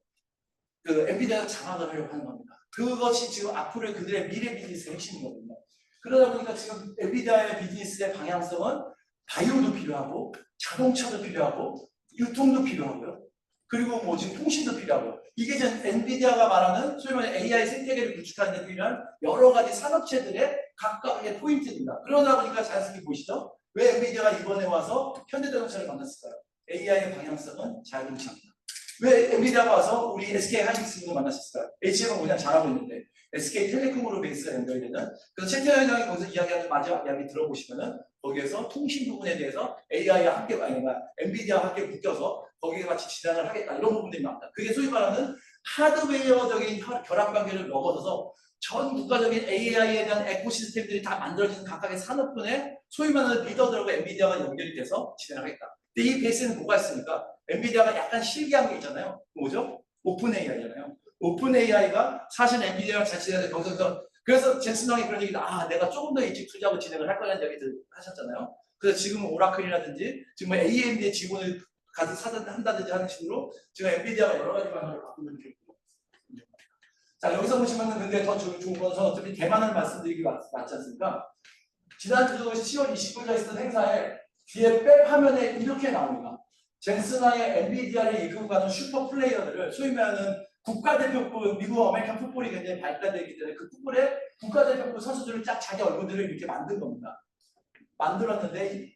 그 엔비디아가 장악을 하려고 하는 겁니다. 그것이 지금 앞으로의 그들의 미래 비즈니스의 핵심이거든요. 그러다 보니까 지금 엔비디아의 비즈니스의 방향성은 바이오도 필요하고 자동차도 필요하고 유통도 필요하고요. 그리고 뭐 지금 통신도 필요하고 이게 지금 엔비디아가 말하는 소위 말하는 AI 생태계를 구축하는 데 필요한 여러 가지 산업체들의 각각의 포인트입니다. 그러다 보니까 자연스럽게 보시죠. 왜 엔비디아가 이번에 와서 현대자동차를 만났을까요? AI의 방향성은 자율주행입니다. 왜 엔비디아가 와서 우리 SK 하이닉스를 만났을까요? HM은 그냥 잘하고 있는데 SK텔레콤으로 베이스가 연결되는 그래서 최태현 회장이 거기서 이야기하는 마지막 이야기 들어보시면은 거기에서 통신 부분에 대해서 AI와 함께 아니면 엔비디아와 함께 묶여서 거기에 같이 진행을 하겠다 이런 부분들이 나옵니다. 그게 소위 말하는 하드웨어적인 결합 관계를 넘어서서 전 국가적인 AI에 대한 에코시스템들이 다 만들어지는 각각의 산업군에 소위 말하는 리더들과 엔비디아가 연결이 돼서 진행하겠다. 근데 이 베이스는 뭐가 있습니까? 엔비디아가 약간 실기한 게 있잖아요. 뭐죠? 오픈 AI잖아요. 오픈 AI가 사실 엔비디아랑 자체가 경쟁성 그래서 젠슨왕이 그런 얘기다. 내가 조금 더 일찍 투자하고 진행을 할 거라는 얘기들 하셨잖아요. 그래서 지금 오라클이라든지 지금 AMD의 지분을 가서 한다든지 하는 식으로 지금 엔비디아가 여러 가지 방향을 바꾸는 게 있고. 자 여기서 보시면은 근데 더 좋은 건 어차피 대만을 말씀드리기 맞지 않습니까? 지난주 10월 29일에 있었던 행사에 뒤에 백 화면에 이렇게 나옵니다. 젠슨왕의 엔비디아를 이끌고 가는 슈퍼 플레이어들을 소위 말하는 국가대표급 미국 아메리칸 풋볼이 굉장히 발달되어 있기 때문에 그 풋볼에 국가대표급 선수들을 쫙 자기 얼굴들을 이렇게 만든 겁니다. 만들었는데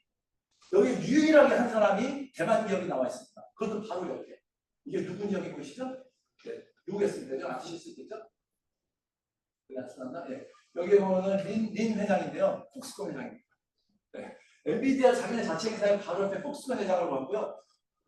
여기 유일하게 한 사람이 대만 기업이 나와 있습니다. 그것도 바로 옆에. 이게 누군 기업이 보이시죠? 네. 누구겠습니까? 좀 아시실 수 있겠죠? 나타났나? 예. 여기 보면은 린 회장인데요. 폭스콘 회장입니다. 네. 엔비디아 자기네 자체 행사에 바로 옆에 폭스콘 회장을 봤고요.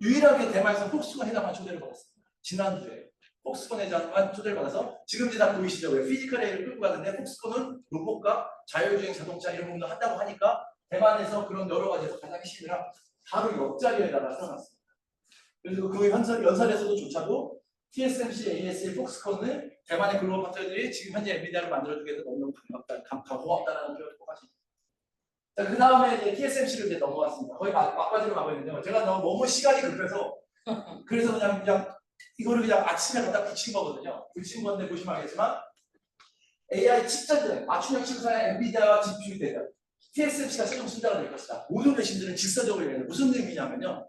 유일하게 대만에서 폭스콘 회장만 초대를 받았습니다. 지난주에 폭스콘 회장만 초대를 받아서 지금 이제 다 보이시죠? 왜 피지컬 A를 끌고 가는데 폭스콘은 로봇과 자율주행 자동차 이런 부분도 한다고 하니까 대만에서 그런 여러 가지에서 가장 핵심이라 바로 옆자리에다가 세워놨습니다. 그래서 그 연설에서도 TSMC, ASL, 폭스콘을 대만의 글로벌 파트너들이 지금 현재 엔비디아를 만들어주게 해서 너무너무 고맙다라는 표현을 꼭 하십니다. 자, 그 다음에 이제 TSMC를 이제 넘어왔습니다. 거의 막바지로 가고 있는데요. 제가 너무 시간이 급해서 그래서 그냥 이거를 그냥 아침에 갖다 붙인 거거든요. 붙인 건데 보시면 알겠지만 AI 칩전쟁, 맞춤형 칩사의 엔비디아와 GPU 대결. TSMC가 최종 승자가 될 것이다. 모든 외신들은 질서적으로 얘기해요. 무슨 의미냐면요.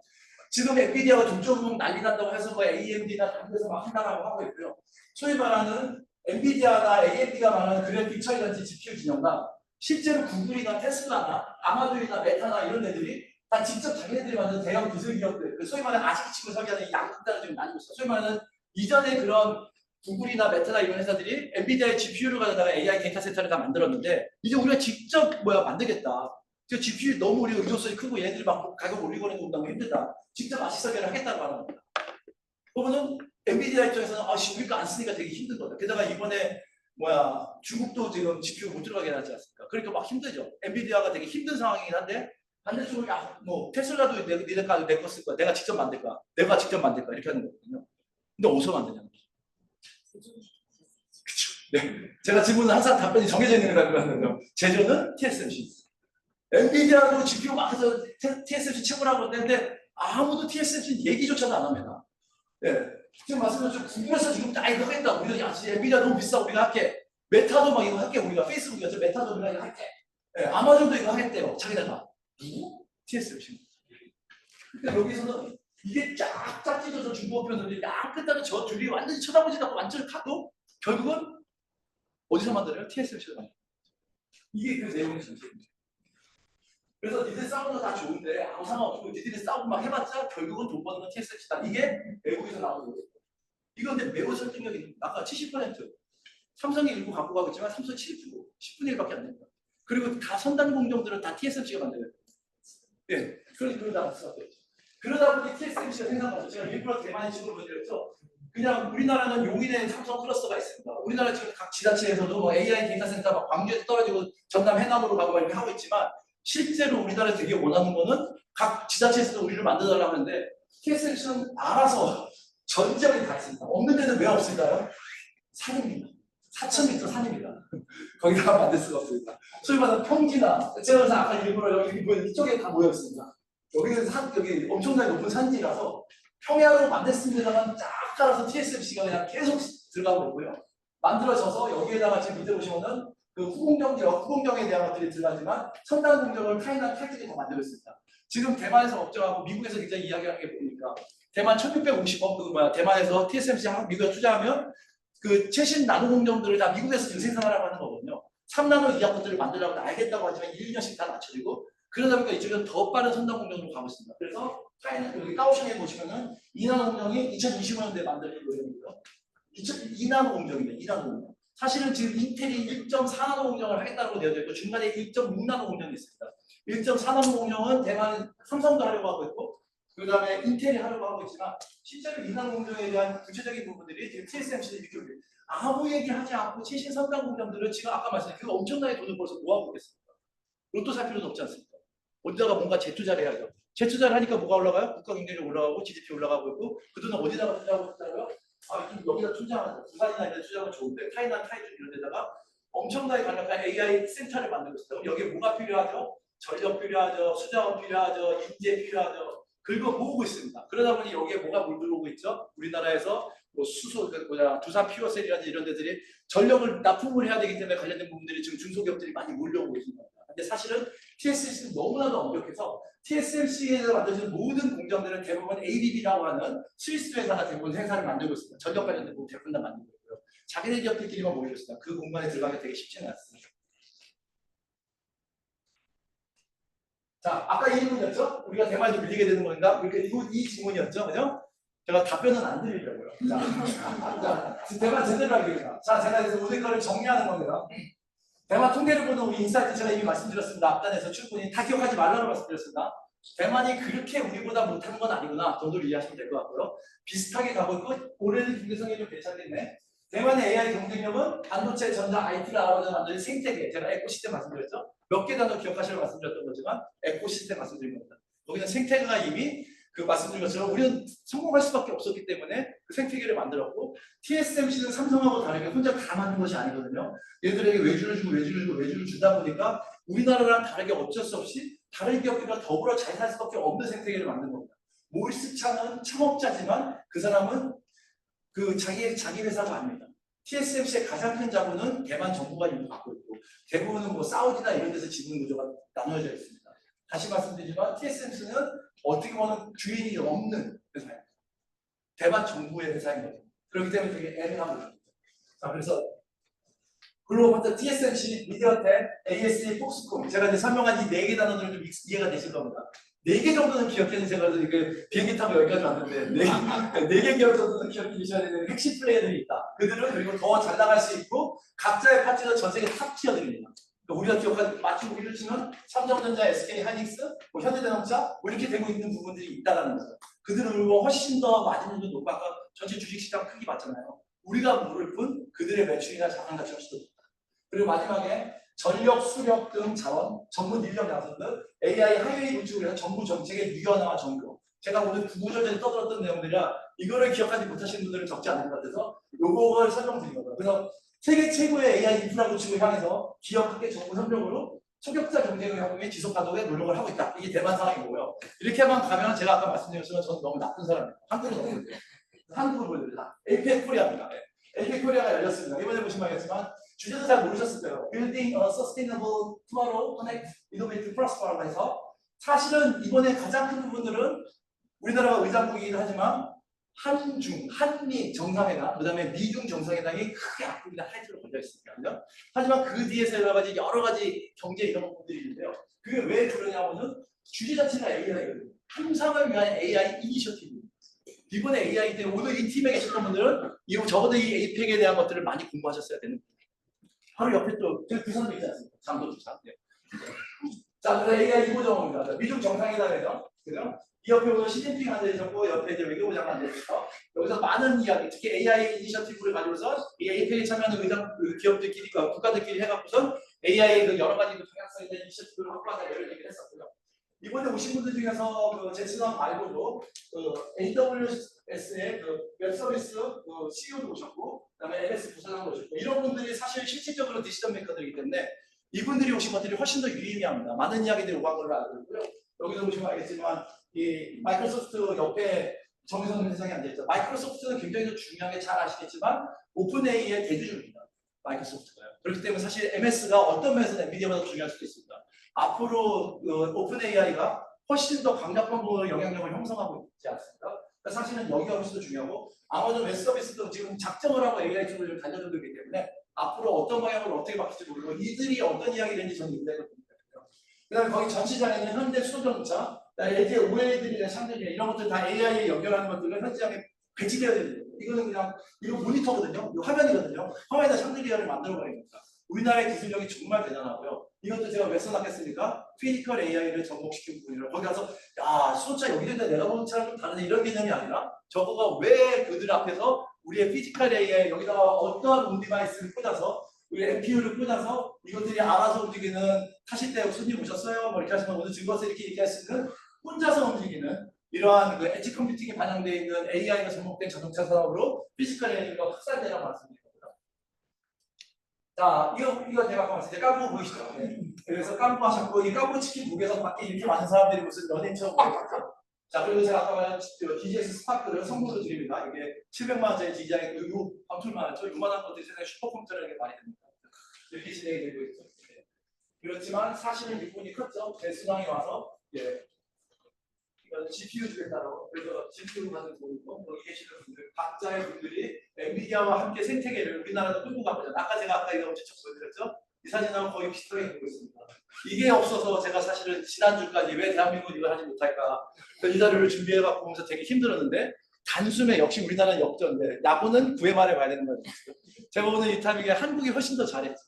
지금 엔비디아가 동쪽으로 난리 난다고 해서 뭐 AMD나 다른 데서 막 한다고 하고 있고요. 소위 말하는 엔비디아나 AMD가 말하는 그래픽 처리전지 GPU 진영과 실제로 구글이나 테슬라나 아마존이나 메타나 이런 애들이 다 직접 자기네들이 만든 대형 기술 기업들, 그 소위 말하는 아식집을 설계하는 이 양극단을 지금 나뉘고 있어요. 소위 말하는 이전에 그런 구글이나 메타나 이런 회사들이 엔비디아의 GPU를 가져다가 AI 데이터 센터를 다 만들었는데 이제 우리가 직접 만들겠다. 그 GPU 너무 우리 의존성이 크고 얘네들이 막 가격 올리고 하는 거 너무 힘들다. 직접 아식 설계를 하겠다고 하는 겁니다. 그러면은 엔비디아 입장에서는 우리가 안 쓰니까 되게 힘든 거다. 게다가 이번에 중국도 지금 GPU 못 들어가게 하지 않습니까? 그러니까 막 힘들죠. 엔비디아가 되게 힘든 상황이긴 한데 반대쪽으로 테슬라도 니네가 내 거 쓸 거야. 내가 직접 만들 거야. 이렇게 하는 거거든요. 근데 어디서 만드냐는 거죠. 그쵸. 네. 제가 질문은 항상 답변이 정해져 있는 거라고 하는데요. 제조는 TSMC. 엔비디아도 GPU 막 해서 TSMC 채굴하고 있는데 아무도 TSMC 얘기조차도 안 합니다. 네. 지금 말씀드렸죠. 구글에서 지금 이거 하겠다. 우리가 엔비디아 너무 비싸. 우리가 할게. 메타도 막 이거 할게. 우리가 페이스북이었죠. 메타도 우리가 이거 할게. 네. 아마존도 이거 하겠대요. 자기네가. 누구? TSMC. 근데 여기서는 이게 쫙쫙 찢어서 중국어 표현들이 양 끝까지 저 둘이 완전히 쳐다보지도 않고 완전히 가도 결국은 어디서 만들어요? TSMC가 만들어요. 이게 그 내용의 전체입니다. 그래서 니들 싸우는 거 다 좋은데 아무 상관없고 니들이 싸우고 막 해봤자 결국은 돈 버는 건 TSMC다. 이게 외국에서 나오는 거예요. 이건 근데 매우 설득력이 있는 아까 70% 삼성이 일부 갖고 가고 있지만 삼성 7% 10분의 1밖에 안 됩니다. 그리고 다 선단 공정들은 다 TSMC가 만들어요. 예, 그러다 수밖에 그러다 보니 TSMC가 생산하죠. 제가 일부러 대만의 식으로 보여드렸죠. 그냥 우리나라는 용인에 삼성 클러스터가 있습니다. 우리나라 지금 각 지자체에서도 AI 데이터 센터 막 광주에서 떨어지고 전남 해남으로 가고 이렇게 하고 있지만 실제로 우리나라 되게 원하는 거는 각 지자체에서도 우리를 만들어달라고 하는데 TSMC는 알아서 전 지역에 다 있습니다. 없는 데는 왜 없을까요? 산입니다. 4,000m 산입니다. 거기다가 만들 수가 없습니다. 소위 말하는 평지나 제가 그래서 아까 일부러 여기 보이는 이쪽에 다 모여 있습니다. 여기는 여기 엄청나게 높은 산지라서 평양으로 만들었습니다만 쫙 깔아서 TSMC가 그냥 계속 들어가고 있고요. 만들어져서 여기에다가 지금 밑에 보시면은 그 후공정에 대한 것들이 들어가지만 첨단 공정을 타이나 칼들이 더 만들고 있습니다. 지금 대만에서 업종하고 미국에서 굉장히 이야기하는 게 뭡니까? 대만 1650억 대만에서 TSMC 미국에 투자하면 그 최신 나노 공정들을 다 미국에서 지금 생산하라고 하는 거거든요. 3나노 이하 것들을 만들라고 알겠다고 하지만 1, 2년씩 다 맞춰지고 그러다 보니까 이쪽은 더 빠른 선단 공정으로 가고 있습니다. 그래서 여기 까오슝에 보시면은 2나노 공정이 2025년도에 만들어진 예정이고요. 2나노 공정입니다. 2나노 공정. 사실은 지금 인텔이 1.4나노 공정을 하겠다고 되어져 있고 중간에 1.6나노 공정이 있습니다. 1.4나노 공정은 대만 삼성도 하려고 하고 있고 그 다음에 인텔이 하려고 하고 있지만 실제로 2나노 공정에 대한 구체적인 부분들이 지금 TSMC는 이렇게 아무 얘기하지 않고 최신 선단 공정들은 지금 아까 말씀드린 그 엄청나게 돈을 벌어서 모아보고 있습니다. 로또 살 필요도 없지 않습니까? 어디다가 뭔가 재투자를 해야죠. 재투자를 하니까 뭐가 올라가요? 국가 경제력이 올라가고 GDP 올라가고 있고 그 돈은 어디다가 투자하고 있다고요? 여기다 투자하자. 부산이나 이런 투자하면 좋은데 타이나 타이준 이런 데다가 엄청나게 강력한 AI 센터를 만들고 있어요. 여기에 뭐가 필요하죠? 전력 필요하죠. 수자원 필요하죠. 인재 필요하죠. 긁어 모으고 있습니다. 그러다 보니 여기에 뭐가 물들어오고 있죠? 우리나라에서 수소, 두산 퓨어셀이라든지 이런 데들이 전력을 납품을 해야 되기 때문에 관련된 부분들이 지금 중소기업들이 많이 몰려오고 있습니다. 근데 사실은 TSMC는 너무나도 엄격해서 TSMC에서 만들어진 모든 공정들은 대부분 ABB라고 하는 스위스 회사가 대부분 생산을 만들고 있습니다. 전력 관련된 부분 대부분 다 만들고 있고요. 자기네 기업들끼리만 모이고 있습니다. 그 공간에 들어가기 되게 쉽지는 않습니다. 자, 아까 이 질문이었죠? 우리가 대만에서 밀리게 되는 건가? 그러니까 이 질문이었죠, 그죠? 제가 답변은 안 드리려고요. 자, 대만 제대로 하겠습니다. 자, 제가 이제 오늘 거를 정리하는 겁니다. 대만 통계를 보는 우리 인사이트 제가 이미 말씀드렸습니다. 앞단에서 충분히 다 기억하지 말라고 말씀드렸습니다. 대만이 그렇게 우리보다 못하는 건 아니구나 정도로 이해하시면 될 것 같고요. 비슷하게 가고 있고 올해는 경제성이 좀 괜찮겠네. 대만의 AI 경쟁력은 반도체, 전자, IT를 알아보는 만드는 생태계, 제가 에코시스템 말씀드렸죠. 몇 개 단어 기억하시라고 말씀드렸던 거지만 에코시스템 말씀드린 겁니다. 거기는 생태계가 이미 그 말씀드린 것처럼 우리는 성공할 수밖에 없었기 때문에 그 생태계를 만들었고 TSMC는 삼성하고 다르게 혼자 다 만든 것이 아니거든요. 얘들에게 외주를 주고 외주를 주고 외주를 주다 보니까 우리나라랑 다르게 어쩔 수 없이 다른 기업들과 더불어 잘 살 수밖에 없는 생태계를 만든 겁니다. 모리스 창은 창업자지만 그 사람은 그 자기 회사가 아닙니다. TSMC의 가장 큰 자본은 대만 정부가 이미 갖고 있고 대부분은 뭐 사우디나 이런 데서 지분 구조가 나눠져 있습니다. 다시 말씀드리지만 TSMC는 어떻게 보면 주인이 없는 회사입니다. 대만 정부의 회사인 거죠. 그렇기 때문에 되게 애매하고 있습니다. 자, 그래서 글로벌 TSMC, 미디어텍, ASE, 폭스콘 제가 이제 설명한 이 4개 단어들은 좀 이해가 되실 겁니다. 4개 정도는 기억해 주세요. 그래서 비행기 타고 여기까지 왔는데 4개 기억 정도는 기억해 주셔야 되는 핵심 플레이어들이 있다. 그들은 그리고 더 잘 나갈 수 있고 각자의 파트는 전 세계 탑 티어들입니다. 그러니까 우리가 기억하는 맞추고 우리를 치면 삼성전자, SK 하이닉스, 뭐 현대자동차 뭐 이렇게 되고 있는 부분들이 있다라는 거죠. 그들은 우리가 훨씬 더 마진율도 높고 아까 전체 주식시장 크기 봤잖아요. 우리가 모를 뿐 그들의 매출이나 자산 가치가 훨씬 더 높다. 그리고 마지막에 전력, 수력 등 자원, 전문 인력 양성 등 AI 하이웨이 구축을 위한 정부 정책의 유연화와 정교. 제가 오늘 구구절절히 떠들었던 내용들이라 이거를 기억하지 못하시는 분들은 적지 않은 것 같아서 요거를 설명드리거든요. 그래서 세계 최고의 AI 인프라 구축을 향해서 기업, 학계, 정부 협력으로 초격자 경쟁을 향해 지속 가동에 노력을 하고 있다. 이게 대만 상황이고요. 이렇게만 가면 제가 아까 말씀드렸지만 저는 너무 나쁜 사람이에요. 한국은 너무 돼요. 한국을 보여드립니다. APEC 코리아입니다. APEC 코리아가 열렸습니다. 이번에 보시면 알겠지만 주제도 잘 모르셨을 거예요. Building a Sustainable Tomorrow, Connect, Innovate, Prosper라고 해서 사실은 이번에 가장 큰 부분들은 우리나라가 의장국이긴 하지만 한중, 한미 정상회담, 그 다음에 미중 정상회담이 크게 앞으로 하이트로 걸려 있습니다. 하지만 그 뒤에서 여러 가지 경제 이런 부분들이 있는데요. 그게 왜 그러냐면은 주제 자체가 AI거든요. 향상을 위한 AI 이니셔티브입니다. 이번에 AI 때문에 오늘 이 팀에 계셨던 분들은 이후 적어도 이 APEC에 대한 것들을 많이 공부하셨어야 되는 거예요. 바로 옆에 또 부산도 있지 않습니까? 장도주차. 네. 자, 그래서 AI 2호정입니다. 미중 정상회담에서 그죠? 이 옆에 오늘 시진핑 앉아있었고 옆에 이제 외교부 장관 앉아있어. 여기서 많은 이야기, 특히 AI 이니셔티브를 가지고서 이 APEC에 참여하는 의장 기업들끼리, 국가들끼리 해갖고서 AI의 그 여러 가지 그 방향성에 대한 이니셔티브를 확보하자 이런 얘기를 했었고요. 이번에 오신 분들 중에서 그 제친왕 말고도 그 AWS의 그 웹서비스 그 CEO도 오셨고, 그다음에 MS 부사장도 오셨고, 이런 분들이 사실 실질적으로 디시전 메이커들이기 때문에 이분들이 오신 것들이 훨씬 더 유의미합니다. 많은 이야기들이 오간 걸로 알고 있고요. 여기서 보시면 알겠지만 이 마이크로소프트 옆에 정의선 회장이 앉아있죠. 마이크로소프트는 굉장히 더 중요한 게 잘 아시겠지만 오픈 AI의 대주주입니다. 마이크로소프트가요. 그렇기 때문에 사실 MS가 어떤 면에서 엔비디아보다 더 중요할 수도 있습니다. 앞으로 오픈 AI가 훨씬 더 강력한 부분으로 영향력을 형성하고 있지 않습니까? 그러니까 사실은 여기가 훨씬 더 중요하고 아마존 웹 서비스도 지금 작정을 하고 AI 쪽을 좀 달려들고 있기 때문에 앞으로 어떤 방향으로 어떻게 바뀔지 모르고 이들이 어떤 이야기를 했는지 저는 굉장히 궁금해요. 그 다음에 거기 전 시장에는 현대 수소자동차, LG OLED들이나 샹들리에 이런 것들 다 AI에 연결하는 것들을 현 시장에 배치되어야 됩니다. 이거는 그냥 이거 모니터거든요. 이거 화면이거든요. 화면에다 샹들리에를 만들어버린 겁니다. 우리나라의 기술력이 정말 대단하고요. 이것도 제가 왜 써놨겠습니까? 피지컬 AI를 접목시킨 부분이라 거기 가서 야 수소차 여기 있는데 내가 보는 차랑 좀 다르네 이런 개념이 아니라 저거가 왜 그들 앞에서 우리의 피지컬 AI 여기다가 어떠한 온디바이스를 꽂아서 우리 MPU를 꽂아서 이것들이 알아서 움직이는 타실 때 손님 오셨어요? 뭐 이렇게 하시면 오늘 즐거워서 이렇게 얘기할 수 있는 혼자서 움직이는 이러한 그 엣지 컴퓨팅이 반영되어 있는 AI가 접목된 자동차 산업으로 피지컬 AI가 확산되라고 말씀드립니다. 자, 이거 제가 아까 말씀드린 깜부 보이시죠? 네. 그래서 깜부 하셨고, 이 깜부 치킨 무게에서 밖에 이렇게 많은 사람들이 무슨 연예인처럼 보이죠? 자, 그리고 제가 아까 말한 DJS 스파크를 선물로 드립니다. 이게 700만 원짜리 디자인, 요 방툴만 하죠? 요만한 것들이 세상에 슈퍼컴퓨터라는 게 많이 됩니다. 이렇게 진행이 되고 있죠. 네. 그렇지만 사실은 일본이 컸죠. 대수당이 와서, 예. 이건 GPU 주겠다고. 그래서 GPU 받은 돈이고, 여기 계시는 분들, 각자의 분들이 엔비디아와 함께 생태계를 우리나라도 끌고 가거든요. 아까 이거 직접 보여드렸죠? 이 사진하고 거의 비슷하게 보고 있습니다. 이게 없어서 제가 사실은 지난주까지 왜 대한민국은 이걸 하지 못할까 이 자료를 준비해갖고 보면서 되게 힘들었는데 단숨에 역시 우리나라는 역전인데 야구는 9회 말에 봐야 되는 거예요. 제가 보는 이 타이밍에 한국이 훨씬 더 잘했죠.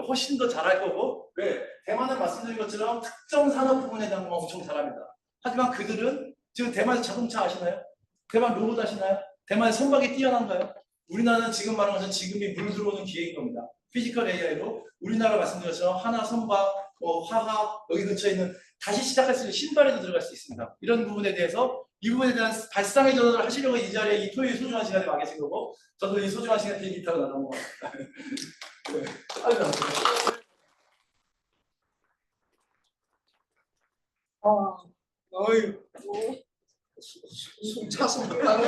훨씬 더 잘할 거고 왜? 대만은 말씀드린 것처럼 특정 산업 부분에 대한 건 엄청 잘합니다. 하지만 그들은 지금 대만에서 자동차 아시나요? 대만 로봇 아시나요? 대만의 선박이 뛰어난가요? 우리나라는 지금 말한 것처럼 지금이 물 들어오는 기회인 겁니다. 피지컬 AI로 우리나라 말씀드린 것처럼 하나 선박, 화학 여기 근처에 있는 다시 시작할 수 있는 신발에도 들어갈 수 있습니다. 이런 부분에 대해서 이 부분에 대한 발상의 전환을 하시려고 이 자리에 이 토요일 소중한 시간에 와 계신 거고 저도 이 소중한 시간에 비행기 타고 나가는 것 같습니다. 네. 아유, 어이, 숨 차서 못하는 거